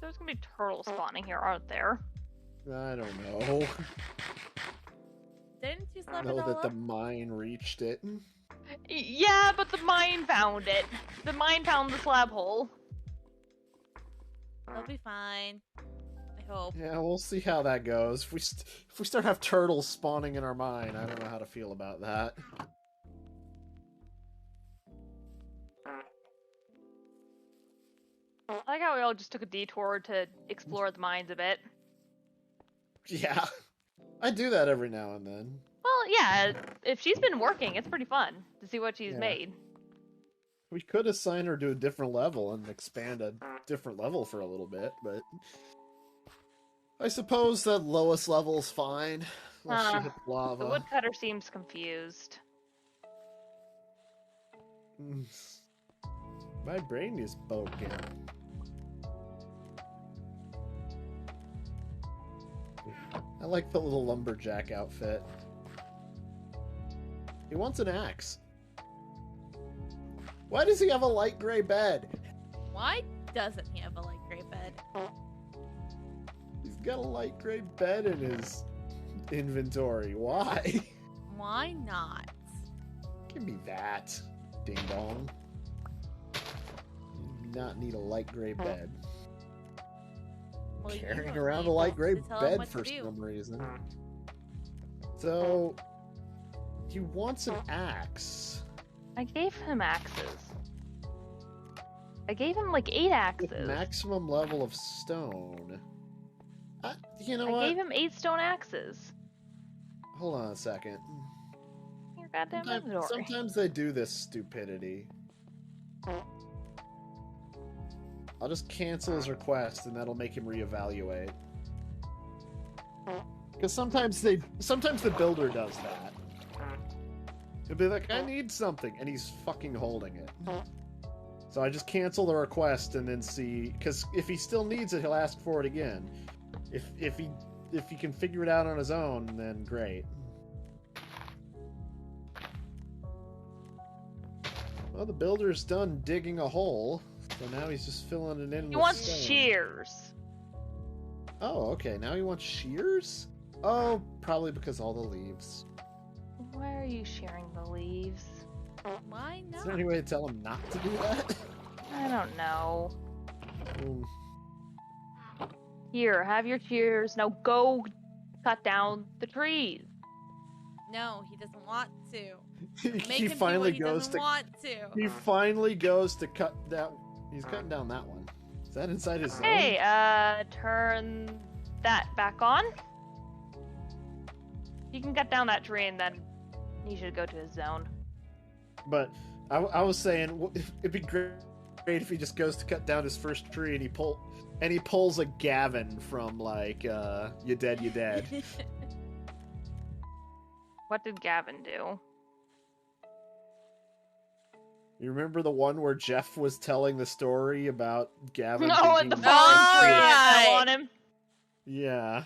There's gonna be turtles spawning here, aren't there? I don't know. Didn't you I slap it know all that the up? mine reached it. Yeah, but the mine found it. The mine found the slab hole. They'll be fine. I hope. Yeah, we'll see how that goes. If we start have turtles spawning in our mine, I don't know how to feel about that. I like how we all just took a detour to explore the mines a bit. Yeah, I do that every now and then. Well, yeah, if she's been working, it's pretty fun to see what she's Yeah. made. We could assign her to a different level and expand a different level for a little bit, but I suppose that lowest level's fine. Unless she hits The lava. woodcutter seems confused. My brain is broken. I like the little lumberjack outfit. He wants an axe. Why does he have a light gray bed? Why doesn't he have a light gray bed? He's got a light gray bed in his inventory. Why? Why not? Give me that, ding dong. You do not need a light gray bed. Well, you Carrying don't around need a light to gray tell him bed what to for do. some reason. So he wants an axe I gave him axes. I gave him like 8 with axes. maximum level of stone. You know I what? gave him 8 stone axes. Hold on a second. Your goddamn inventory. Sometimes they do this stupidity. I'll just cancel his request and that'll make him reevaluate. Because sometimes the builder does that. He'll be like, I need something, and he's fucking holding it. So I just cancel the request and then see, because if he still needs it, he'll ask for it again. If he can figure it out on his own, then great. Well, the builder's done digging a hole, so now he's just filling it in. He with wants stone. shears. Oh, okay. Now he wants shears? Oh, probably because all the leaves. Why are you shearing the leaves? Why Is not? there any way to tell him not to do that? I don't know. Hmm. Here, have your shears. Now go cut down the trees. No, he doesn't want to. Make he him finally do what goes he to. doesn't want to. He finally goes to cut down. He's cutting down that one. Is that inside his zone? Hey, turn that back on. You can cut down that tree and then he should go to his zone. But I was saying it'd be great if he just goes to cut down his first tree and he pulls a Gavin from like You Dead. What did Gavin do? You remember the one where Jeff was telling the story about Gavin? Oh, and the thinking- falling tree Alright. fell on him. Yeah.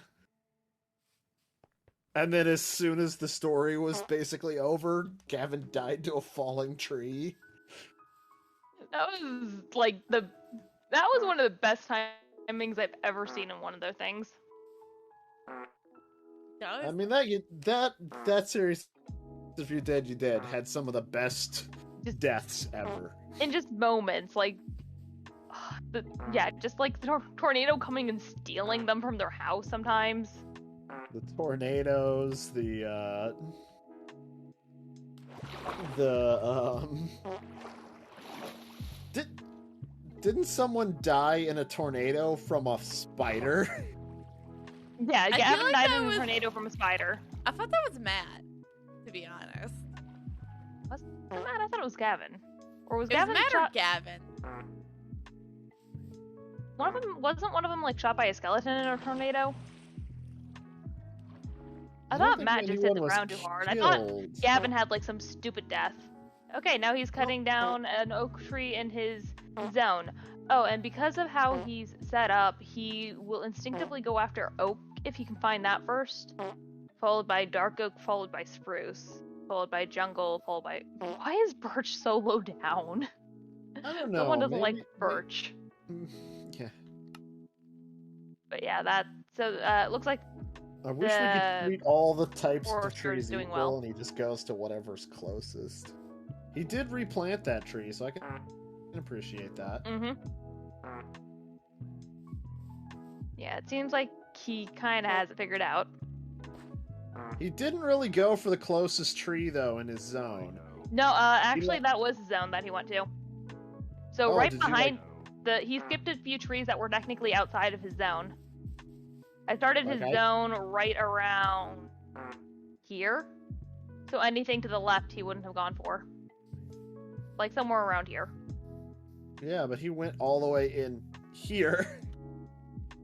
And then as soon as the story was basically over, Gavin died to a falling tree. That was like that was one of the best timings I've ever seen in one of their things. That I was- mean that series, If You Dead, had some of the best deaths ever. In just moments, like just like the tornado coming and stealing them from their house sometimes. The tornadoes, didn't someone die in a tornado from a spider? Yeah, feel Gavin like died that in a was- tornado from a spider. I thought that was Matt, to be honest. Was it Matt? I thought it was Gavin. Or was It was Gavin Matt or shot? Gavin. One of them wasn't one of them like shot by a skeleton in a tornado. I don't thought think Matt just hit anyone the was ground too hard. I thought killed. Gavin had like some stupid death. Okay, now he's cutting down an oak tree in his zone. Oh, and because of how he's set up, he will instinctively go after oak if he can find that first, followed by dark oak, followed by spruce, followed by jungle, followed by... Why is birch so low down? I don't know. Someone doesn't like maybe- birch. Yeah. But yeah, it looks like I wish we The could treat all the types of forester trees is doing equal, well. and he just goes to whatever's closest. He did replant that tree, so I can appreciate that. Yeah, it seems like he kind of has it figured out. He didn't really go for the closest tree though in his zone. No, actually, went- that was the zone that he went to. So Oh, right did you, behind he skipped a few trees that were technically outside of his zone. I started his Okay. zone right around here, so anything to the left he wouldn't have gone for. Like somewhere around here. Yeah, but he went all the way in here.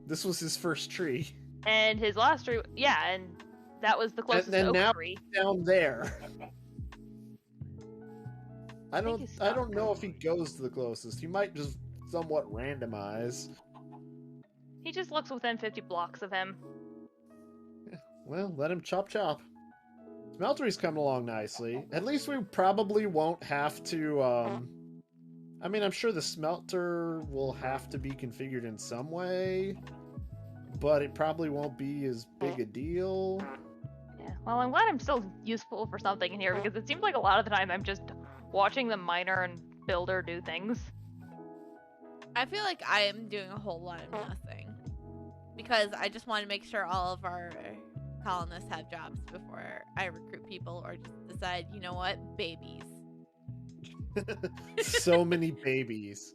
This was his first tree. And his last tree, yeah, and that was the closest then oak now- tree. Down there. I think don't he's I don't stuck. know if he goes to the closest. He might just somewhat randomize. He just looks within 50 blocks of him. Well, let him chop. Smeltery's coming along nicely. At least we probably won't have to, I mean, I'm sure the smelter will have to be configured in some way, but it probably won't be as big a deal. Yeah, well, I'm glad I'm still useful for something in here, because it seems like a lot of the time I'm just watching the miner and builder do things. I feel like I am doing a whole lot of nothing. Because I just want to make sure all of our colonists have jobs before I recruit people or just decide, you know what, babies. So many babies.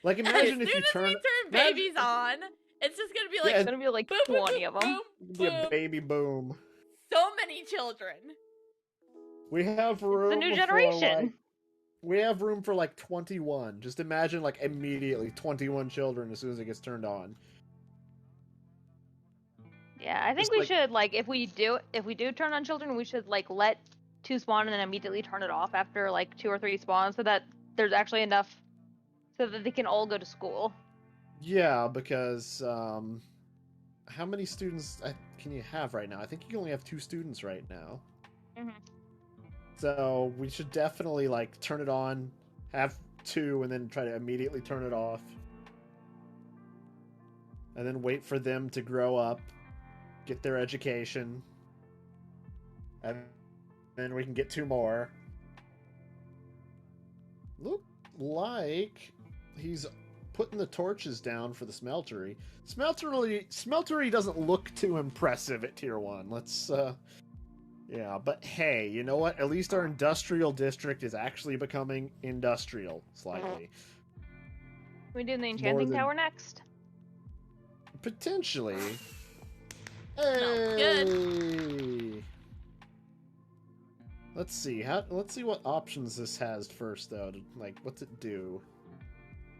Like, As imagine soon if you as turn... we turn babies on, it's just gonna be like Yeah, It's gonna be like boom, boom, 20 of them. boom, Be a boom. baby boom. So many many children. We have room. The new for, generation. like, we have room for like 21. Just imagine like immediately 21 children as soon as it gets turned on. Yeah, I think Just we like- should like if we do turn on children, we should like let 2 spawn and then immediately turn it off after like 2 or 3 spawns, so that there's actually enough so that they can all go to school. Yeah, because how many students can you have right now? I think you can only have 2 students right now. Mhm. So we should definitely like turn it on, have 2, and then try to immediately turn it off, and then wait for them to grow up, get their education, and then we can get 2 more. Look like he's putting the torches down for the smeltery. Smeltery doesn't look too impressive at tier 1. Let's yeah, but hey, you know what? At least our industrial district is actually becoming industrial slightly. We do the enchanting than- tower next. Potentially. Smells Hey! Let's see. Let's see what options this has first, though. Like, what's it do?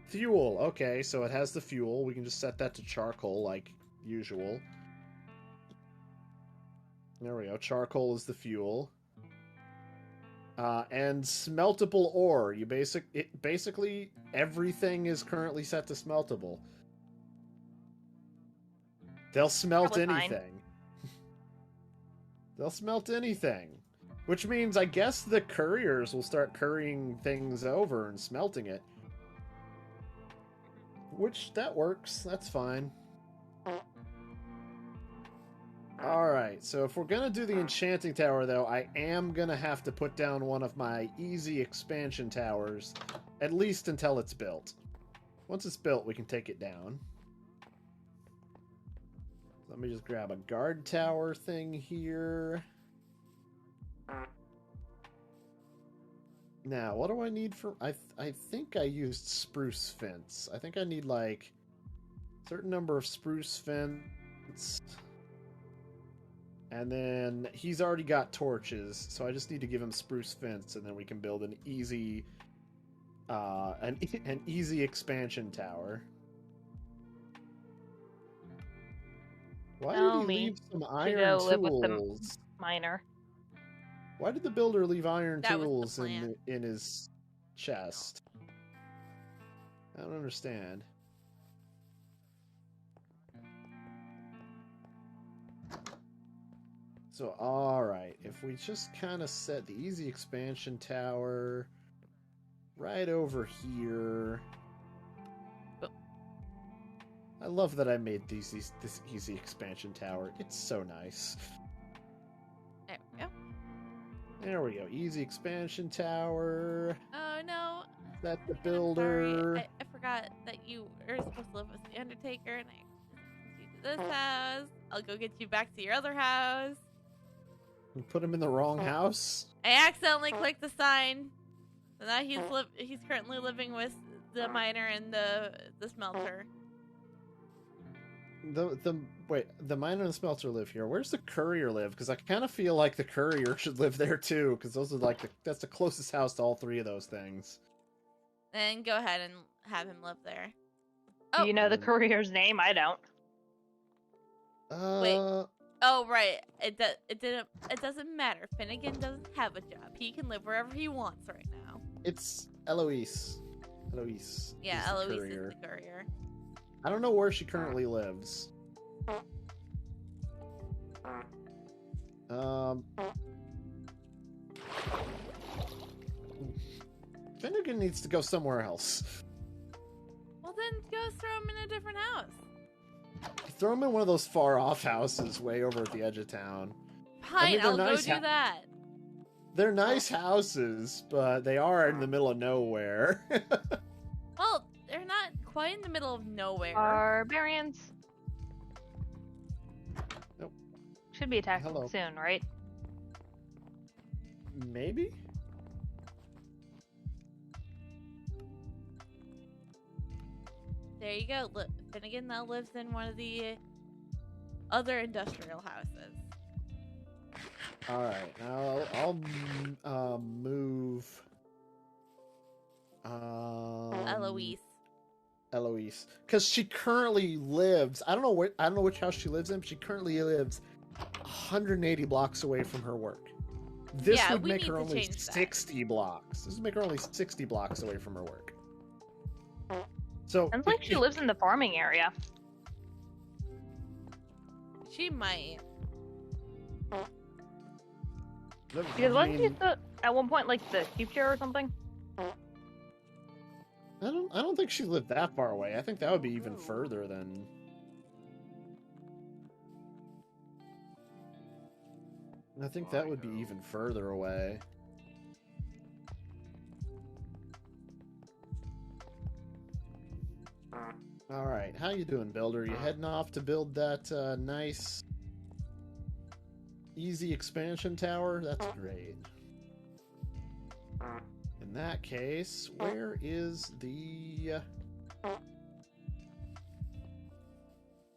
Fuel. Okay, so it has the fuel. We can just set that to charcoal, like usual. There we go. Charcoal is the fuel. And smeltable ore. Basically everything is currently set to smeltable. They'll smelt Probably fine. anything. They'll smelt anything. Which means, I guess, the couriers will start currying things over and smelting it. Which, that works. That's fine. Alright, so if we're gonna do the enchanting tower, though, I am gonna have to put down one of my easy expansion towers, at least until it's built. Once it's built, we can take it down. Let me just grab a guard tower thing here. Now, what do I need for... I think I used spruce fence. I think I need, like, a certain number of spruce fence. And then he's already got torches, so I just need to give him spruce fence, and then we can build an easy... an easy expansion tower. Why Tell did he me leave some go iron live with the tools? Miner. Why did the builder leave iron That was the tools plan. in his chest? I don't understand. So, alright, if we just kind of set the easy expansion tower right over here. I love that I made this easy expansion tower. It's so nice. There we go. There we go. Easy expansion tower. Oh no. That's the I'm builder. sorry. I forgot that you are supposed to live with the Undertaker, and I sent you to this house. I'll go get you back to your other house. We put him in the wrong house. I accidentally clicked the sign. So now he's currently living with the miner and the smelter. The miner and the smelter live here. Where's the courier live? Because I kind of feel like the courier should live there too. Because those are like that's the closest house to all 3 of those things. Then go ahead and have him live there. Do you know the courier's name? I don't. Wait. Oh right, it doesn't matter. Finnegan doesn't have a job. He can live wherever he wants right now. It's Eloise. Eloise. Yeah, is the Eloise courier. is the courier. I don't know where she currently lives. Finnegan needs to go somewhere else. Well then go throw him in a different house. Throw him in one of those far-off houses way over at the edge of town. Fine, they're I'll nice go do that. They're nice houses, but they are in the middle of nowhere. Well, they're not quite in the middle of nowhere. Barbarians. Nope. Should be attacking Hello. soon, right? Maybe? There you go. Look, Finnegan now lives in one of the other industrial houses. All right, now I'll move. Eloise. Eloise, because she currently lives. I don't know which house she lives in, but she currently lives 180 blocks away from her work. This Yeah, would we make need her to only change that. 60 blocks. This would make her only 60 blocks away from her work. So Sounds like she lives in the farming area. She might. Because wasn't she at one point like the teacher or something? I don't think she lived that far away. I think that would be even further than. I think that would be even further away. All right, how you doing, Builder? You heading off to build that nice, easy expansion tower? That's great. In that case, where is the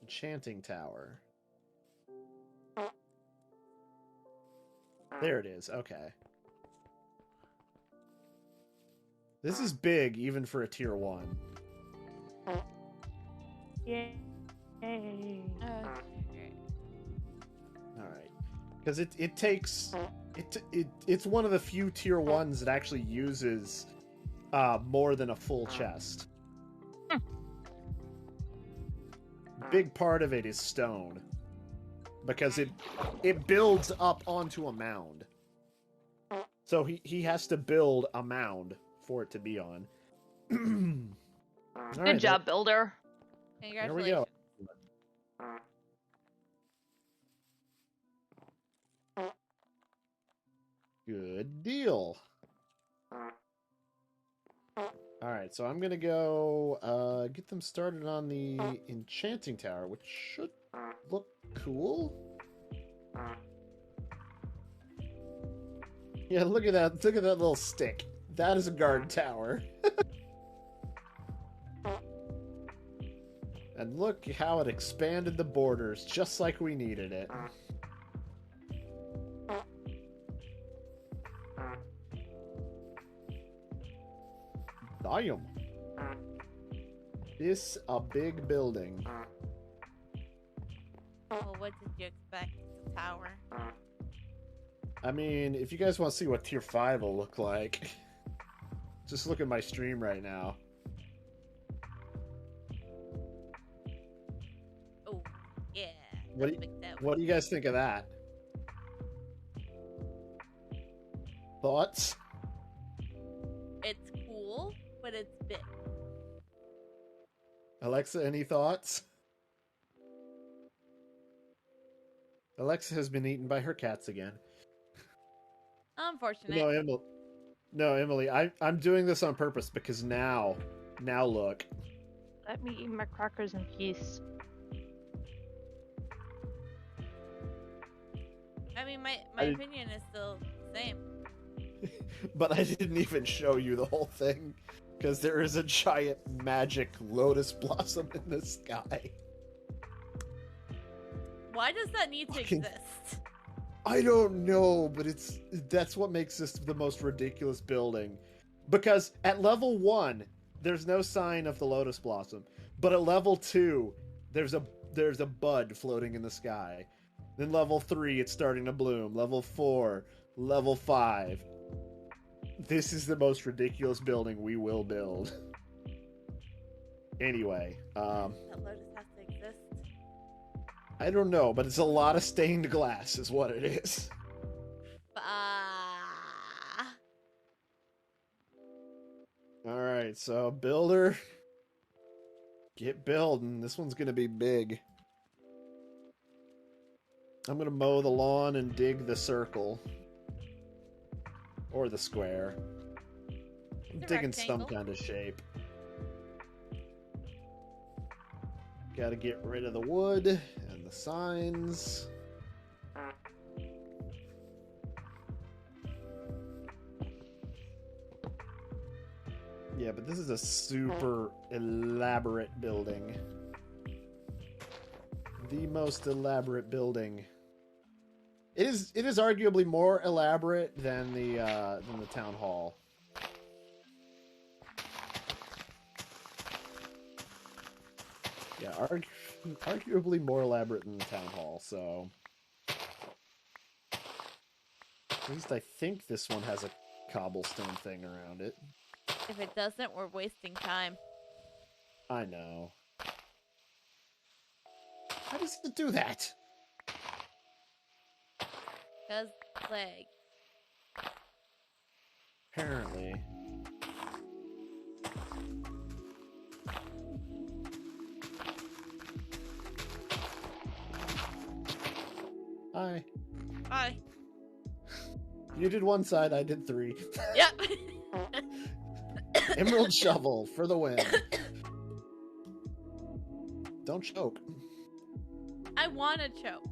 enchanting tower? There it is. Okay. This is big, even for a tier 1. Yay. All right, because it takes it's one of the few tier 1s that actually uses more than a full chest. Big part of it is stone, because it builds up onto a mound. So he has to build a mound for it to be on. All Good right, job, builder. There we go. Good deal. Alright, so I'm gonna go get them started on the enchanting tower, which should look cool. Yeah, look at that. Look at that little stick. That is a guard tower. And look how it expanded the borders, just like we needed it. Damn. This a big building. Well, what did you expect? It's a tower. I mean, if you guys want to see what tier 5 will look like, just look at my stream right now. Oh, yeah. What do you guys think of that? Thoughts? It's cool, but it's big. Alexa, any thoughts? Alexa has been eaten by her cats again. Unfortunate. No, Emily, I'm doing this on purpose because now look. Let me eat my crackers in peace. I mean, my opinion is still the same. But I didn't even show you the whole thing because there is a giant magic lotus blossom in the sky. Why does that need to exist? I don't know, but that's what makes this the most ridiculous building. Because at level 1, there's no sign of the lotus blossom, but at level 2, there's a bud floating in the sky. Then level 3, it's starting to bloom. Level 4, level 5. This is the most ridiculous building we will build. Anyway, That lotus has to exist. I don't know, but it's a lot of stained glass is what it is. Alright, so builder, get building. This one's gonna be big. I'm gonna mow the lawn and dig the circle. Or the square. I'm digging some kind of shape. Gotta get rid of the wood and the signs. Yeah, but this is a super elaborate building. The most elaborate building. It is arguably more elaborate than the town hall. Yeah, arguably more elaborate than the town hall. So at least I think this one has a cobblestone thing around it. If it doesn't, we're wasting time. I know. How does it do that? 'Cause leg. Apparently. Hi. Hi. You did one side, I did 3. Yep. Emerald shovel for the win. Don't choke. I want to choke.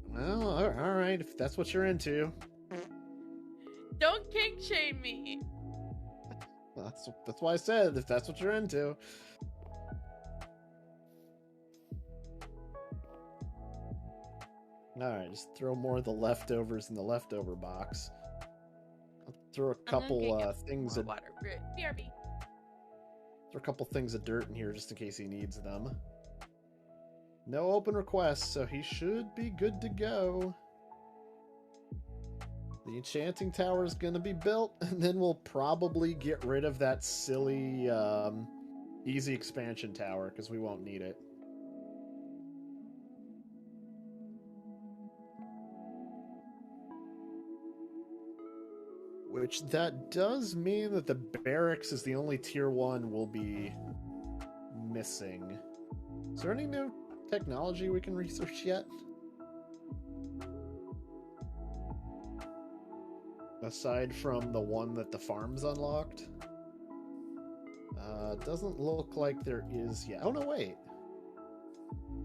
Well, all right, if that's what you're into. Don't kink shame me. That's why I said if that's what you're into. All right, just throw more of the leftovers in the leftover box. I'll throw a couple things of water. BRB. throw a couple things of dirt in here just in case he needs them. No open requests, so he should be good to go. The enchanting tower is going to be built, and then we'll probably get rid of that silly easy expansion tower because we won't need it. Which that does mean that the barracks is the only tier 1 we'll be missing. Is there any new technology we can research yet? Aside from the one that the farm's unlocked? Doesn't look like there is yet. Oh no, wait.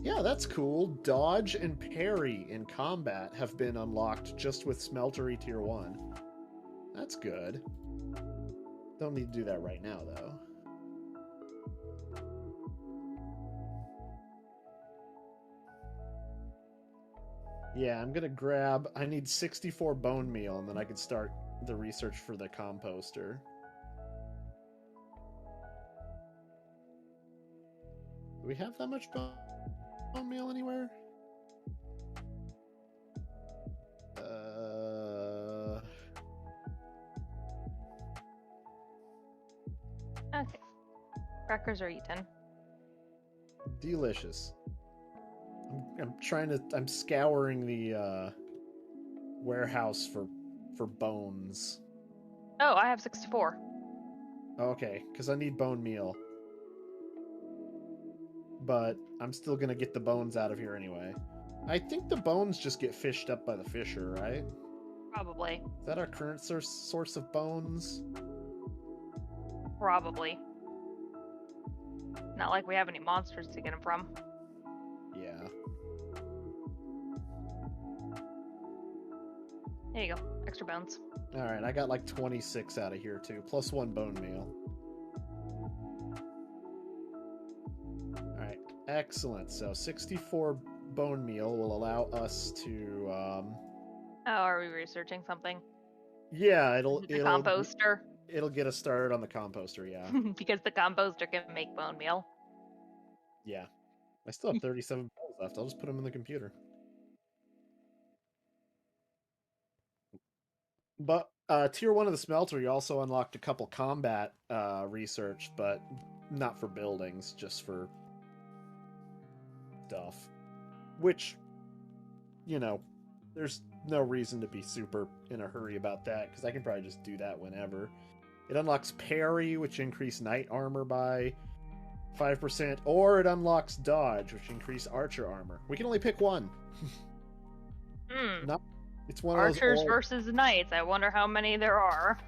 Yeah, that's cool. Dodge and parry in combat have been unlocked just with Smeltery tier 1. That's good. Don't need to do that right now, though. Yeah, I'm gonna grab... I need 64 bone meal, and then I can start the research for the composter. Do we have that much bone meal anywhere? Okay. Crackers are eaten. Delicious. I'm scouring the warehouse for bones. Oh, I have 64. Okay, because I need bone meal. But I'm still gonna get the bones out of here anyway. I think the bones just get fished up by the fisher, right? Probably. Is that our current source of bones? Probably. Not like we have any monsters to get them from. Yeah. There you go. Extra bones. Alright, I got like 26 out of here too, plus 1 bone meal. Alright, excellent. So 64 bone meal will allow us to... Oh, are we researching something? Yeah, The composter? It'll get us started on the composter, yeah. Because the composter can make bone meal. Yeah. I still have 37 bones left. I'll just put them in the computer. But tier 1 of the smelter, you also unlocked a couple combat research, but not for buildings, just for stuff. Which, you know, there's no reason to be super in a hurry about that, because I can probably just do that whenever. It unlocks parry, which increase knight armor by 5%, or it unlocks dodge, which increase archer armor. We can only pick one. Not, it's one Archers of those versus knights. I wonder how many there are.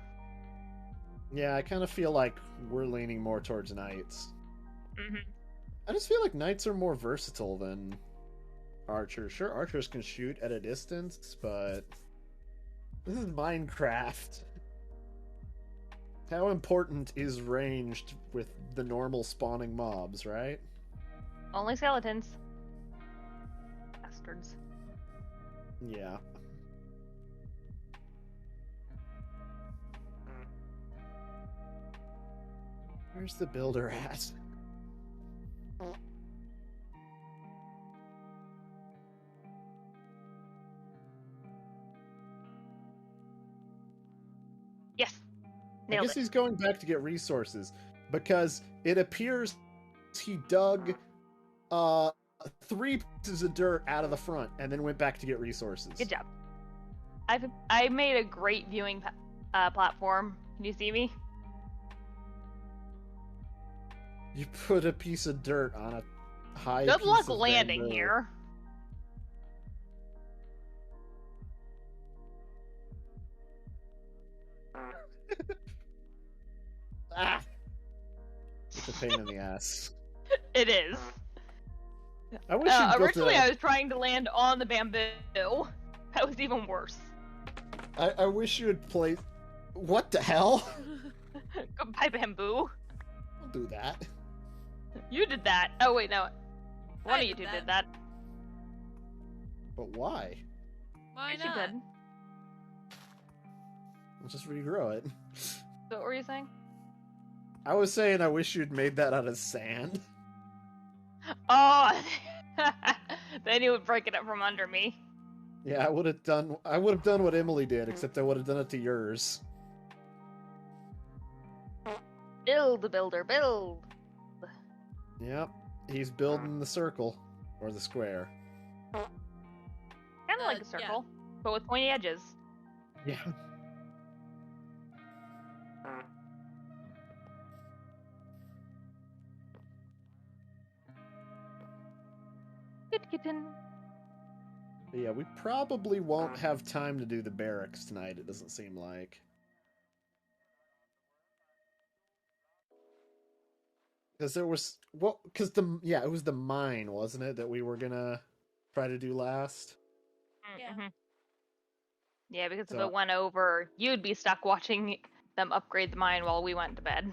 Yeah, I kind of feel like we're leaning more towards knights. Mm-hmm. I just feel like knights are more versatile than archers. Sure, archers can shoot at a distance, but this is Minecraft. How important is ranged with the normal spawning mobs, right? Only skeletons. Bastards. Yeah. Where's the builder at? Yes. I Nailed guess it. he's going back to get resources because it appears he dug 3 pieces of dirt out of the front and then went back to get resources. Good job. I made a great viewing platform. Can you see me? You put a piece of dirt on a high Good piece luck of landing bamboo. here. Ah! It's a pain in the ass. It is. I wish you'd built Originally, it I was trying to land on the bamboo. That was even worse. I wish you had played... What the hell? Goodbye, bamboo. Don't do that. You did that. Oh, wait, no. One I of you did two that. did that. But why? Why Yes, you not? did. I'll just regrow it. So what were you saying? I was saying I wish you'd made that out of sand. Oh! Then you would break it up from under me. Yeah, I would have done what Emily did, except I would have done it to yours. Build, builder, build. Yep. He's building the circle. Or the square. Kind of like a yeah. circle, but with pointy edges. Yeah. Good kitten. But yeah, we probably won't have time to do the barracks tonight, it doesn't seem like. Because there was... Well, because it was the mine, wasn't it, that we were gonna try to do last? Yeah. Mhm. Yeah, because if So- it went over, you'd be stuck watching them upgrade the mine while we went to bed.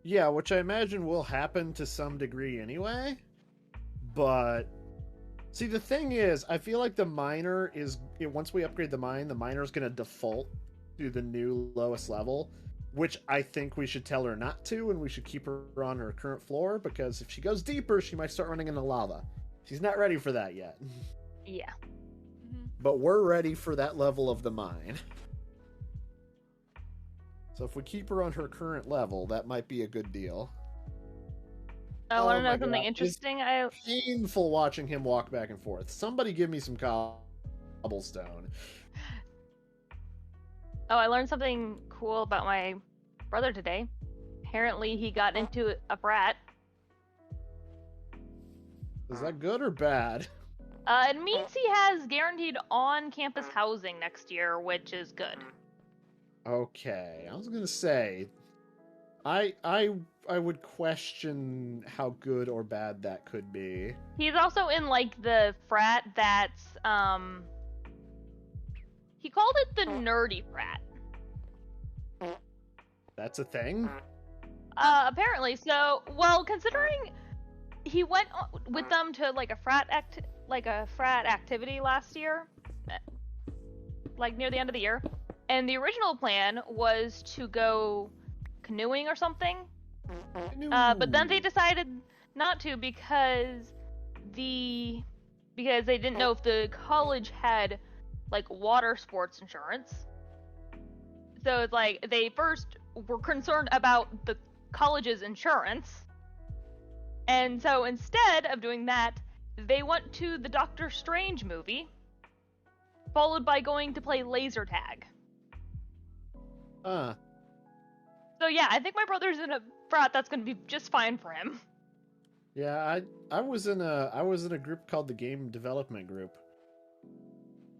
Yeah, which I imagine will happen to some degree anyway. But... See, the thing is, I feel like the miner is... Once we upgrade the miner's gonna default to the new lowest level. Which I think we should tell her not to, and we should keep her on her current floor, because if she goes deeper, she might start running into lava. She's not ready for that yet. Yeah. Mhm. But we're ready for that level of the mine. So if we keep her on her current level, that might be a good deal. I want Oh to my know something God. interesting. Painful watching him walk back and forth. Somebody give me some cobblestone. I learned something cool about my brother today. Apparently, he got into a frat. Is that good or bad? It means he has guaranteed on-campus housing next year, which is good. Okay, I was gonna say, I would question how good or bad that could be. He's also in like the frat that's he called it the nerdy frat. That's a thing? Apparently. So, well, considering he went with them to like a frat activity last year, like near the end of the year, and the original plan was to go canoeing or something. But then they decided not to because they didn't know if the college had like water sports insurance. So it's like they first were concerned about the college's insurance. And so instead of doing that, they went to the Doctor Strange movie, followed by going to play laser tag. So yeah, I think my brother's in a frat that's going to be just fine for him. Yeah, I was in a group called the Game Development Group.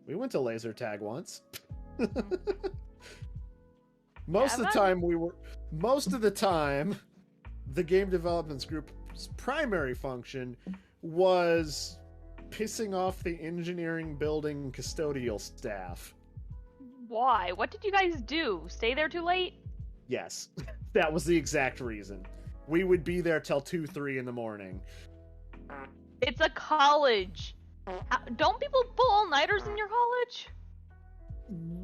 We went to laser tag once. Most of the time, the Game Development Group's primary function was pissing off the engineering building custodial staff. Why? What did you guys do? Stay there too late? Yes, that was the exact reason. We would be there till 2, 3 in the morning. It's a college. Don't people pull all-nighters in your college?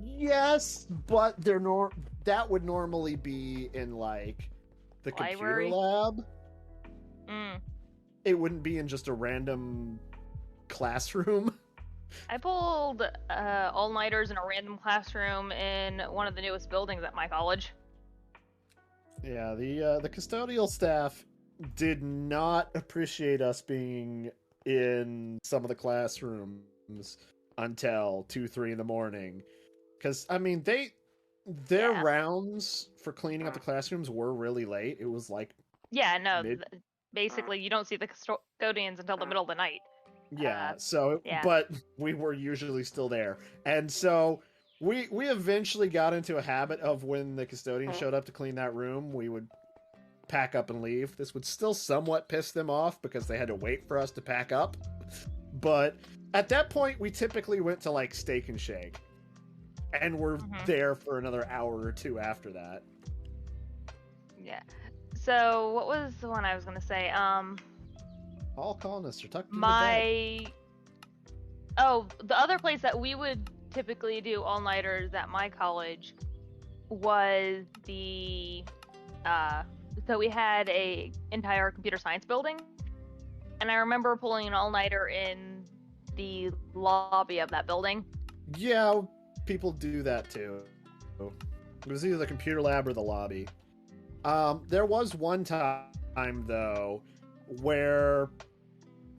Yes, but that would normally be in like the Library? computer lab. Mm. It wouldn't be in just a random classroom. I pulled all-nighters in a random classroom in one of the newest buildings at my college. Yeah, the custodial staff did not appreciate us being in some of the classrooms until 2, 3 in the morning. Because, I mean, their Yeah. rounds for cleaning up the classrooms were really late. It was like, Yeah, no, Mid- basically you don't see the custodians until the middle of the night. yeah, so, yeah. but we were usually still there. And so we eventually got into a habit of when the custodian showed up to clean that room, we would pack up and leave. This would still somewhat piss them off because they had to wait for us to pack up. But at that point, we typically went to like Steak and Shake. And we're there for another hour or two after that. Yeah. So what was the one I was gonna say? All colonists are tucked into the other place that we would typically do all-nighters at my college was the so we had a entire computer science building, and I remember pulling an all-nighter in the lobby of that building. Yeah, people do that too. It was either the computer lab or the lobby. There was one time though where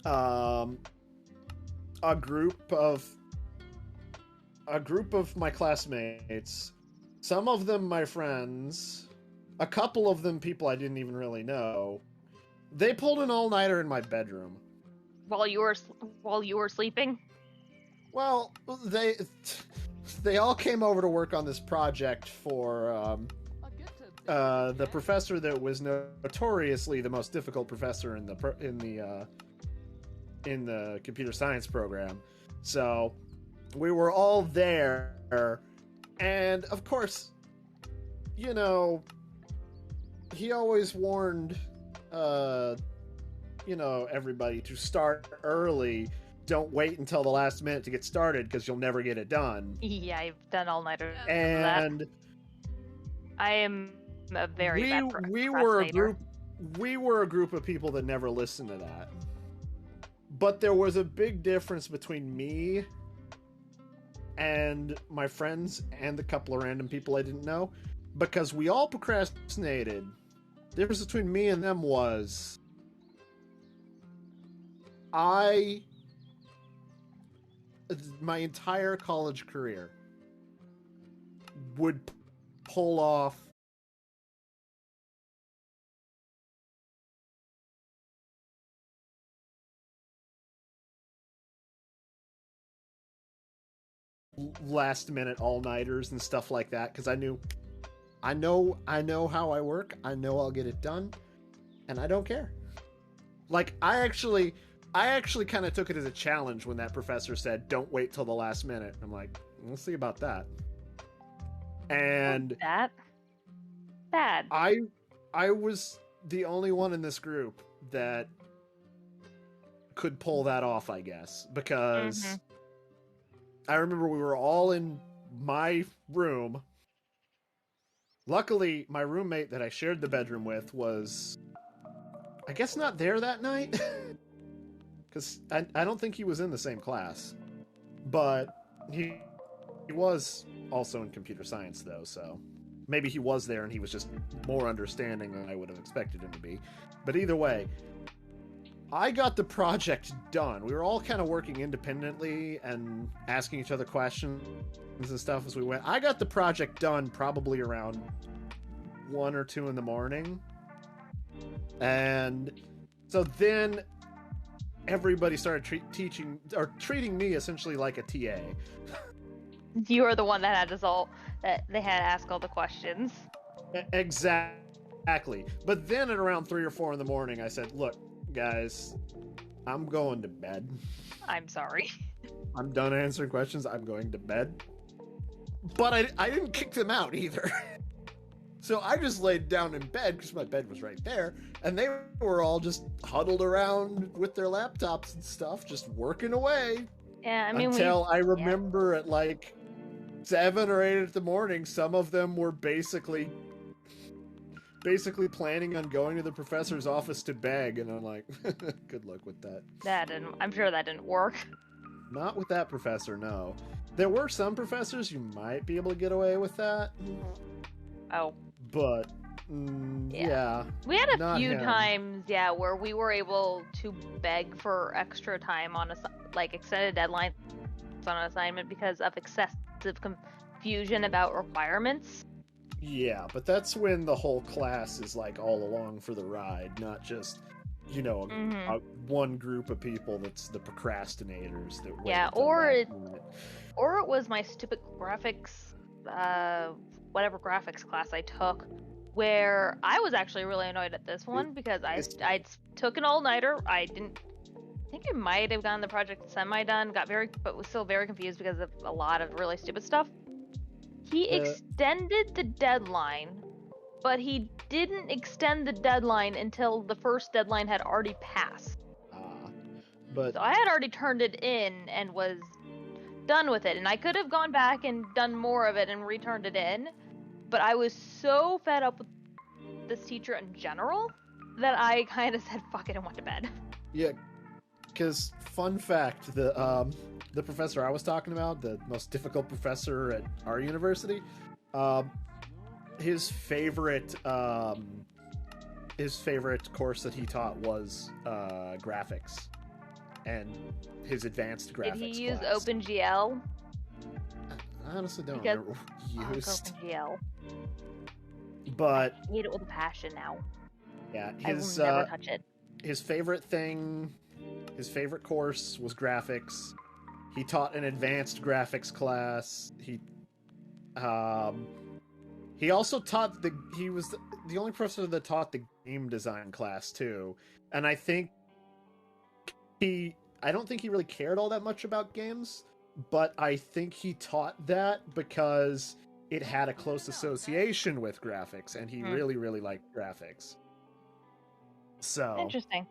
a group of my classmates, some of them my friends, a couple of them people I didn't even really know, they pulled an all-nighter in my bedroom while you were sleeping. Well, they all came over to work on this project for the professor that was notoriously the most difficult professor in the computer science program. So we were all there, and of course, you know, he always warned everybody to start early. Don't wait until the last minute to get started because you'll never get it done. Yeah, I've done all-nighters. And I am a very bad we were a group of people that never listened to that. But there was a big difference between me and my friends and the couple of random people I didn't know, because we all procrastinated. The difference between me and them was my entire college career would pull off last minute all-nighters and stuff like that, because I know how I work. I know I'll get it done, and I don't care. Like, I actually kind of took it as a challenge when that professor said, "Don't wait till the last minute." I'm like, we'll see about that. And that bad. I was the only one in this group that could pull that off, I guess, because I remember we were all in my room. Luckily, my roommate that I shared the bedroom with was, I guess, not there that night. Because I don't think he was in the same class. But he was also in computer science, though, so maybe he was there and he was just more understanding than I would have expected him to be. But either way, I got the project done. We were all kind of working independently and asking each other questions and stuff as we went. I got the project done probably around 1 or 2 in the morning. And so then everybody started treating me essentially like a TA. You were the one that they had to ask all the questions. Exactly. But then at around 3 or 4 in the morning, I said, "Look, guys, I'm going to bed. I'm sorry. I'm done answering questions. I'm going to bed." But I didn't kick them out either. So I just laid down in bed because my bed was right there, and they were all just huddled around with their laptops and stuff, just working away. Yeah, I mean, until I remember at like 7 or 8 in the morning, some of them were basically planning on going to the professor's office to beg, and I'm like, good luck with that. I'm sure that didn't work. Not with that professor, no. There were some professors you might be able to get away with that. Oh. But, yeah. We had a few him. times, where we were able to beg for extra time on extended deadlines on an assignment because of excessive confusion about requirements. Yeah, but that's when the whole class is like all along for the ride, not just, one group of people that's the procrastinators that wait or it was my stupid graphics, whatever graphics class I took, where I was actually really annoyed at this one because I took an all-nighter. I think I might have gotten the project semi-done, but was still very confused because of a lot of really stupid stuff. He extended the deadline, but he didn't extend the deadline until the first deadline had already passed. So I had already turned it in and was done with it, and I could have gone back and done more of it and returned it in, but I was so fed up with this teacher in general that I kind of said fuck it and went to bed. Yeah, because fun fact, the professor I was talking about, the most difficult professor at our university, his favorite course that he taught was graphics, and his advanced graphics. Did he use class. OpenGL? I honestly don't remember what he used. OpenGL. But I hate it with a passion now. Yeah, I will never touch it. His favorite course was graphics. He taught an advanced graphics class. He also taught he was the only professor that taught the game design class too. And I don't think he really cared all that much about games, but I think he taught that because it had a close association with graphics, and he really, really liked graphics. So interesting.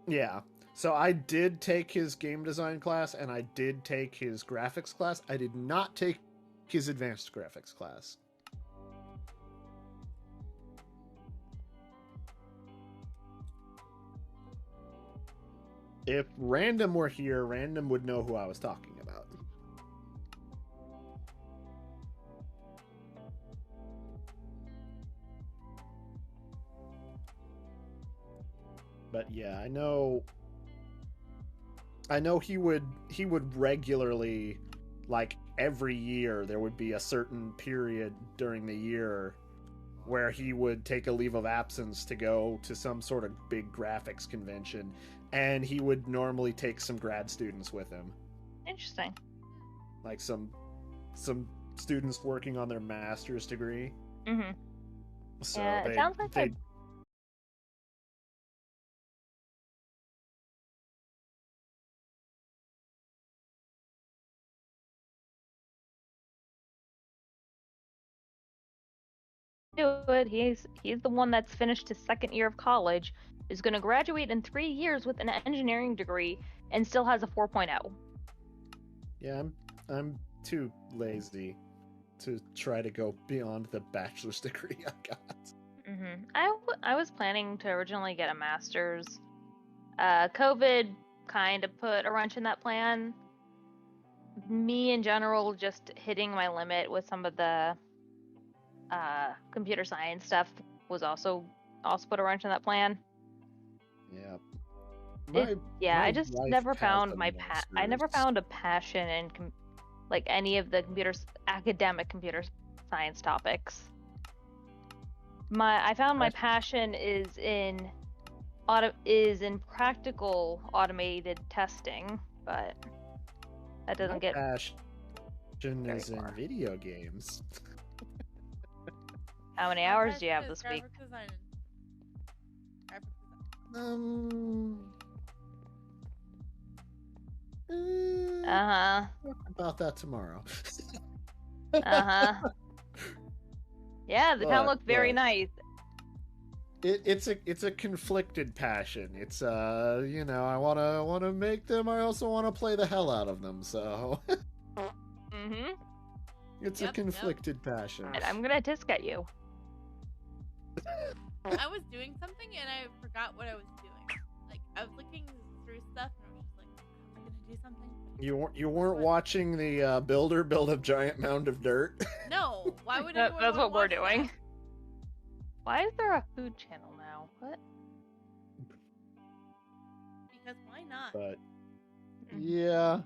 Yeah. So I did take his game design class, and I did take his graphics class. I did not take his advanced graphics class. If Random were here, Random would know who I was talking about. But yeah, I know he would regularly, like every year, there would be a certain period during the year where he would take a leave of absence to go to some sort of big graphics convention, and he would normally take some grad students with him. Interesting. Like some students working on their master's degree. Mm-hmm. So yeah, it sounds like they do it. He's the one that's finished his second year of college, is going to graduate in 3 years with an engineering degree, and still has a 4.0. Yeah, I'm too lazy to try to go beyond the bachelor's degree I got. Mm-hmm. I was planning to originally get a master's. COVID kind of put a wrench in that plan. Me in general just hitting my limit with some of the computer science stuff was also put a wrench in that plan. Yeah. I just never found I never found a passion in any of the academic computer science topics. I found my passion is in practical automated testing, but that doesn't get passion is in video games. How many hours do you have this week? About that tomorrow. Yeah, the town But- looked very but- nice. It's a conflicted passion. It's I wanna make them. I also want to play the hell out of them. So Mm-hmm. it's Yep, a conflicted passion. And I'm gonna tisk at you. I was doing something and I forgot what I was doing. Like I was looking through stuff and I was just like, am I gonna do something? You weren't watching the builder build a giant mound of dirt. No. Why would That's anyone what we're watch doing. that? Why is there a food channel now? What? Because why not? But yeah,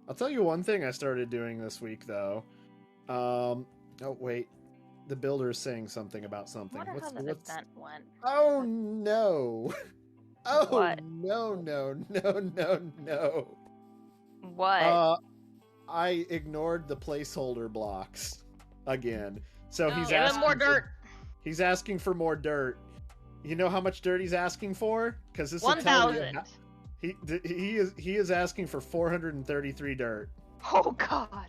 I'll tell you one thing I started doing this week though. Oh wait, the builder is saying something about I something. wonder how the event went. Oh no! Oh What? no! What? I ignored the placeholder blocks again. So he's Oh. Give him asking more for- dirt. He's asking for more dirt. You know how much dirt he's asking for? Because this will tell you 1,000. he is asking for 433 dirt. Oh God.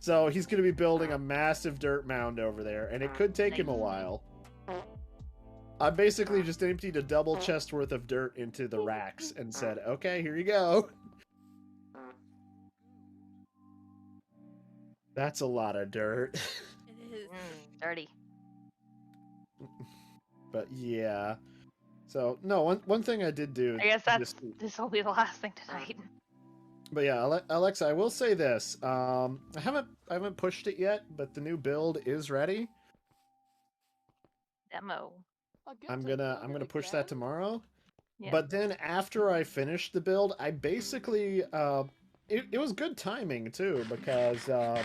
So he's going to be building a massive dirt mound over there, and it could take him a Nice. while. I basically just emptied a double chest worth of dirt into the racks and said, "Okay, here you go." That's a lot of dirt. It is. Dirty. But yeah. So no, one thing I did do. I guess this week- this will be the last thing tonight. But yeah, Alexa, I will say this. I haven't pushed it yet, but the new build is ready. Demo. I get I'm to gonna build it push that again? tomorrow. Yeah. But then after I finished the build, I basically it was good timing too, because there's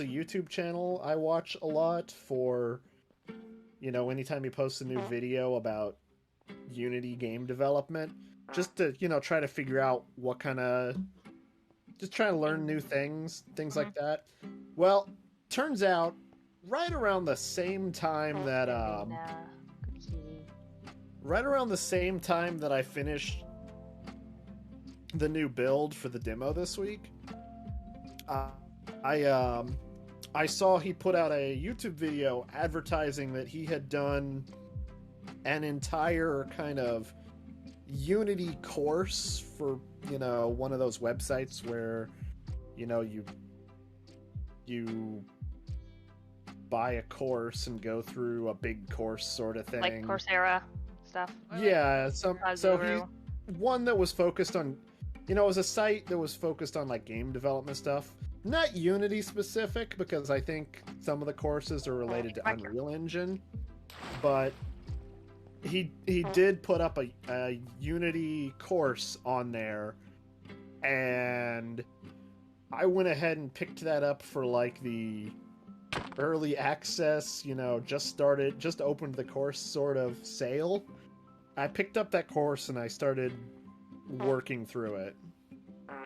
a YouTube channel I watch a lot for, anytime he posts a new video about Unity game development, just to try to figure out what kind of, just try to learn new things like that. Well, turns out right around the same time that right around the same time that I finished the new build for the demo this week, I saw he put out a YouTube video advertising that he had done an entire kind of Unity course for, one of those websites where, you buy a course and go through a big course sort of thing. Like Coursera stuff. Or like- Yeah, so Kazuru. he one that was focused on, it was a site that was focused on like game development stuff, not Unity specific, because I think some of the courses are related to Unreal Engine, but he did put up a Unity course on there, and I went ahead and picked that up for like the early access, just opened the course sort of sale. I picked up that course and I started working through it.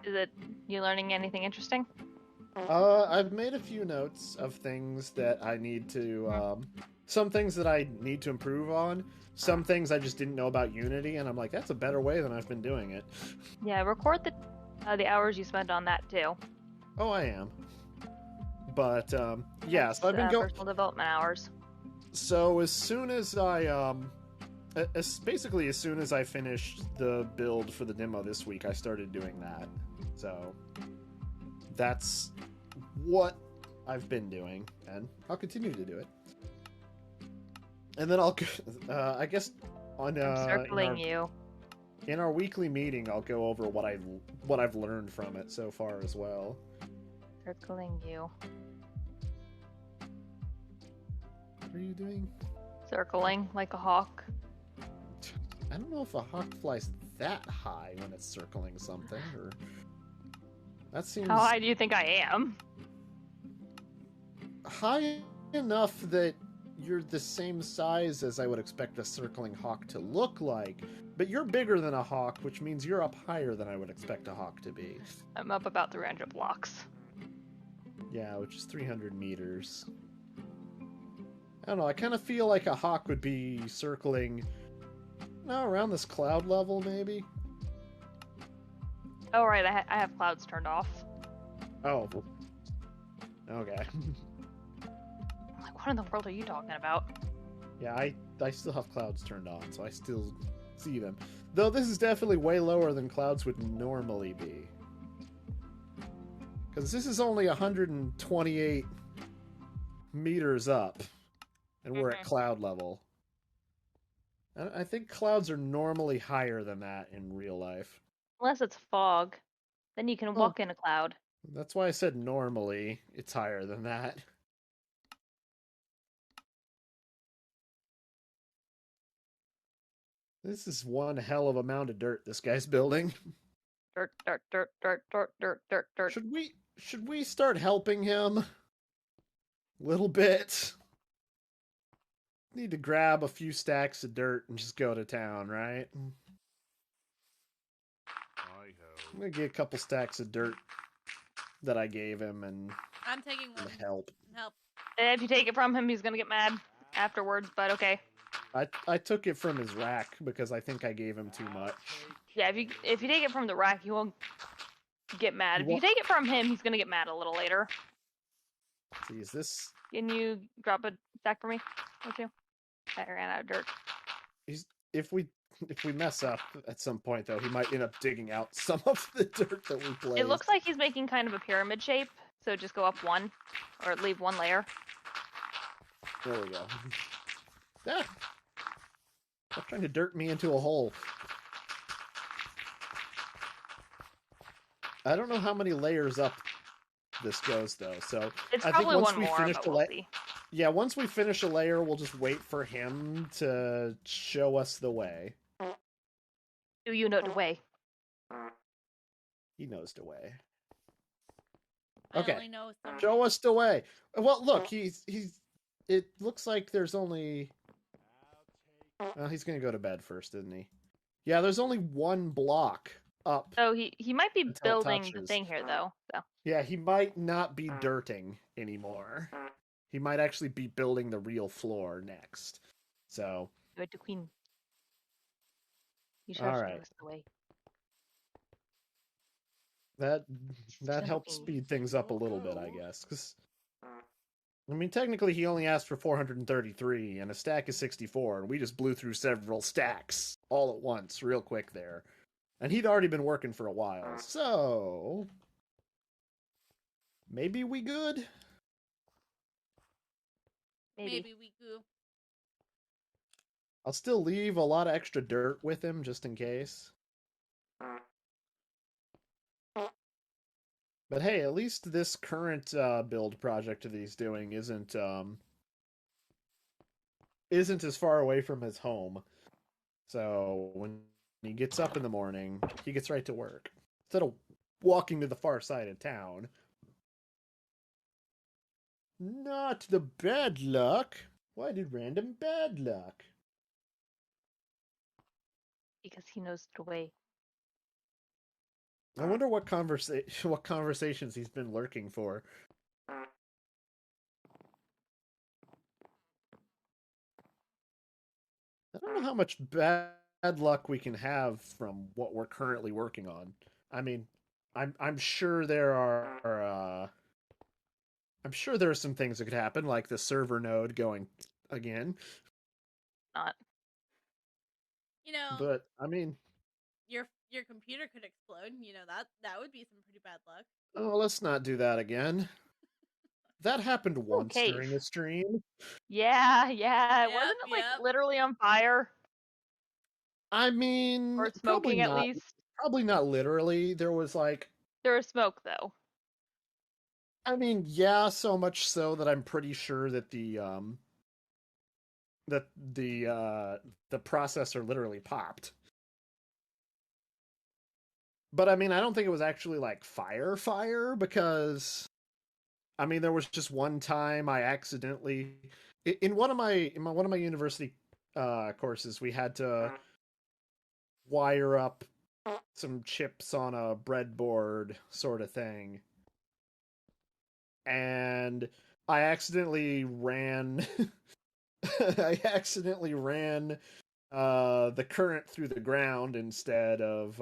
Is it you learning anything interesting? I've made a few notes of things that I need to, some things that I need to improve on. Some things I just didn't know about Unity, and I'm like, that's a better way than I've been doing it. Yeah, record the hours you spend on that too. Oh, I am. But, yeah, so I've been going... Personal development hours. So as soon as I, basically as soon as I finished the build for the demo this week, I started doing that. So that's what I've been doing, and I'll continue to do it. And then I'll, I guess, on I'm circling you. in our weekly meeting, I'll go over what I've learned from it so far as well. Circling you. What are you doing? Circling like a hawk. I don't know if a hawk flies that high when it's circling something, or that seems How high do you think I am? high enough that you're the same size as I would expect a circling hawk to look like, but you're bigger than a hawk, which means you're up higher than I would expect a hawk to be. I'm up about 300 blocks. Yeah, which is 300 meters. I don't know, I kind of feel like a hawk would be circling, around this cloud level, maybe? Oh, right, I have clouds turned off. Oh. Okay. What in the world are you talking about? Yeah, I still have clouds turned on, so I still see them. Though this is definitely way lower than clouds would normally be. Because this is only 128 meters up, and we're at cloud level. I think clouds are normally higher than that in real life. Unless it's fog. Then you can Well, walk in a cloud. that's why I said normally it's higher than that. This is one hell of a mound of dirt this guy's building. Dirt, dirt, dirt, dirt, dirt, dirt, dirt, dirt. Should we start helping him? A little bit. Need to grab a few stacks of dirt and just go to town, right? I'm gonna get a couple stacks of dirt that I gave him and I'm taking one. help. Help. If you take it from him, he's gonna get mad afterwards, but okay. I took it from his rack because I think I gave him too much. Yeah, if you take it from the rack, he won't get mad. If you take it from him, he's gonna get mad a little later. Let's see, is this... Can you drop a stack for me? Or two? I ran out of dirt. If we mess up at some point, though, he might end up digging out some of the dirt that we placed. It looks like he's making kind of a pyramid shape, so just go up one, or leave one layer. There we go. Ah! Stop trying to dirt me into a hole. I don't know how many layers up this goes, though, so... It's I probably think once one we more, finish but the we'll see. Yeah, once we finish a layer, we'll just wait for him to show us the way. Do you know the way? He knows the way. I Okay. only know some. Show us the way. Well, look, he's... It looks like there's only... Well, he's gonna go to bed first, isn't he? Yeah, there's only one block up. So he might be Until it building the touches. thing here, though. So Yeah, he might not be dirting anymore. He might actually be building the real floor next. So... you're the queen. You sure All show right. us the way. That helps speed things up a little bit, I guess. 'Cause, I mean, technically he only asked for 433, and a stack is 64, and we just blew through several stacks all at once, real quick there. And he'd already been working for a while, so... Maybe we good? Maybe we go. I'll still leave a lot of extra dirt with him, just in case. But hey, at least this current build project that he's doing isn't as far away from his home. So when he gets up in the morning, he gets right to work. Instead of walking to the far side of town. Not the bad luck. Why did random bad luck? Because he knows the way. I wonder what conversations he's been lurking for. I don't know how much bad luck we can have from what we're currently working on. I mean, I'm sure there are I'm sure there are some things that could happen, like the server node going again. Not. You know, But I mean, your computer could explode. You know that would be some pretty bad luck. oh, let's not do that again. That happened once Okay. during a stream. Yeah. Yep, Wasn't it like yep. literally on fire I mean, or probably smoking at not. least? Probably not literally. There was like, There was smoke though. I mean, yeah, so much so that I'm pretty sure that the processor literally popped. But I mean, I don't think it was actually like fire because I mean, there was just one time I accidentally in one of my university courses, we had to wire up some chips on a breadboard sort of thing. And I accidentally ran the current through the ground instead of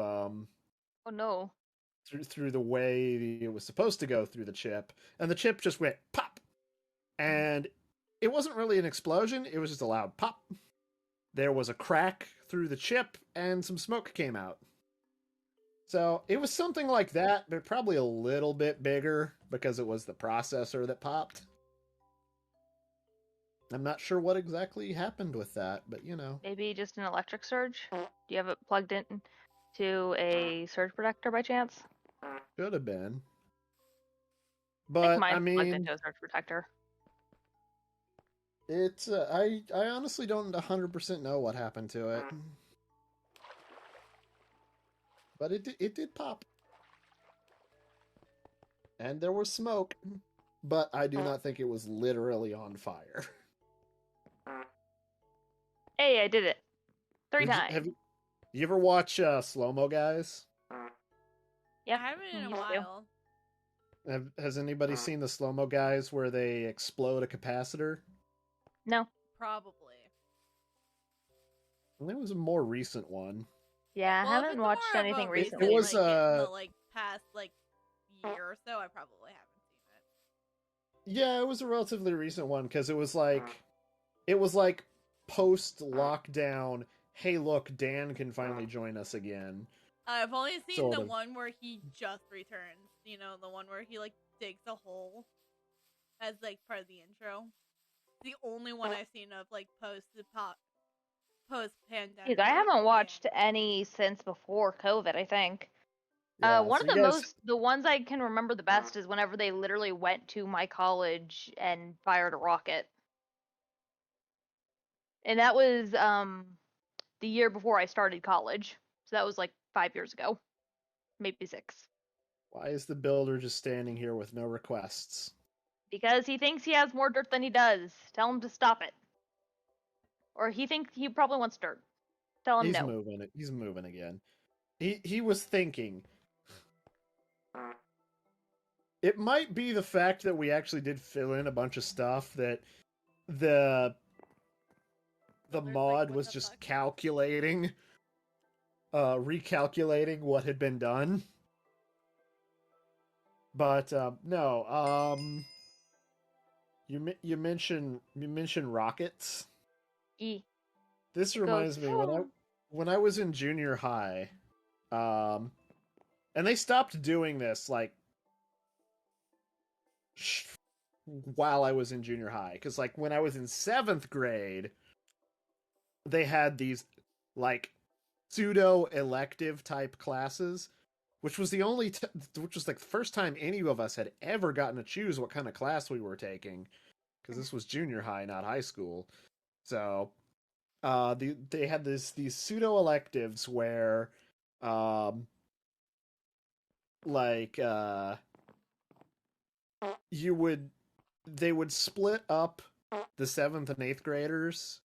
Oh no. through the way it was supposed to go through the chip, and the chip just went pop, and it wasn't really an explosion. It was just a loud pop. There was a crack through the chip, and some smoke came out. So it was something like that, but probably a little bit bigger because it was the processor that popped. I'm not sure what exactly happened with that, but you know. Maybe just an electric surge? Do you have it plugged in to a surge protector by chance? Should have been. I think But I mine's plugged mean, into a surge protector. it's I honestly don't 100% know what happened to it. But it did pop. And there was smoke, but I do not think it was literally on fire. Hey, I did it. 3 times. Have you ever watch slow-mo guys? Yeah. I haven't in a used to. while. Has anybody seen the slow-mo guys where they explode a capacitor? No. Probably. And there was a more recent one. Yeah, I Well, if haven't it's watched more of a anything recent, recently. It was, like, in the like past like year or so, I probably haven't seen it. Yeah, it was a relatively recent one because it was like post-lockdown. Hey, look, Dan can finally join us again. I've only seen Sort the of. one where he just returns. You know, the one where he like digs a hole as like part of the intro. The only one I've seen of like post pandemic. Jeez, I haven't watched any since before COVID, I think. Yeah, One so of you the guys- the ones I can remember the best is whenever they literally went to my college and fired a rocket. And that was the year before I started college. So that was like 5 years ago. Maybe 6. Why is the builder just standing here with no requests? Because he thinks he has more dirt than he does. Tell him to stop it. Or he thinks he probably wants dirt. Tell him He's no. moving it. He's moving again. He was thinking. It might be the fact that we actually did fill in a bunch of stuff that the Like, mod what was the just fuck? calculating, recalculating what had been done. But no, you mentioned rockets. E. This It reminds goes, me "Oh." when I was in junior high, and they stopped doing this like while I was in junior high, because like when I was in 7th grade, they had these like pseudo elective type classes, which was the only which was like the first time any of us had ever gotten to choose what kind of class we were taking, because this was junior high, not high school. So they had these pseudo electives where like they would split up the 7th and 8th graders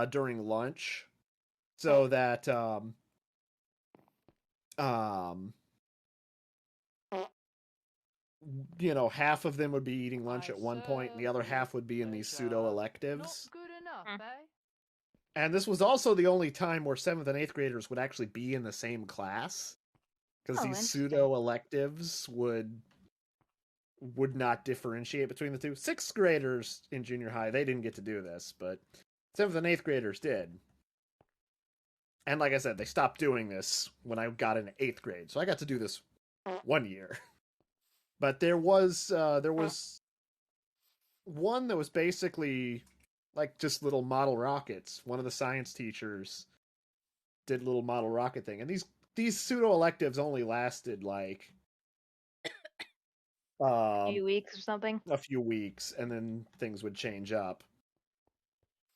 during lunch so that you know, half of them would be eating lunch at one point and the other half would be in these pseudo electives. Not good enough, eh? And this was also the only time where 7th and 8th graders would actually be in the same class, because Oh, these interesting. pseudo electives would not differentiate between the two. 6th graders in junior high, they didn't get to do this, but 7th and 8th graders did. And like I said, they stopped doing this when I got into 8th grade, so I got to do this 1 year. But there was one that was basically like just little model rockets. One of the science teachers did a little model rocket thing, and these pseudo electives only lasted like A few weeks or something. a few weeks, and then things would change up,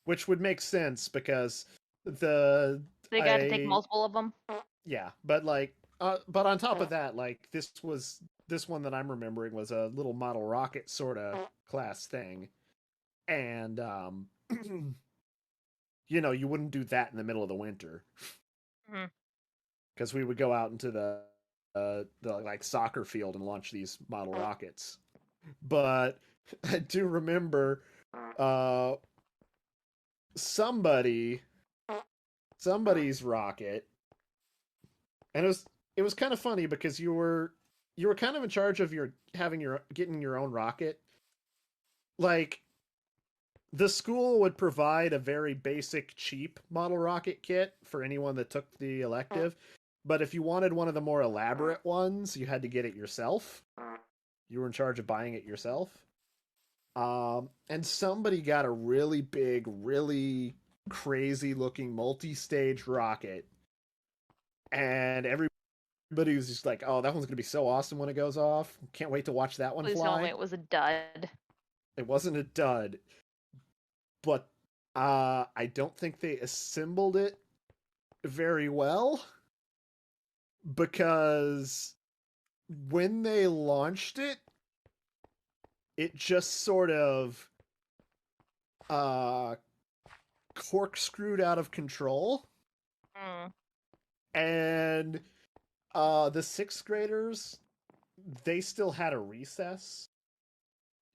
which would make sense because They got to take multiple of them. yeah, but like but on top of that, like this one that I'm remembering was a little model rocket sort of class thing, and you know, you wouldn't do that in the middle of the winter, because we would go out into the like soccer field and launch these model rockets. But I do remember somebody's rocket, and it was kind of funny because you were kind of in charge of getting your own rocket. Like, the school would provide a very basic, cheap model rocket kit for anyone that took the elective. But if you wanted one of the more elaborate ones, you had to get it yourself. You were in charge of buying it yourself. And somebody got a really big, really crazy looking multi-stage rocket. And everybody was just like, oh, that one's going to be so awesome when it goes off. Can't wait to watch that one Please tell me fly. it was a dud. It wasn't a dud. But I don't think they assembled it very well. Because when they launched it, it just sort of corkscrewed out of control. And the sixth graders, they still had a recess.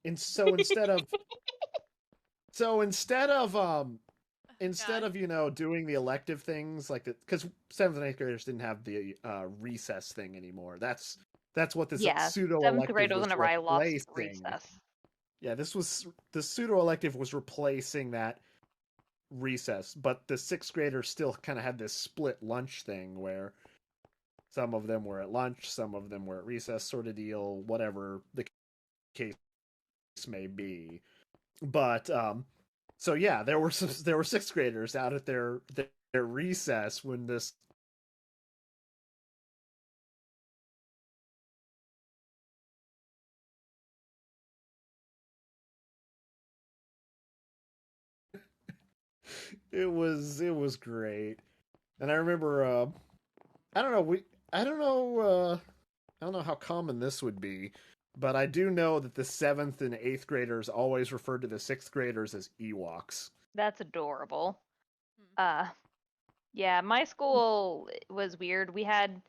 And so instead of doing the elective things like that, because 7th and 8th graders didn't have the recess thing anymore. That's what this pseudo 7th elective grade was was whenever I lost replacing. recess. Yeah, this was the pseudo elective was replacing that recess, but the 6th graders still kind of had this split lunch thing where some of them were at lunch, some of them were at recess, sort of deal, whatever the case may be. But so yeah, there were 6th graders out at their recess when this it was great. And I remember I don't know I don't know how common this would be, but I do know that the 7th and 8th graders always referred to the 6th graders as Ewoks. That's adorable. Hmm. Yeah, my school was weird. We had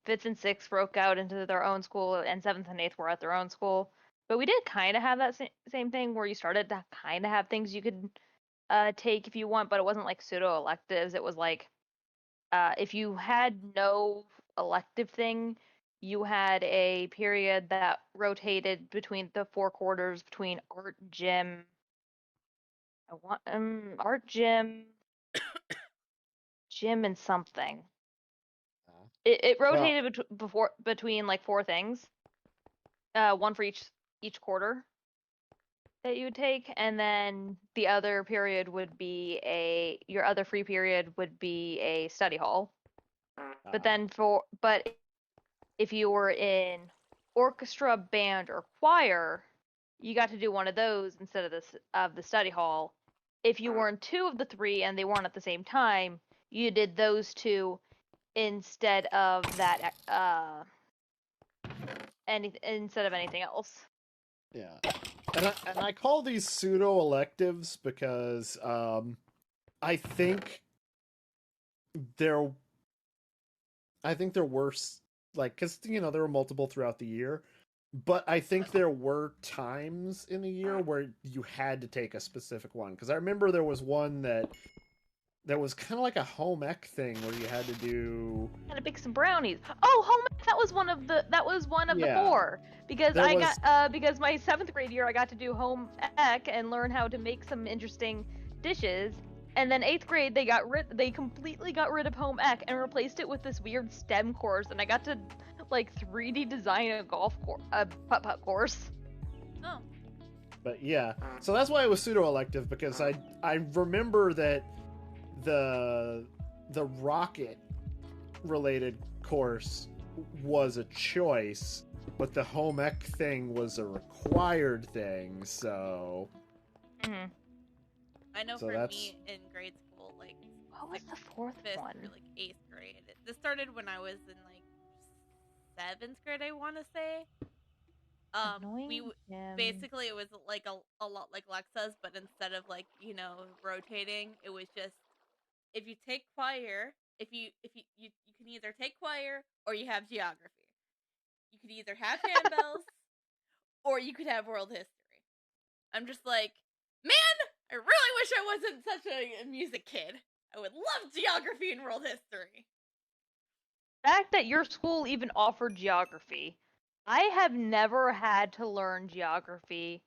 5th and 6th broke out into their own school, and 7th and 8th were at their own school. But we did kind of have that same thing where you started to kind of have things you could take if you want, but it wasn't like pseudo electives. It was like if you had no elective thing, you had a period that rotated between the 4 quarters between art, gym. I want art, gym, and something. It Well, rotated between like 4 things, one for each quarter that you would take, and then the other period would be your other free period would be a study hall. But if you were in orchestra, band, or choir, you got to do one of those instead of the study hall. If you were in two of the three and they weren't at the same time, you did those two instead of that instead of anything else. yeah. And I call these pseudo electives because I think there were like, because there were multiple throughout the year, but I think there were times in the year where you had to take a specific one. Because I remember there was one that was kind of like a home ec thing where you had to do. Had to bake some brownies. Oh, home ec, that was one of the Yeah, 4 because there I was. got because my 7th grade year I got to do home ec and learn how to make some interesting dishes. And then 8th grade they completely got rid of home ec and replaced it with this weird STEM course, and I got to like 3D design a putt-putt course. Oh. But yeah, so that's why it was pseudo elective, because I remember that the rocket related course was a choice, but the home ec thing was a required thing. So Mm-hmm. I know So for that's- me in grade school, like What was the 4th 5th one? through like 8th grade. This started when I was in like 7th grade, I want to say. Annoying him. Basically it was like a lot like Lexa's, but instead of like rotating, it was just if you take choir, if you can either take choir or you have geography. You could either have handbells or you could have world history. I'm just like, man, I really wish I wasn't such a music kid. I would love geography and world history. The fact that your school even offered geography. I have never had to learn geography,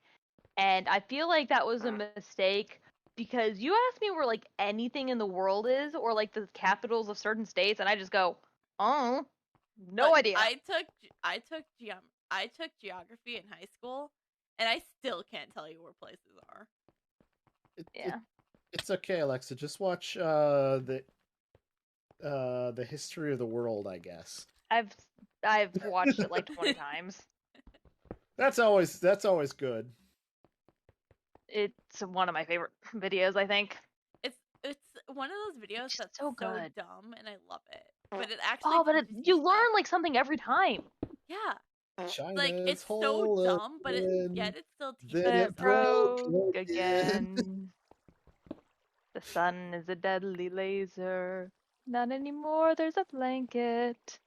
And I feel like that was a mistake because you asked me where like anything in the world is or like the capitals of certain states, and I just go, oh, no Look, idea. I took geography in high school, and I still can't tell you where places are. Yeah. It's okay, Alexa. Just watch the history of the world, I guess. I've watched it like 20 times. That's always good. It's one of my favorite videos, I think. It's one of those videos It's that's so so good. dumb, and I love it. But it actually Oh, but teaches you stuff. learn like something every time. Yeah, China's like it's so hole dumb, but again, it still teaches then you It it stuff. broke again. again. The sun is a deadly laser. Not anymore, there's a blanket.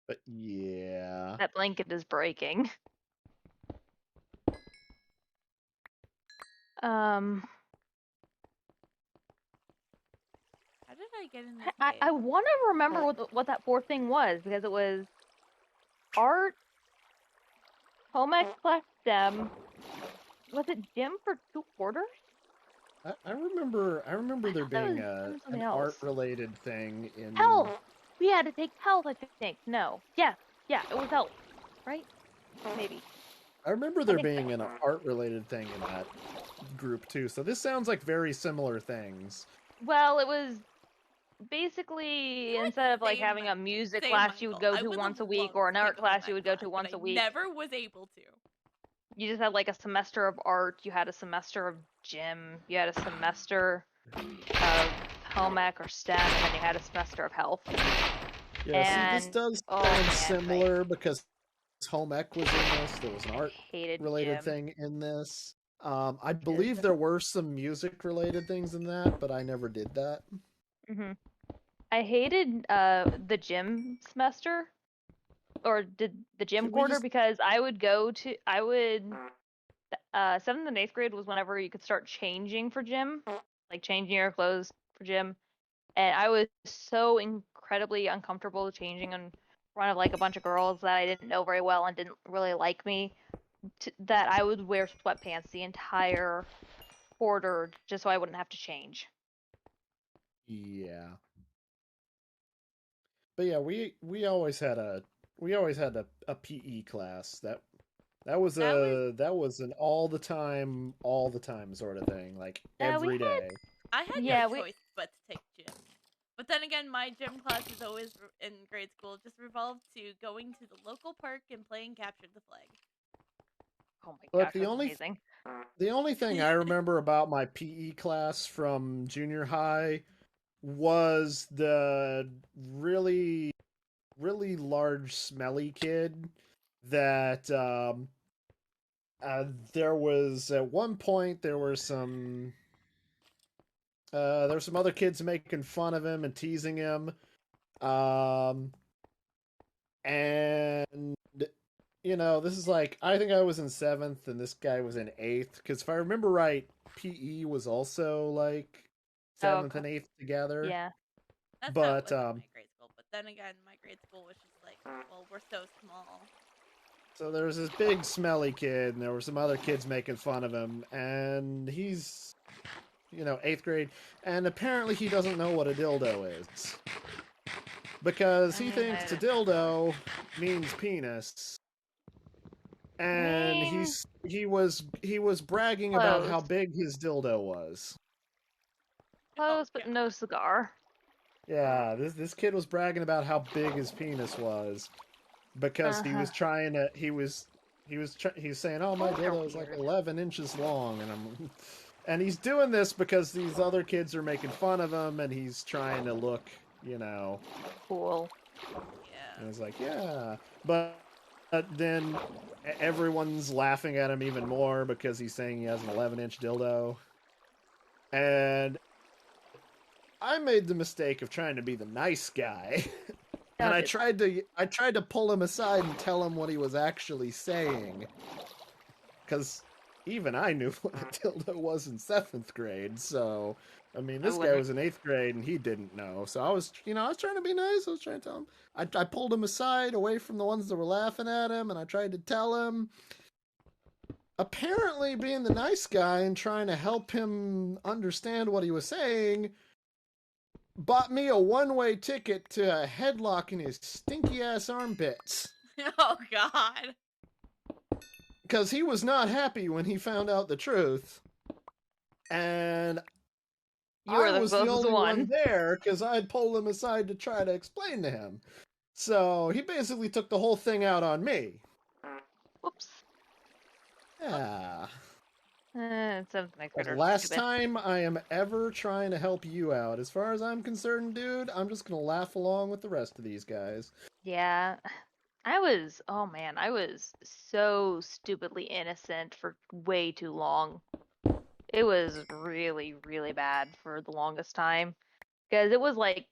But yeah, That blanket is breaking. Um, How did I get in this I cave? want to remember what that fourth thing was because it was art, home ec class STEM. Was it gym for 2 quarters? I remember there thought that being was gym something an else. art related thing in Health. We had to take health, I think. No. Yeah, it was health, right? Maybe. I remember I there think being so. an art related thing in that group too. So this sounds like very similar things. Well, it was basically instead of like Same, having a music same, class you would Michael. go I to would once a have week loved or an to art take a home class you ec would go to class, once but a I week. never was able to. You just had like a semester of art, you had a semester of gym, you had a semester of home ec or STEM, and then you had a semester of health. Yeah, see, this And does oh sound man, similar because home ec was in this. There was an I art hated related gym. thing in this. I Because believe there were some music related things in that, but I never did that. I hated the gym semester or did the gym Can we quarter just because I would 7th and 8th grade was whenever you could start changing for gym, like changing your clothes for gym, and I was so incredibly uncomfortable changing in front of like a bunch of girls that I didn't know very well and didn't really like me, that I would wear sweatpants the entire quarter just so I wouldn't have to change. Yeah. But yeah, we always had a PE class That was that was an all the time sort of thing, like We every had day. I had yeah no we choice but to take gym. But then again, my gym classes always in grade school just revolved to going to the local park and playing capture the flag. oh my Look, gosh, that's amazing. the only thing I remember about my PE class from junior high was the really large smelly kid that there was at one point there were some other kids making fun of him and teasing him. Um, and this is like I think I was in seventh and this guy was in eighth. Because if I remember right, PE was also like Oh, seventh and eighth together. yeah. That's how it But was in my grade school. But then again, my grade school was just like, well, we're so small. so there was this big smelly kid, and there were some other kids making fun of him, and he's eighth grade, and apparently he doesn't know what a dildo is. Because he thinks a dildo means penis. And mean, he was bragging about how big his dildo was. close, Oh, but God. no cigar. Yeah, this kid was bragging about how big his penis was because he was trying to he was saying, "Oh, my dildo is like 11 inches long," and he's doing this because these other kids are making fun of him, and he's trying to look, Cool. Yeah. And it's like, yeah, but then everyone's laughing at him even more because he's saying he has an 11-inch dildo. And I made the mistake of trying to be the nice guy. And I tried to pull him aside and tell him what he was actually saying. Because even I knew what a dildo was in 7th grade, so I mean, this guy was in 8th grade and he didn't know. So I was trying to be nice. I was trying to tell him. I pulled him aside away from the ones that were laughing at him, and I tried to tell him. apparently being the nice guy and trying to help him understand what he was saying, bought me a one-way ticket to a headlock in his stinky-ass armpits. Oh God. Because he was not happy when he found out the truth. And You were I the was the closest only one one. there because I'd pulled him aside to try to explain to him. So he basically took the whole thing out on me. Whoops. Yeah. Some things The are last stupid. time I am ever trying to help you out. As far as I'm concerned, dude, I'm just gonna laugh along with the rest of these guys. Yeah. Oh man, I was so stupidly innocent for way too long. It was really, really bad for the longest time. Because it was like,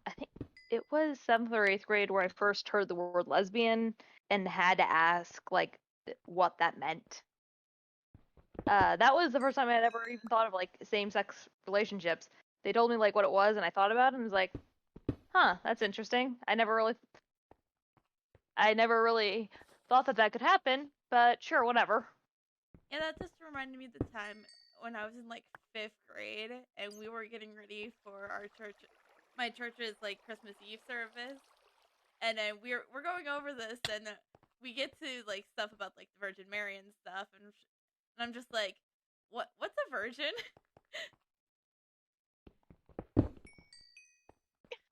I think it was 7th or 8th grade where I first heard the word lesbian and had to ask, like, what that meant. That was the first time I had ever even thought of, like, same-sex relationships. They told me, like, what it was, and I thought about it and was like, huh, that's interesting. I never really thought that could happen, but sure, whatever. Yeah, that just reminded me of the time when I was in like 5th grade and we were getting ready for my church's like Christmas Eve service, and then we're going over this, and we get to like stuff about like the Virgin Mary and stuff, and I'm just like, what's a virgin?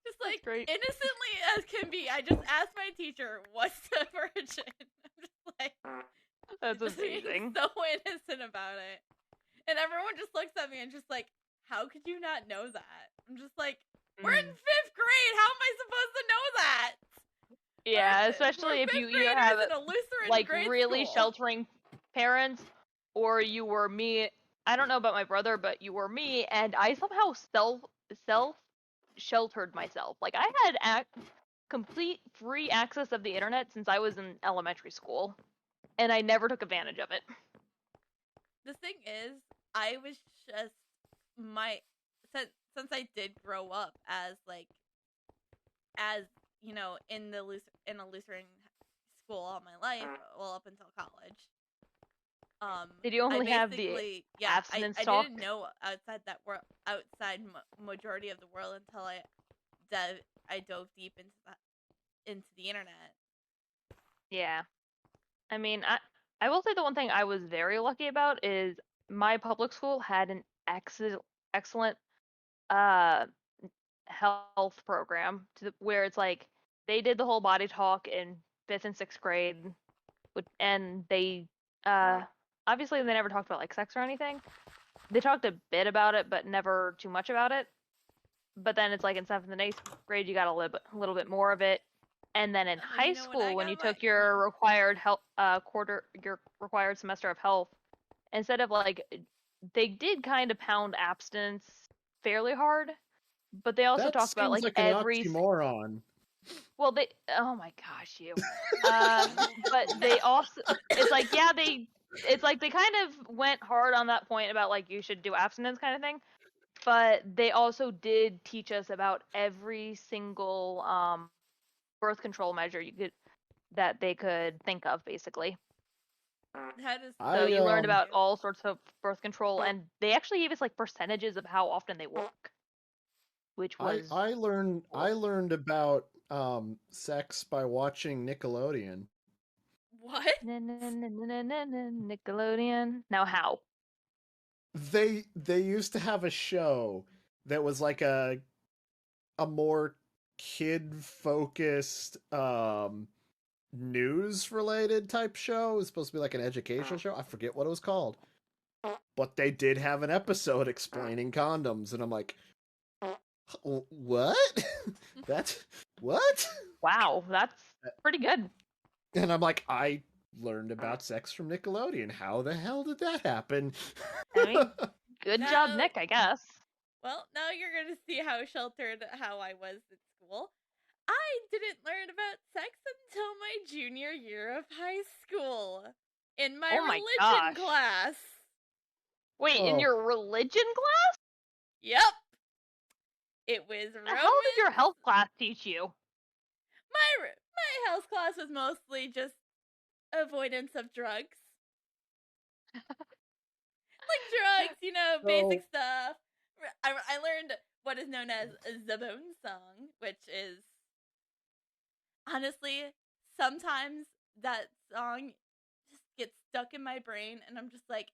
Just That's like great. innocently as can be, I just asked my teacher, "What's a virgin?" I'm just like, That's just being amazing. so innocent about it, and everyone just looks at me and just like, "How could you not know that?" I'm just like, "We're in 5th grade. How am I supposed to know that?" Yeah, We're especially if you fifth either graders have in a Lutheran like grade really school. sheltering parents, or you were me. I don't know about my brother, but you were me, and I somehow self sheltered myself. Like I had complete free access of the internet since I was in elementary school, and I never took advantage of it. The thing is, I was just my since I did grow up as you know in a Lutheran school all my life, well up until college. Did you I only have the basically abstinence I talk? didn't know outside majority of the world until I dove deep into the internet. Yeah. I mean, I will say the one thing I was very lucky about is my public school had an excellent uh health program where it's like they did the whole body talk in 5th and 6th grade, and they uh obviously they never talked about like sex or anything. They talked a bit about it, but never too much about it. But then it's like in 7th and 8th grade, you got a little bit more of it. And then in high You know, when I school, when got you my took your required health your required semester of health, instead of like they did kind of pound abstinence fairly hard, but they also That talked about seems like like an oxymoron. well they oh my gosh you but they also it's like it's like they kind of went hard on that point about like you should do abstinence kind of thing, but they also did teach us about every single birth control measure that they could think of, basically. that is So I you learned um about all sorts of birth control, and they actually gave us like percentages of how often they work, which was I cool. learned about sex by watching Nickelodeon. what? Nickelodeon. Now how? They used to have a show that was like a more kid focused news related type show. It was supposed to be like an educational show. I forget what it was called. But they did have an episode explaining condoms, and I'm like, what? That's what? Wow, that's pretty good. And I'm like, I learned about sex from Nickelodeon. How the hell did that happen? I mean, good job, Now, Nick, I guess. well, now you're gonna see how sheltered how I was at school. I didn't learn about sex until my junior year of high school in my Oh my religion gosh. class. Wait, in Oh. your religion class? Yep, it was What the hell did your Roman. health class teach you? My health class was mostly just avoidance of drugs. Like drugs, So- basic stuff. I learned what is known as the bone song, which is honestly sometimes that song just gets stuck in my brain, and I'm just like,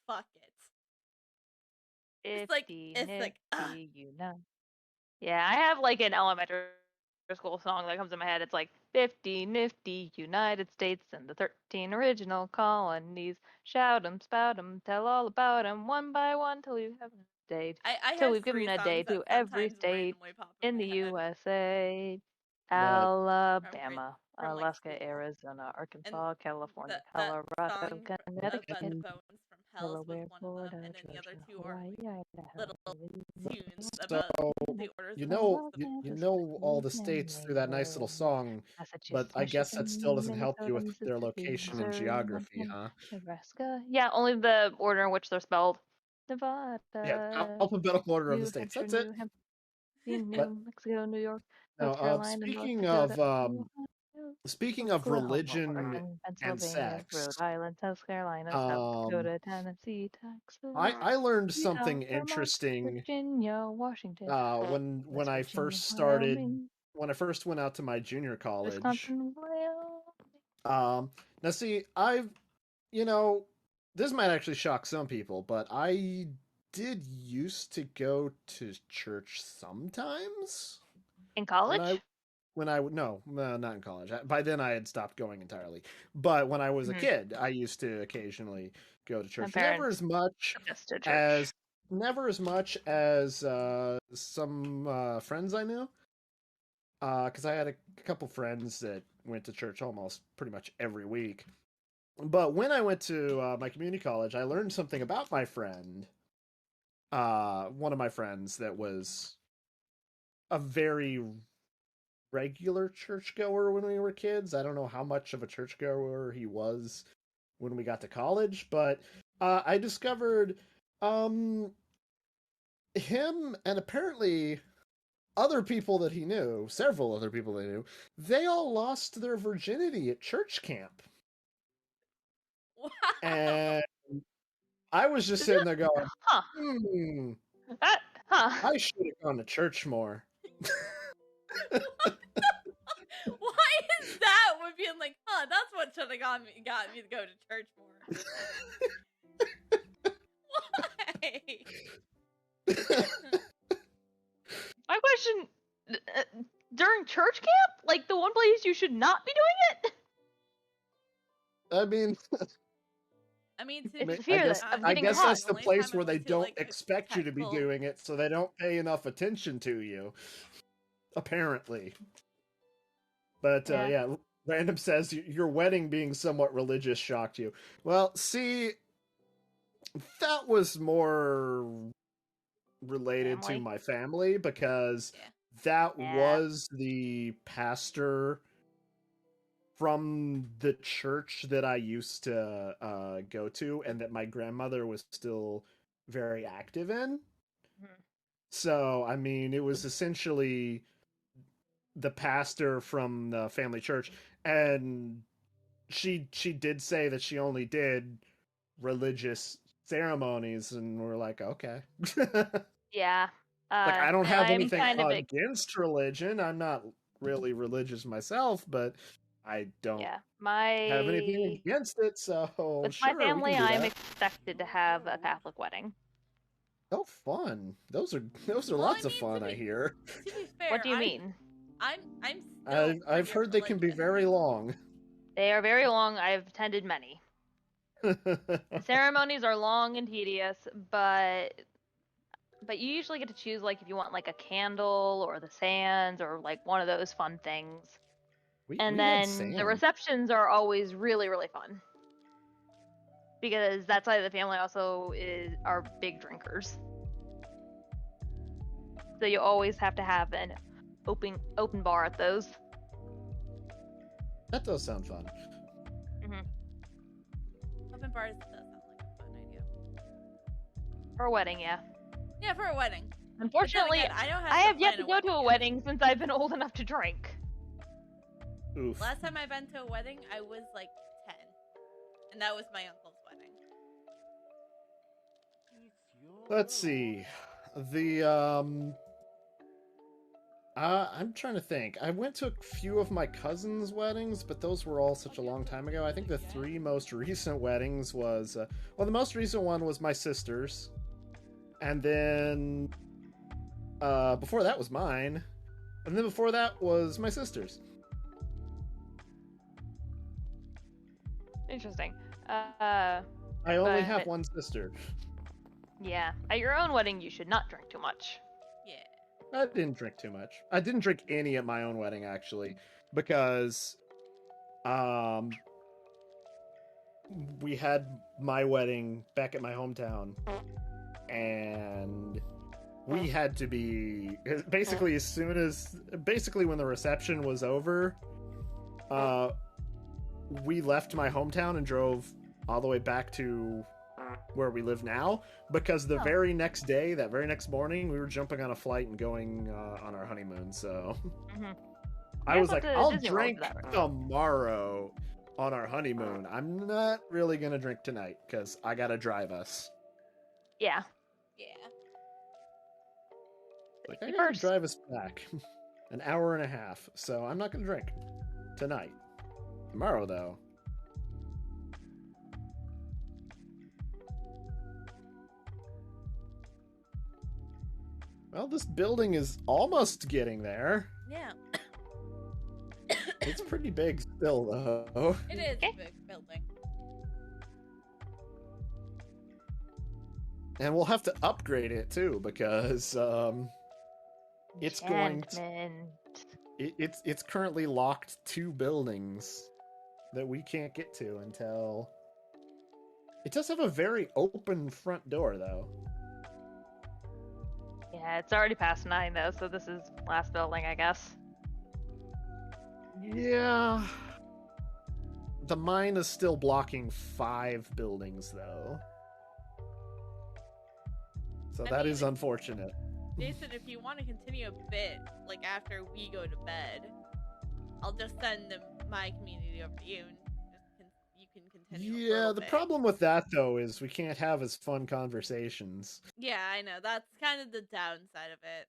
fuck it. It's like Nifty, you know. Yeah, I have like an elementary school song that comes in my head. It's like 50 nifty United States and the 13 original colonies. Shout 'em, spout 'em, tell all about 'em one by one till you have a day. I Till have we've given three a day songs that to every sometimes state randomly pop in my the head USA. But Alabama, from, like, Alaska, school. Arizona, And Arkansas, California, that Colorado, song Connecticut, about the bones from Hells was Delaware, one of Florida, them, and then the other Georgia, two are Hawaii, like Idaho, little tunes so about the orders you of know the you bones. know all the states through that nice little song, but Massachusetts, I guess that still Michigan, doesn't help you Minnesota, with their Mississippi, location and Missouri, geography, Montana, huh? Nebraska. Yeah, only the order in which they're spelled. Yeah, Nevada, alphabetical order of the New states. Hampshire, That's it. New Hampshire, But New Mexico, New York, now, North Carolina, North speaking Dakota, of Ohio, Oklahoma, religion Oregon, and Pennsylvania, sex, Rhode Island, South Carolina, South um, Dakota, Tennessee, Texas, I learned Utah, something Vermont, interesting Virginia, Washington, when West I Virginia, first started Wyoming, when I first went out to my junior college. Wisconsin, Wyoming. Now see, I've you know this might actually shock some people, but I did used to go to church sometimes In when I college? no, not in college. By then I had stopped going entirely. But when I was a Mhm. kid, I used to occasionally go to My church. parents took us to church. Never as much as some friends I knew. Because I had a couple friends that went to church almost pretty much every week. But when I went to my community college, I learned something about my friend. One of my friends that was a very regular churchgoer when we were kids. I don't know how much of a churchgoer he was when we got to college, but I discovered him and apparently other people that he knew, several other people they knew, they all lost their virginity at church camp. Wow. And I was just Is sitting it? there going, Huh. That, huh. I should have gone to church more. Why is that? We're being like, that's what should have got me to go to church more. Why? My question, during church camp? Like the one place you should not be doing it? I mean, To It's be the fear fair, that- of I getting guess caught. that's the only place time I where they went to, don't like, a expect you to be technical- doing it, so they don't pay enough attention to you. Apparently. But Yeah. yeah, Random says your wedding being somewhat religious shocked you. Well, see, that was more related Family. to my family because Yeah. that Yeah. was the pastor from the church that I used to go to and that my grandmother was still very active in. Mhm. So, I mean, it was essentially the pastor from the family church, and she did say that she only did religious ceremonies, and we're like, okay. Yeah. Like, I don't have I'm anything kind of against religion. I'm not really religious myself, but I don't yeah. have anything My against it, so with sure, my family, we can do I'm that. expected to have a Catholic wedding. Oh, fun! Those are Well, lots I of mean, fun. to I be- hear. To be fair, What do you mean? I'm still I've pretty heard they can be religious. very long. They are very long. I've attended many. The ceremonies are long and tedious, but you usually get to choose like if you want like a candle or the sands or like one of those fun things. And we had then sand. the receptions are always really, really fun. Because that side of the family also are big drinkers. So you always have to have an open bar at those. That does sound fun. Open bars does sound like a fun idea. For a wedding, yeah. Yeah, for a wedding. Unfortunately, But then again, I have yet plan to go to a wedding since I've been old enough to drink. Oof. Last time I've been to a wedding, I was like 10, and that was my uncle's wedding. Let's see. The I'm trying to think. I went to a few of my cousins' weddings, but those were all such a long time ago. I think the three most recent weddings was well, the most recent one was my sister's, and then before that was mine, and then before that was my sister's. Interesting. I only have But- one sister. Yeah. At your own wedding, you should not drink too much. Yeah. I didn't drink too much. I didn't drink any at my own wedding actually, because we had my wedding back at my hometown, and we had to be basically basically when the reception was over, we left my hometown and drove all the way back to where we live now, because the very next day, that very next morning, we were jumping on a flight and going on our honeymoon. So I was like, I'll drink tomorrow on our honeymoon. I'm not really gonna drink tonight because I gotta drive us. Yeah. Yeah. Like, I Safety gotta first. drive us back an hour and a half, so I'm not gonna drink tonight. Tomorrow, though. Well, this building is almost getting there. Yeah. It's pretty big still, though. It is Okay. a big building. And we'll have to upgrade it, too, because it's going to... Enchantment. It's currently locked 2 buildings that we can't get to until... It does have a very open front door, though. Yeah, it's already past 9 though, so this is last building, I guess. Yeah. The mine is still blocking 5 buildings, though. So that is unfortunate. Jason, if you want to continue a bit, like after we go to bed, I'll just send my community over to you, and you can continue. a Yeah, little the bit. problem with that, though, is we can't have as fun conversations. Yeah, I know. That's kind of the downside of it.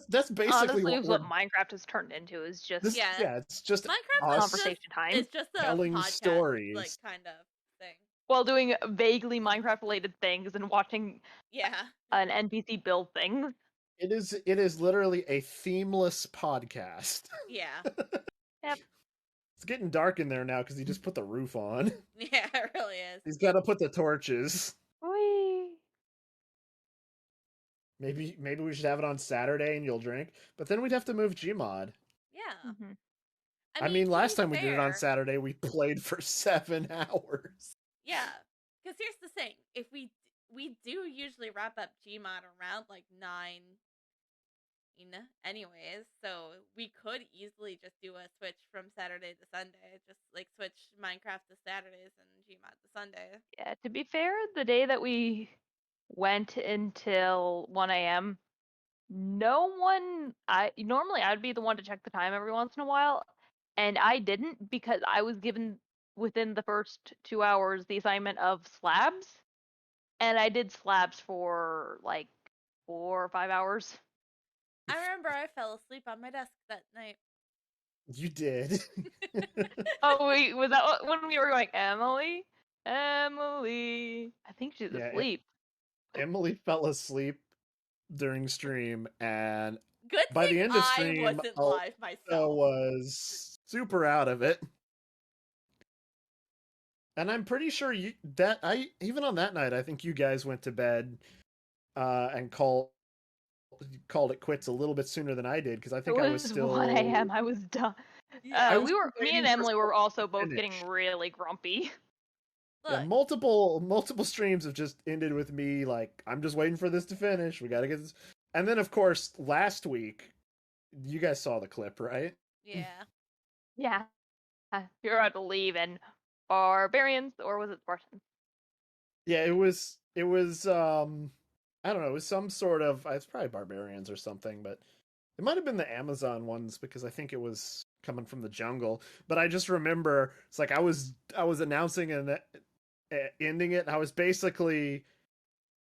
That's basically Honestly, what we're... Minecraft has turned into is just This, Yeah. it's just Minecraft us is conversation time. It's just a telling podcast, stories. like kind of thing. while doing vaguely Minecraft-related things and watching Yeah. an NPC build things. It is literally a themeless podcast. Yeah. It's getting dark in there now because he just put the roof on. Yeah, it really is. He's got to put the torches. Whee! Maybe we should have it on Saturday and you'll drink, but then we'd have to move Gmod. Yeah. Mhm. I mean, to last be time we did it on fair- Saturday, we played for 7 hours. Yeah, because here's the thing: if we do usually wrap up Gmod around like 9, anyways, so we could easily just do a switch from Saturday to Sunday, just like switch Minecraft to Saturdays and Gmod to Sunday. Yeah, to be fair, the day that we went until 1 a.m., no one. Normally I'd be the one to check the time every once in a while, and I didn't because I was given within the first 2 hours the assignment of slabs, and I did slabs for like 4 or 5 hours. I remember I fell asleep on my desk that night. You did. Oh wait, was that when we were going, Emily? Emily. I think she's Yeah, asleep. Emily fell asleep during stream, and Good by thing the end of I stream, wasn't live I myself. was super out of it. And I'm pretty sure even on that night, I think you guys went to bed and called it quits a little bit sooner than I did, because I think I was still 1 a.m. I was done. Yeah. I was Me waiting and for Emily were someone also to both getting finish. really grumpy. Yeah, Look, multiple streams have just ended with me like, I'm just waiting for this to finish. We gotta get this. And then of course last week, you guys saw the clip, right? yeah. Yeah. You're about to leave and barbarians, or was it Spartans? Yeah, it was I don't know, it was some sort of, it's probably barbarians or something, but it might have been the Amazon ones because I think it was coming from the jungle. But I just remember it's like I was announcing and ending it, and I was basically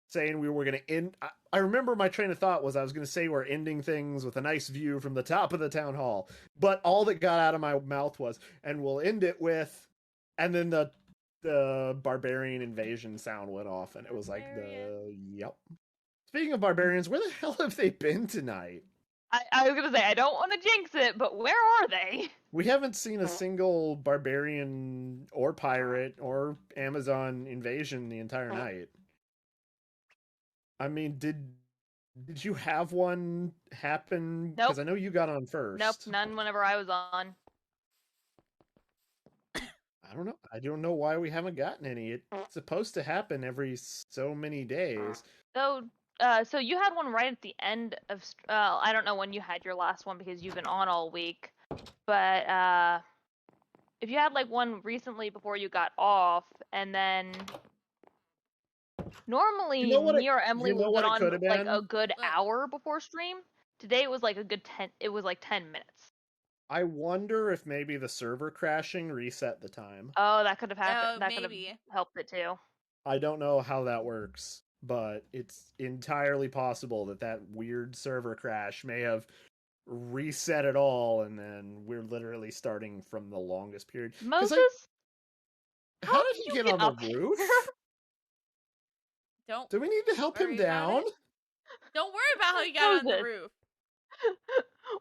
saying we were going to end. I remember my train of thought was I was going to say we're ending things with a nice view from the top of the town hall, but all that got out of my mouth was, and we'll end it with, and then the barbarian invasion sound went off, and it was like yep. Speaking of barbarians, where the hell have they been tonight? I was gonna say I don't want to jinx it, but where are they? We haven't seen a single barbarian or pirate or Amazon invasion the entire night. I mean, did you have one happen? Nope. Because I know you got on first. Nope, none whenever I was on. I don't know. I don't know why we haven't gotten any. It's supposed to happen every so many days. So you had one right at the end of. I don't know when you had your last one because you've been on all week, but if you had like one recently before you got off, and then normally me or Emily will get on like a good hour before stream. Today it was like a good 10. It was like 10 minutes. I wonder if maybe the server crashing reset the time. Oh, that could have happened. Oh, that could have helped it too. I don't know how that works, but it's entirely possible that weird server crash may have reset it all, and then we're literally starting from the longest period. Moses, how did he get on the roof? Do we need to help him down? Don't worry about how he got on the roof.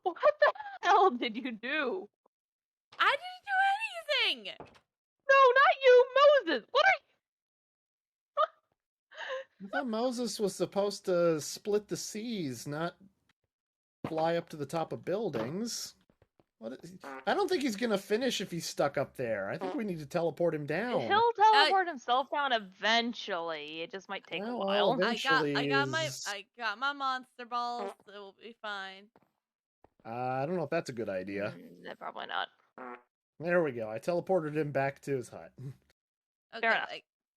What the hell did you do? I didn't do anything! No, not you, Moses! What are you... I thought Moses was supposed to split the seas, not fly up to the top of buildings. I don't think he's gonna finish if he's stuck up there. I think we need to teleport him down. He'll teleport himself down eventually. It just might take a while. I got my monster balls. It will be fine. I don't know if that's a good idea. Probably not. There we go. I teleported him back to his hut. Okay, fair enough.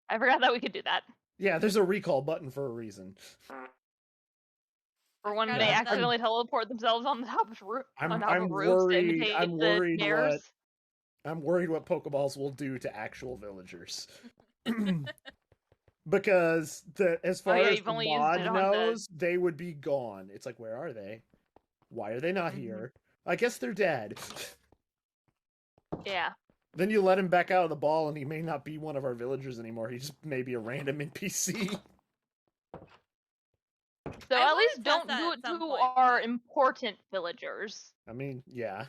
I forgot that we could do that. Yeah, there's a recall button for a reason. For when they accidentally teleport themselves on the top of roofs. I'm worried what Pokeballs will do to actual villagers. Because as far as the mod knows, they would be gone. It's like, where are they? Why are they not here? I guess they're dead. Yeah. Then you let him back out of the ball, and he may not be one of our villagers anymore. He just may be a random NPC. So at least don't do it to our important villagers. I mean, yeah.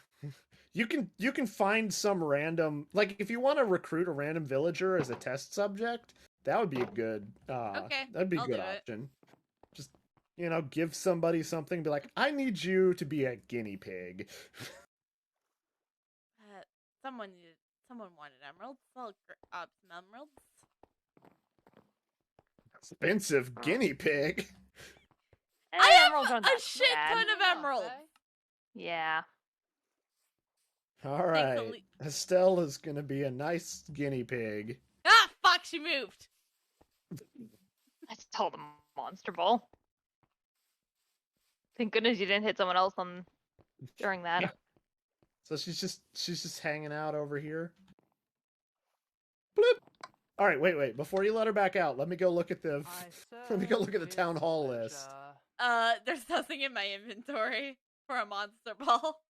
You can find some random, like, if you want to recruit a random villager as a test subject, that would be a good that'd be a good option. Just, give somebody something, be like, I need you to be a guinea pig. Someone wanted emeralds. I'll grab some emeralds. Expensive guinea pig. I have a shit ton of emeralds. Yeah. All right. Estelle is going to be a nice guinea pig. Ah, fuck, she moved. I stole the monster ball. Thank goodness you didn't hit someone else during that. Yeah. So she's just hanging out over here. Bloop. All right, wait. Before you let her back out, let me go look at the town hall list. There's nothing in my inventory for a monster ball.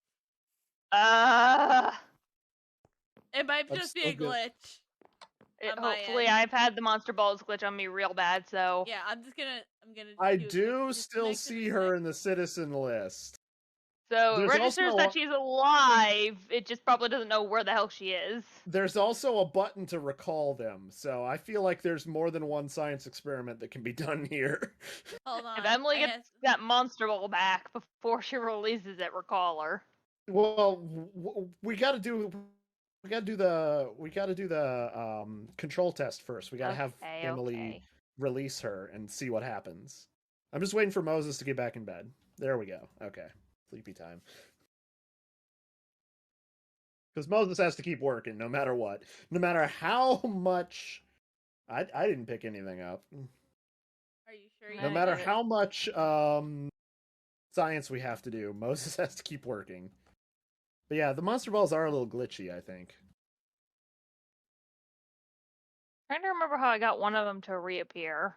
It might just be a glitch. Hopefully, I've had the monster balls glitch on me real bad, so yeah, I'm gonna. I do still see her in the citizen list. So it registers that she's alive. It just probably doesn't know where the hell she is. There's also a button to recall them, so I feel like there's more than one science experiment that can be done here. Hold on. If Emily gets that monster ball back before she releases it, recall her. Well, we gotta do the control test first. We gotta have Emily release her and see what happens. I'm just waiting for Moses to get back in bed. There we go. Okay. Sleepy time. Because Moses has to keep working no matter what. No matter how much... I didn't pick anything up. Are you sure? No matter how much science we have to do, Moses has to keep working. But yeah, the monster balls are a little glitchy, I think. I'm trying to remember how I got one of them to reappear.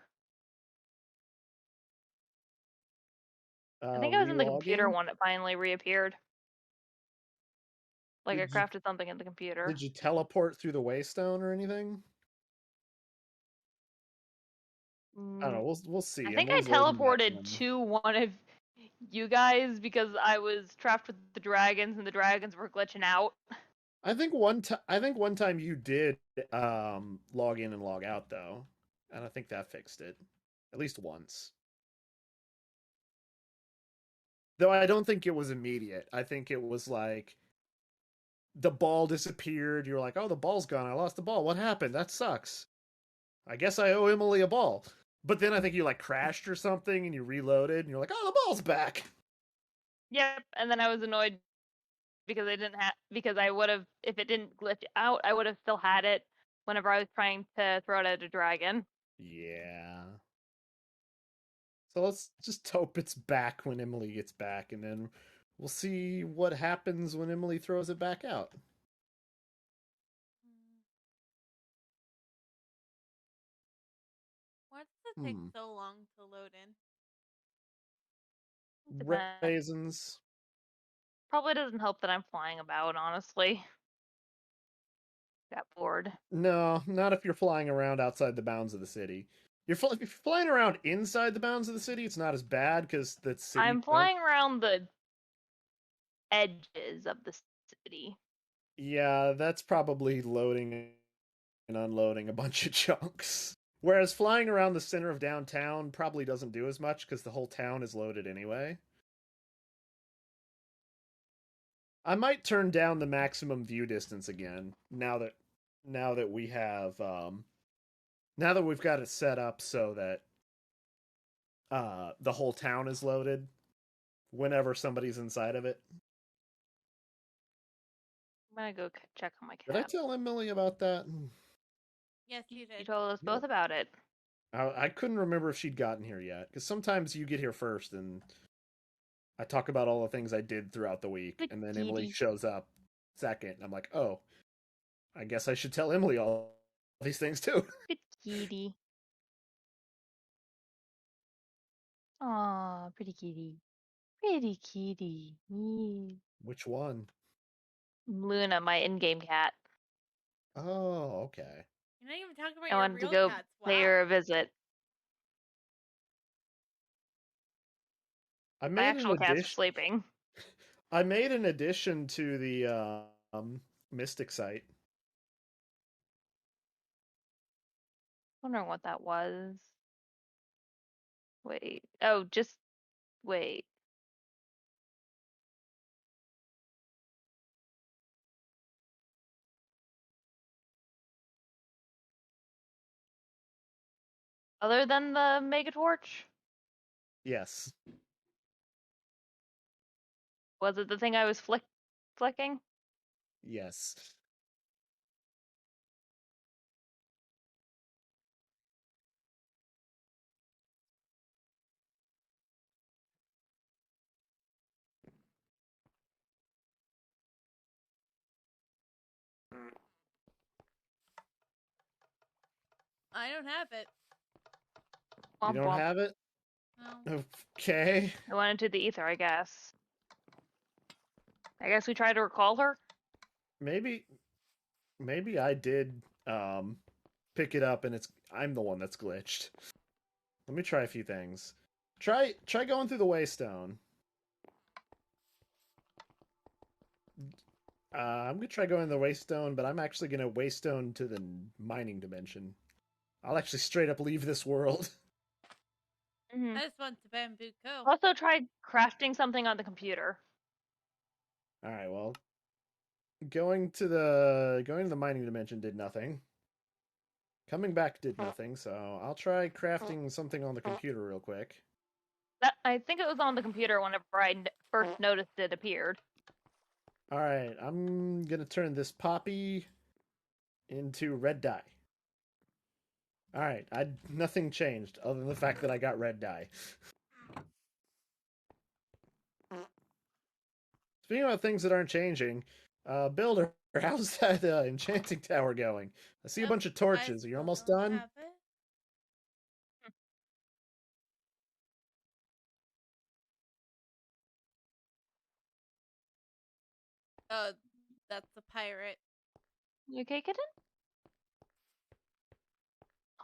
I think I was in the computer relogging? one that finally reappeared. Like I Did you crafted something in the computer. did you teleport through the waystone or anything? I don't know. Mm, We'll see. I think I Emily's loading back teleported in. to one of you guys because I was trapped with the dragons and the dragons were glitching out. I think one time you did log in and log out though, and I think that fixed it at least once. Though I don't think it was immediate. I think it was like the ball disappeared. You're like, oh, the ball's gone. I lost the ball. What happened? That sucks. I guess I owe Emily a ball. But then I think you like crashed or something and you reloaded and you're like, oh, the ball's back. Yep, and then I was annoyed because I didn't have because I would have if it didn't glitch out, I would have still had it whenever I was trying to throw it at a dragon. Yeah. So let's just hope it's back when Emily gets back, and then we'll see what happens when Emily throws it back out. Mm. Why does it take so long to load in? Depends. Raisins. Probably doesn't help that I'm flying about, honestly. Got bored. No, not if you're flying around outside the bounds of the city. If you're flying around inside the bounds of the city, it's not as bad because the city. I'm flying around the edges of the city. Yeah, that's probably loading and unloading a bunch of chunks. Whereas flying around the center of downtown probably doesn't do as much because the whole town is loaded anyway. I might turn down the maximum view distance again now that we have now that we've got it set up so that the whole town is loaded whenever somebody's inside of it. I'm gonna go check on my Did I cat. tell Emily about that? Yes, you did. You told us Yeah. both about it. I couldn't remember if she'd gotten here yet because sometimes you get here first and I talk about all the things I did throughout the week, Good and then Emily kitty. shows up second. And I'm like, oh, I guess I should tell Emily all these things too. Good kitty. Aw, pretty kitty. Pretty kitty. Me. Which one? Luna, my in-game cat. Oh, okay. You're not even talking about I your wanted to real go cats. pay Wow. her a visit. I My made an actual cats are addition. sleeping. I made an addition to the Mystic site. Wondering what that was. Wait. Oh, just wait. Other than the Mega Torch? Yes. Was it the thing I was flicking? Yes. I don't have it. You Womp don't womp. have it? No. Okay. I went into the ether, I guess. I guess we tried to recall her? Maybe I did pick it up and I'm the one that's glitched. Let me try a few things. Try going through the Waystone. I'm gonna try going to the Waystone, but I'm actually gonna Waystone to the mining dimension. I'll actually straight up leave this world. Mm-hmm. I just want to bamboo co. Also tried crafting something on the computer. All right, well, going to the mining dimension did nothing. Coming back did nothing, so I'll try crafting something on the computer real quick. I think it was on the computer whenever I first noticed it appeared. All right, I'm gonna turn this poppy into red dye. All right, nothing changed other than the fact that I got red dye. Speaking about things that aren't changing, Builder, how's that enchanting tower going? I see a bunch of torches. Are you almost done? Have it. Oh, that's a pirate. You okay, kitten?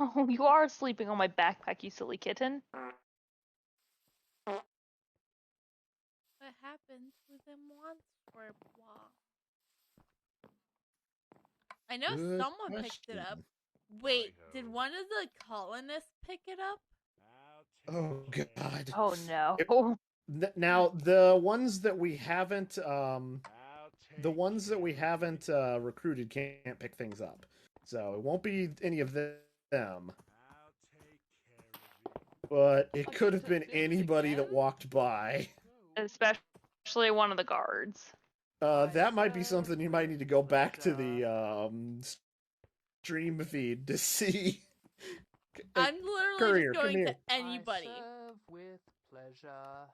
Oh, you are sleeping on my backpack, you silly kitten. What happened to the monster block? I know Good someone picked it up. question. Wait, did one of the colonists pick it up? Oh God. Oh no. Now the ones that we haven't recruited can't pick things up, so it won't be any of them. But it could have been anybody that walked by. Especially one of the guards. That might be something you might need to go back to the stream feed to see. I'm literally Courier, just come going to here. anybody. I serve with pleasure.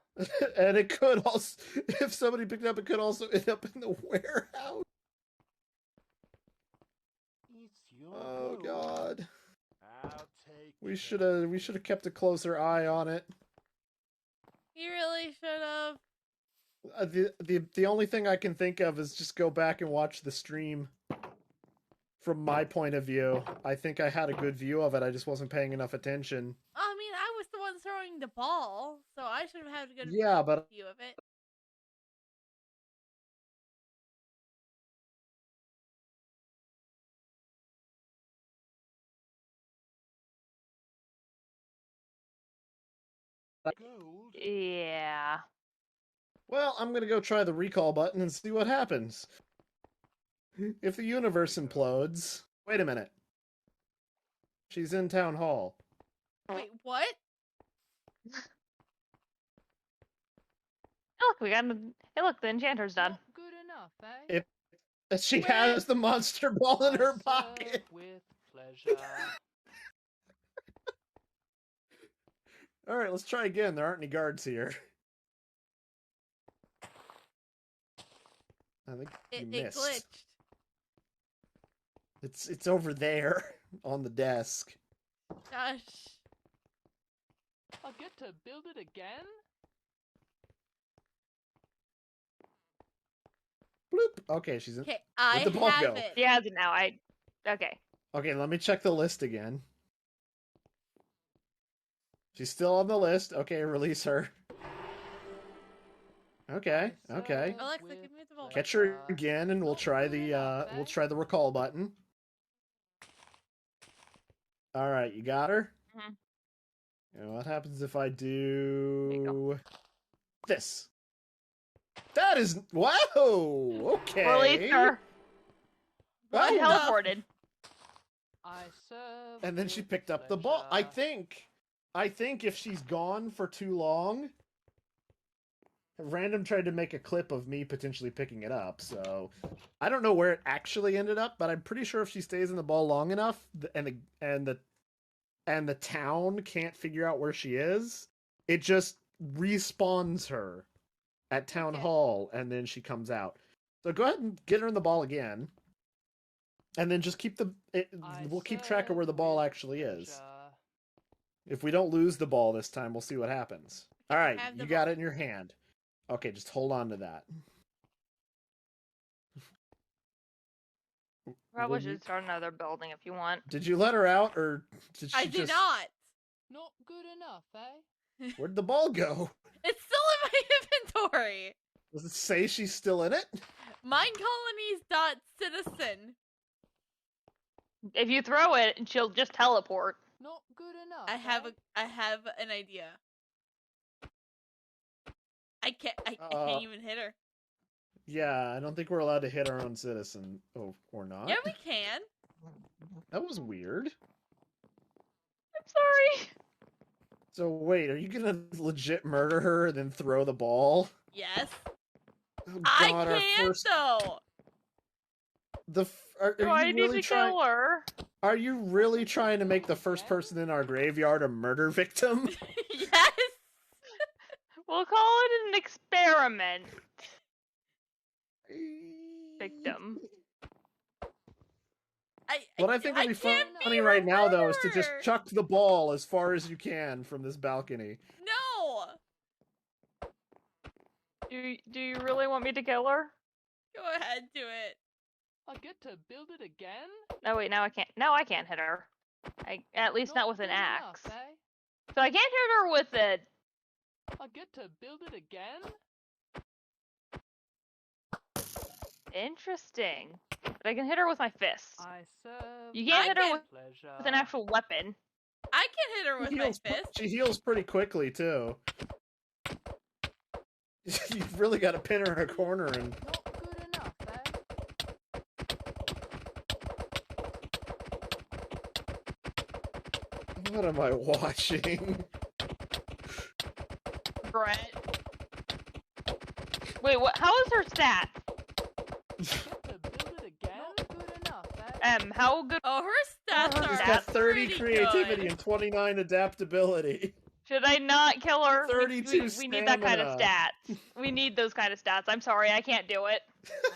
And it could also, if somebody picked it up, it could also end up in the warehouse. Oh God. We should have kept a closer eye on it. You really should have. The only thing I can think of is just go back and watch the stream. From my point of view, I think I had a good view of it. I just wasn't paying enough attention. I mean, I was the one throwing the ball, so I should have had a good But view of it. Yeah. well, I'm gonna go try the recall button and see what happens. If the universe implodes, wait a minute. She's in town hall. Wait, what? Oh, look, we got. Hey, look, the enchanter's done. Not good enough, eh? She Where- has the monster ball in her I pocket. serve with pleasure. All right, let's try again. There aren't any guards here. I think you It missed. glitched. It's over there on the desk. Gosh. I get to build it again? Bloop. Okay, she's in. Okay, I the ball have go? it. He has it now. Okay. Okay, let me check the list again. She's still on the list. Okay, release her. Okay, okay. Alexa, give me the ball. Catch her again, and we'll try the recall button. All right, you got her. Mhm. And what happens if I There you do this? That is whoa. Okay. Release her. Oh, I What the- teleported. I serve and then she with picked up the ball. I pleasure. think if she's gone for too long, Random tried to make a clip of me potentially picking it up, so I don't know where it actually ended up, but I'm pretty sure if she stays in the ball long enough, and the town can't figure out where she is, it just respawns her at town Okay. hall, and then she comes out. So go ahead and get her in the ball again, and then just we'll keep track of where the ball actually is. If we don't lose the ball this time, we'll see what happens. All right, have the you got ball. it in your hand. Okay, just hold on to that. Probably When you- should start another building if you want. Did you let her out, or did she I did just... not. Not good enough, eh? Where'd the ball go? It's still in my inventory. Does it say she's still in it? Minecolonies.citizen. If you throw it, she'll just teleport. Not good enough. I have eh? I have an idea. I Uh, can't even hit her. Yeah, I don't think we're allowed to hit our own citizen. Oh, or not? Yeah, we can. That was weird. I'm sorry. So wait, are you gonna legit murder her and then throw the ball? Yes. Oh, I God, our can first... though. Are Do I you need really to trying? kill her? Are you really trying to make the first person in our graveyard a murder victim? Yes. We'll call it an experiment. Victim. What I think would be can't funny her right now, though, is to just murderer. chuck the ball as far as you can from this balcony. No. Do you really want me to kill her? Go ahead, do it. I get to build it again? No, wait, now I can't. Now I can't hit her. At least not with an good axe. enough, eh? So I can't hit her with it. I get to build it again? Interesting. But I can hit her with my fists. I serve You can't hit her can- pleasure. with an actual weapon. I can hit her with my fist. She heals pretty quickly too. You've really got to pin her in a corner and. Not good enough, eh? What am I watching? Brett. Wait, what? How is her stat? Get to build it again? Not good enough, eh? How good? Oh, her stats She's are She's got 30 pretty creativity good. and 29 adaptability. Should I not kill her? 32 we need that kind of stamina. stats. We need those kind of stats. I'm sorry, I can't do it.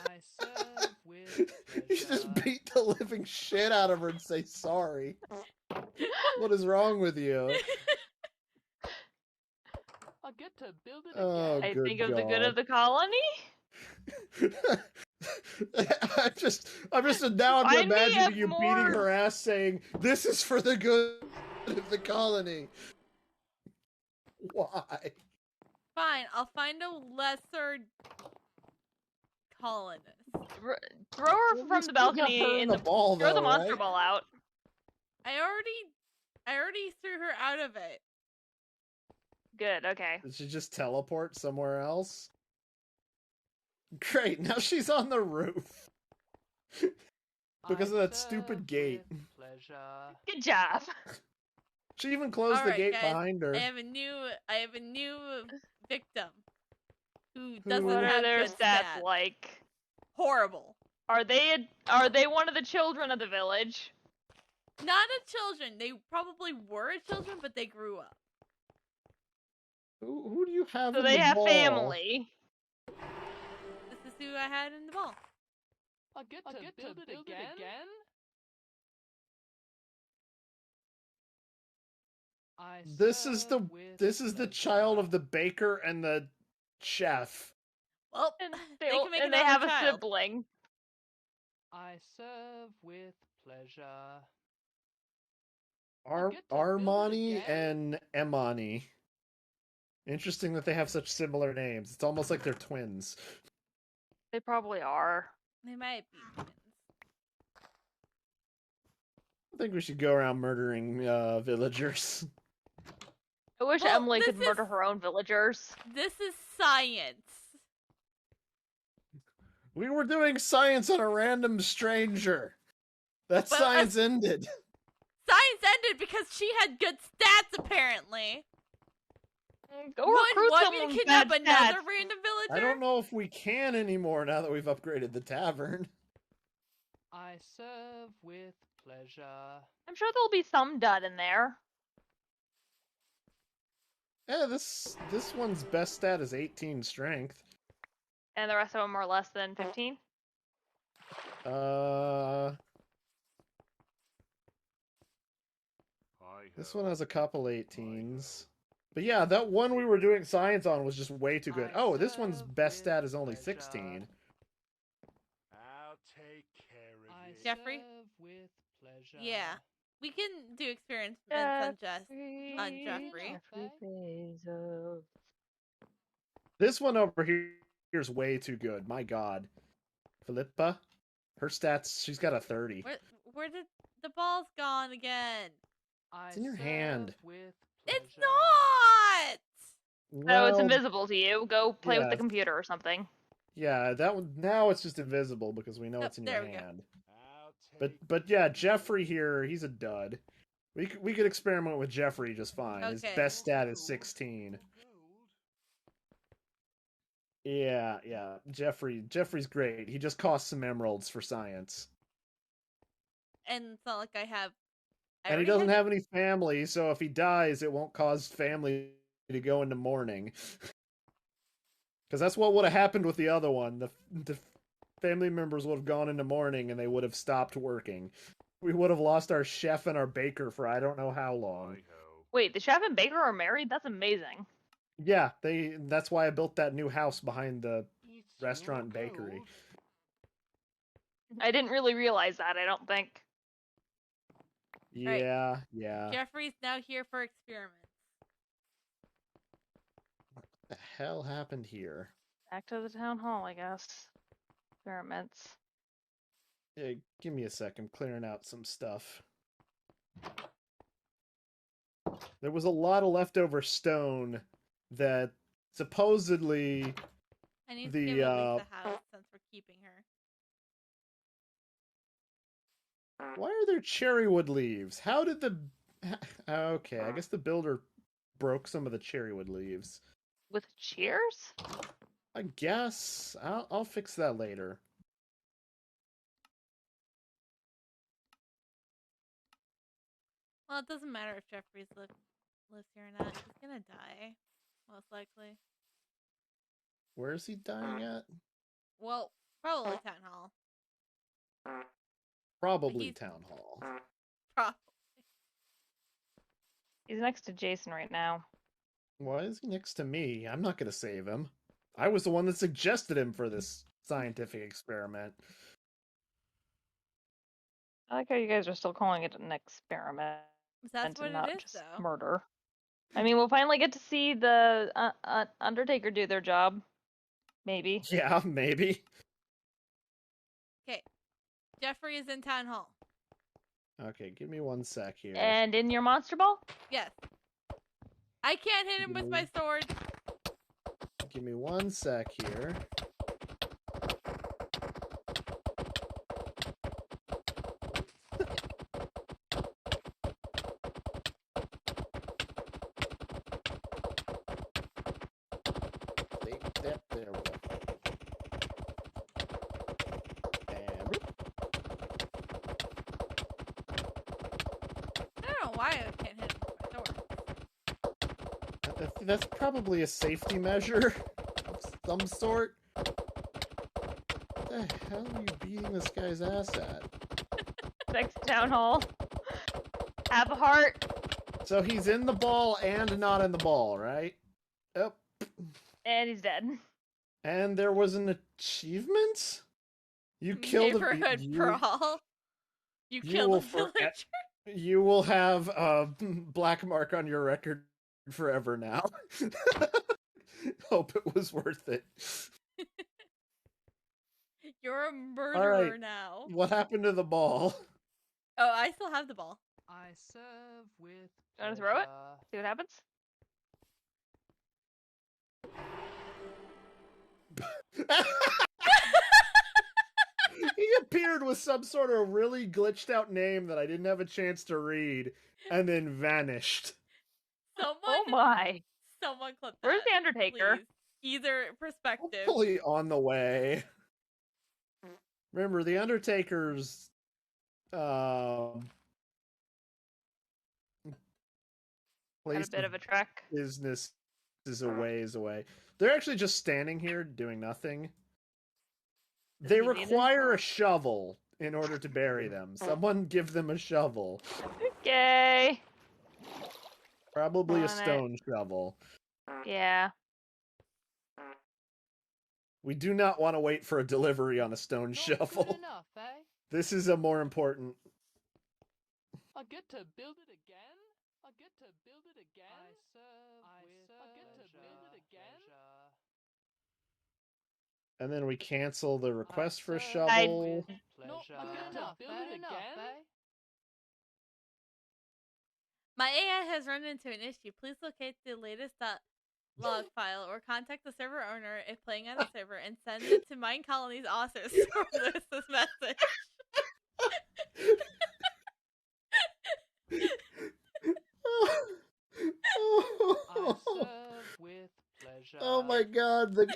I serve with You should just pleasure. beat the living shit out of her and say sorry. What is wrong with you? I get to build it Oh, again. I good think of the good God. of the colony. I'm just now I'm Find me imagining a you more- beating her ass saying, "This is for the good of the colony." Why? Fine, I'll find a lesser colonist. Throw her Well, from you the still got balcony her in the ball, throw the though, monster right? ball out. I already threw her out of it. Good. Okay. Did she just teleport somewhere else? Great, now she's on the roof. Because of that stupid serve gate. with pleasure. Good job. She even closed the Alright, gate guys, behind her. I have a new victim who doesn't What are have their good stats like? Horrible. Are they one of the children of the village? Not a children. They probably were children, but they grew up. Who do you have So in they the have ball? family. This is who I had in the ball. I get to build it again? I This is the serve with the child pleasure. of the baker and the chef. Well, And they they, can make and they another have child. a sibling. I serve with pleasure. Ar- get to build it Armani again? and Emani. Interesting that they have such similar names. It's almost like they're twins. They probably are. They might be twins. I think we should go around murdering villagers. I wish Well, Emily could this murder is- her own villagers. This is science. We were doing science on a random stranger. That Well, science ended. Science ended because she had good stats, apparently. Go Wouldn't recruit want someone me with to kidnap bad another stats. random villager? I don't know if we can anymore now that we've upgraded the tavern. I serve with pleasure. I'm sure there'll be some dud in there. Yeah, this one's best stat is 18 strength. And the rest of them are less than 15. This one has a couple 18s. But yeah, that one we were doing science on was just way too good. I Oh, this one's serve best with stat is only pleasure. 16. I'll take care of I you. Jeffrey? serve with pleasure. Yeah. We can do experiments on Jeffrey. Bezos. This one over here is way too good. My god. Philippa, her stats, she's got a 30. Where did the ball's gone again? I It's in your serve hand. with It's pleasure. not! So it's Well, invisible to you. Go play with the yes. computer or something. Yeah, that one now it's just invisible because we know Yep, it's in there your we go. hand. I'll take But yeah, Jeffrey here, he's a dud. We could experiment with Jeffrey just fine. His Okay. best stat is 16. Yeah. Jeffrey's great. He just costs some emeralds for science. And it's not like I have... I And he already doesn't had- have any family, so if he dies, it won't cause family to go into mourning. Because that's what would have happened with the other one. The family members would have gone into mourning and they would have stopped working. We would have lost our chef and our baker for I don't know how long. Hi-ho. Wait, the chef and baker are married? That's amazing. Yeah, that's why I built that new house behind the It's restaurant and your bakery. gold. I didn't really realize that, I don't think. Right. Yeah. Jeffrey's now here for experiments. What the hell happened here? Back to the town hall, I guess. Experiments. Yeah, give me a sec. I'm clearing out some stuff. There was a lot of leftover stone that supposedly I need The, to give Elise a house since we're keeping her. why are there cherrywood leaves? How did the... Okay, I guess the builder broke some of the cherrywood leaves. With cheers? I guess. I'll fix that later. Well, it doesn't matter if Jeffrey's lives here or not. He's gonna die, most likely. Where is he dying at? Well, probably town hall. Probably He's- town hall. Probably. He's next to Jason right now. Why is he next to me? I'm not gonna save him. I was the one that suggested him for this scientific experiment. I like how you guys are still calling it an experiment. That's what and not it is, just though. murder. I mean, we'll finally get to see the Undertaker do their job. Maybe. Yeah, maybe. Okay. Jeffrey is in town hall. Okay, give me one sec here. And in your monster ball? Yes. I can't hit him with my sword. Give me one sec here. There we go. And I don't know why I can't hit him with my sword. that's probably a safety measure of some sort. What the hell are you beating this guy's ass at? Next town hall. Have a heart. So he's in the ball and not in the ball, right? Yep. And he's dead. And there was an achievement? You killed Neighborhood brawl. You killed will a villager. You will have a black mark on your record forever now. Hope it was worth it. You're a murderer right. now. What happened to the ball? Oh, I still have the ball. I serve with. You wanna throw it? See what happens? He appeared with some sort of really glitched out name that I didn't have a chance to read, and then vanished. Oh my. Someone clip that. Where's the Undertaker? Please. Either perspective. Hopefully on the way. Remember, the Undertaker's Had place a bit of a trek. business is a ways away. They're actually just standing here doing nothing. They he need it? require a shovel in order to bury them. Someone give them a shovel. Okay. Probably a On it. stone shovel. Yeah. We do not want to wait for a delivery on a stone Not shovel. good enough, eh? This is a more important... I get to build it again. I get to build it again. I serve with. I get to build it again. And then we cancel the request for a serve shovel. with pleasure. I get to build it again. My AI has run into an issue. Please locate the latest log file or contact the server owner if playing on the server and send it to Mine Colony's authors for this message. I serve with pleasure. Oh my god, the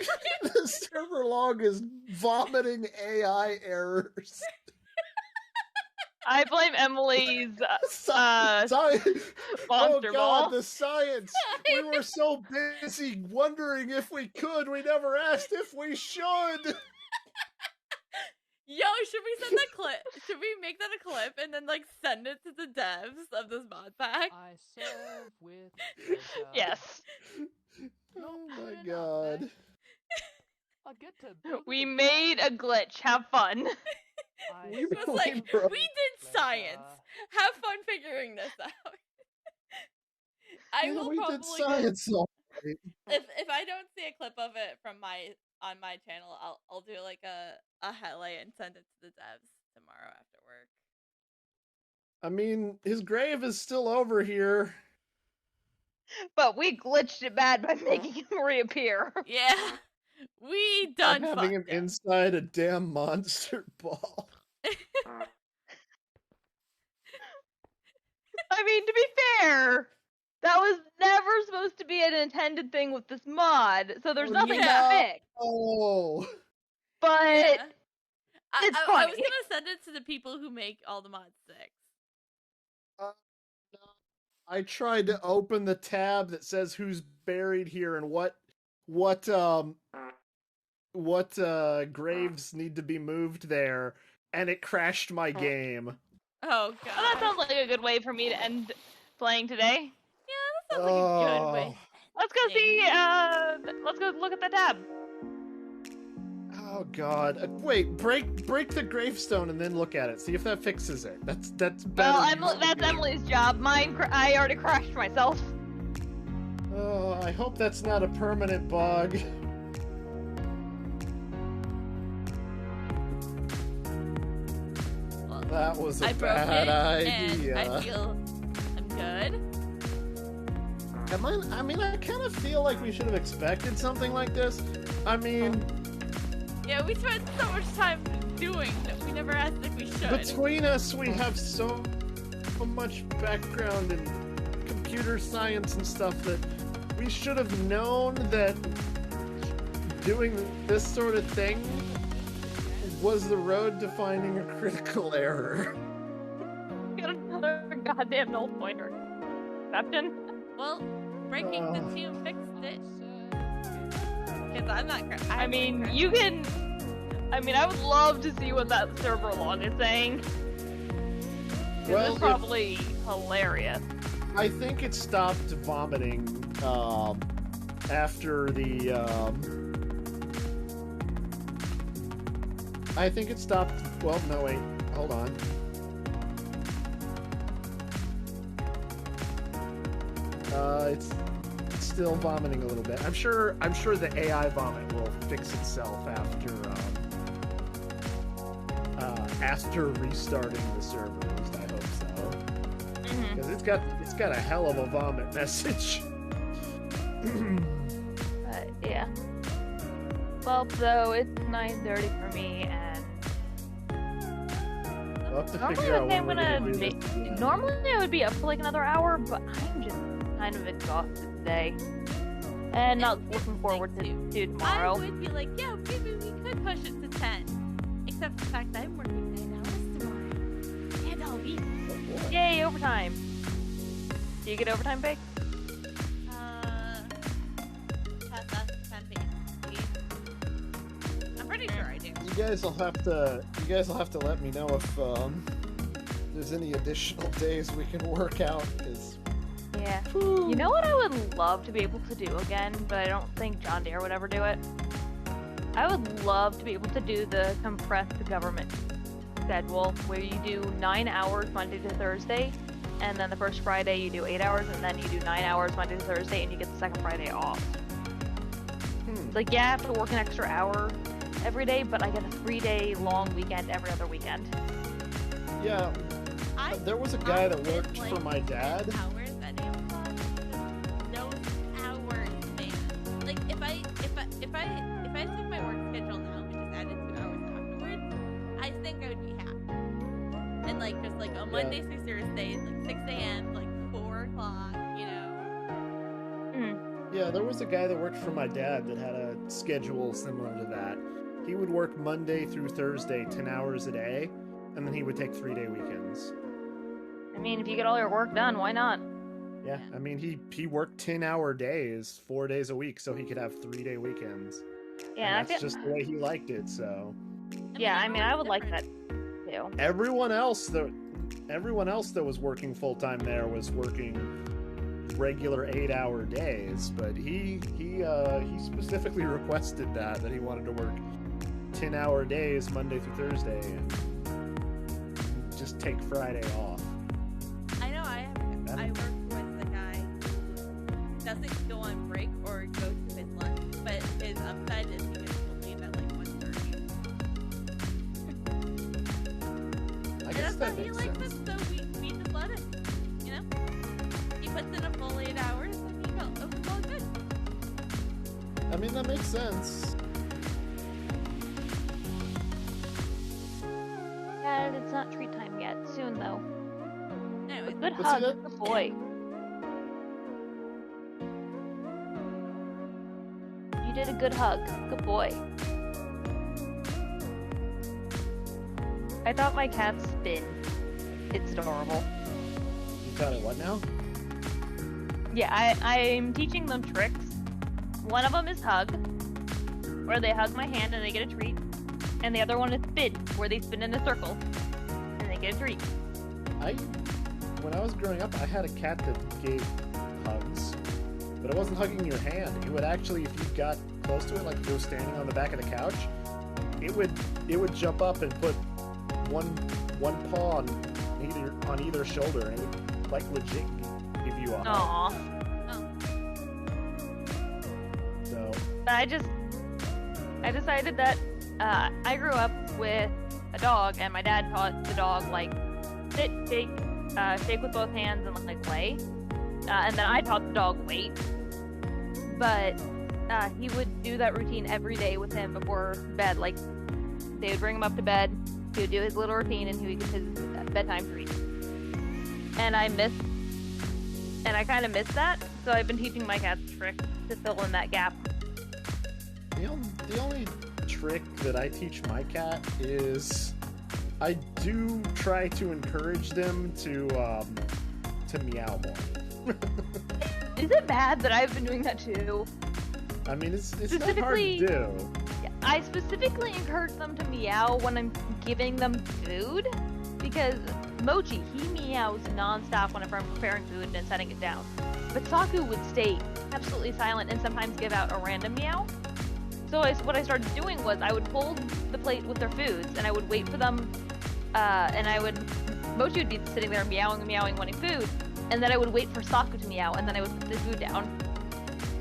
server log is vomiting AI errors. I blame Emily's Science! Oh monster god, ball. the science! We were so busy wondering if we could, we never asked if we should! Yo, should we send that clip? Should we make that a clip and then send it to the devs of this mod pack? I serve with pleasure. Yes. Oh Not my good enough, god. eh? I get to build We it made a again. glitch. Have fun. It was like, we did science. Have fun figuring this out. I will we probably did science all right. if I don't see a clip of it from on my channel, I'll do like a highlight and send it to the devs tomorrow after work. I mean, his grave is still over here. But we glitched it bad by making him reappear. Yeah, we done I'm having him fucked him. inside a damn monster ball. I mean, to be fair, that was never supposed to be an intended thing with this mod, so there's nothing Yeah. to fix. Oh, But Yeah. it's I funny. was gonna send it to the people who make all the mods 6. I tried to open the tab that says who's buried here and what graves need to be moved there, and it crashed my game. Oh god. Well, that sounds like a good way for me to end playing today. That sounds like a good way. Let's go see. Let's go look at the tab. Oh god! Wait, break the gravestone and then look at it. See if that fixes it. That's better. Well, that's Emily's job. Mine, I already crashed myself. Oh, I hope that's not a permanent bug. Well, That was a I broke bad it, idea. and I feel I'm good. I mean, I kind of feel like we should have expected something like this. I mean, Yeah, we spent so much time doing that we never asked if we should. between us, we have so much background in computer science and stuff that we should have known that doing this sort of thing was the road to finding a critical error. Got another goddamn null pointer. Exception. Well, breaking the tube fixed it. Because I'm not. I mean, you can. I mean, I would love to see what that server log is saying. 'Cause Well, it's probably hilarious. I think it stopped vomiting after the. I think it stopped. Well, no, wait. Hold on. It's still vomiting a little bit. I'm sure the AI vomit will fix itself after restarting the servers. I hope so. Because it's got a hell of a vomit message. But yeah. Well, so it's 9:30 for me, and We'll have to normally figure I out would say I'm when we're gonna. gonna do this. Normally I would be up for like another hour, but I'm just kind of exhausted today, and not looking forward to tomorrow. I would be like, yeah, maybe we could push it to 10. Except the fact that I'm working 9 hours tomorrow. And I'll be. Yay, overtime! Do you get overtime pay? That's 10 days. I'm pretty sure I do. You guys will have to let me know if there's any additional days we can work out. Because Yeah. You know what I would love to be able to do again, but I don't think John Deere would ever do it? I would love to be able to do the compressed government schedule, where you do 9 hours Monday to Thursday, and then the first Friday you do 8 hours, and then you do 9 hours Monday to Thursday, and you get the second Friday off. It's like, yeah, I have to work an extra hour every day, but I get a 3-day long weekend every other weekend. yeah, there was a guy that worked for my dad. Hours at Amazon. Those hours, man. Like if I took my work schedule now and just added 2 hours afterwards, I think I would be happy. And like just like on Monday through Thursday, like 6 a.m. like 4 o'clock, you know. Yeah, there was a guy that worked for my dad that had a schedule similar to that. He would work Monday through Thursday, 10 hours a day, and then he would take 3-day weekends. I mean, if you get all your work done, why not? Yeah, I mean, he worked 10-hour days, 4 days a week, so he could have 3-day weekends. Yeah, And that's just the way he liked it, so. Yeah, I mean, I would like that too. Everyone else that was working full-time there was working regular 8-hour days, but he specifically requested that he wanted to work 10-hour days Monday through Thursday. And just take Friday off. I know I work with a guy who doesn't go on break or go to his lunch, but his upside is he gets to leave at like 1:30. I And guess that's that how he makes likes sense. it, so we just let him. You know? He puts in a full 8 hours and he goes, it's all good. I mean, that makes sense. Yeah, it's not treat time yet. Soon though. Anyway, Good But see, hug. that- Good boy. You did a good hug. Good boy. I thought my cat spin. It's adorable. You taught it what now? Yeah, I'm teaching them tricks. One of them is hug, where they hug my hand and they get a treat. And the other one is spin, where they spin in a circle and they get a treat. When I was growing up, I had a cat that gave hugs, but it wasn't hugging your hand. It would actually, if you got close to it, like if it was standing on the back of the couch, it would jump up and put one paw on either shoulder, and it would like legit give you a hug. Aww. oh, So But I decided that I grew up with a dog, and my dad taught the dog like sit, shake with both hands, and like lay. And then I taught the dog wait. But he would do that routine every day with him before bed. Like they would bring him up to bed, he would do his little routine, and he would get his bedtime treat. And I kind of miss that, so I've been teaching my cats tricks to fill in that gap. the only trick that I teach my cat is I do try to encourage them to meow more. Is it bad that I've been doing that too? I mean, it's not hard to do. I specifically encourage them to meow when I'm giving them food, because Mochi, he meows nonstop whenever I'm preparing food and setting it down. But Saku would stay absolutely silent and sometimes give out a random meow. So what I started doing was I would hold the plate with their foods and I would wait for them, Mochi would be sitting there meowing, wanting food, and then I would wait for Saku to meow, and then I would put the food down.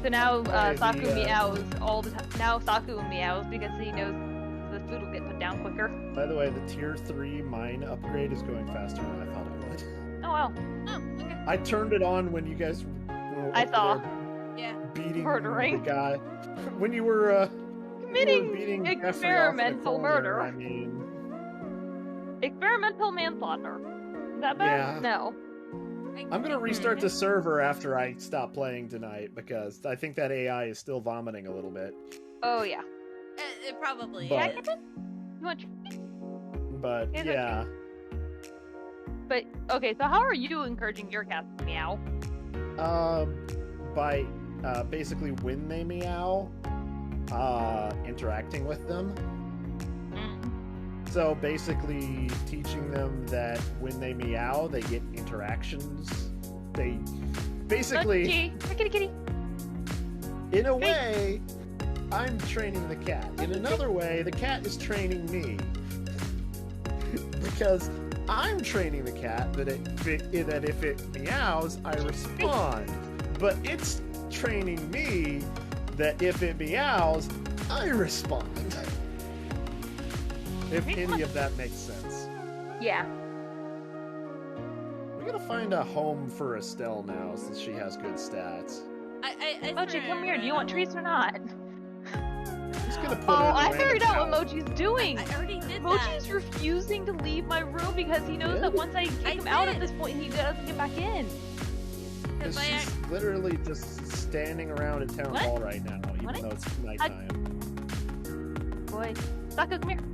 So now Saku meows all the time. Now Saku meows because he knows the food will get put down quicker. By the way, the tier 3 mine upgrade is going faster than I thought it would. Oh wow. oh, okay. I turned it on when you guys were I saw. Yeah. beating Murdering. the guy. When you were Committing beating Jeffrey off in a experimental corner, murder. I mean, Experimental manslaughter. Is that bad? Yeah. No. I'm gonna restart the server after I stop playing tonight because I think that AI is still vomiting a little bit. Oh yeah. It probably But- is. You want? But It's yeah, But okay. So how are you encouraging your cats to meow? by basically when they meow, interacting with them. So basically teaching them that when they meow, they get interactions. They basically, Kitty. in a way, I'm training the cat. In another way, the cat is training me. Because I'm training the cat that if it meows, I respond. But it's training me that if it meows, I respond. If any of that makes sense. Yeah. We gotta find a home for Estelle now since she has good stats. I Mochi, come here. Do you want treats or not? I'm just gonna put Oh, her in a I random figured out what house. Mochi's doing. I already did that. Mochi's refusing to leave my room because he knows Really? that once I kick I him out at did. this point, he doesn't get back in. Because I- she's literally just standing around in town What? hall right now, even What? though it's nighttime. Boy. Saku, come here.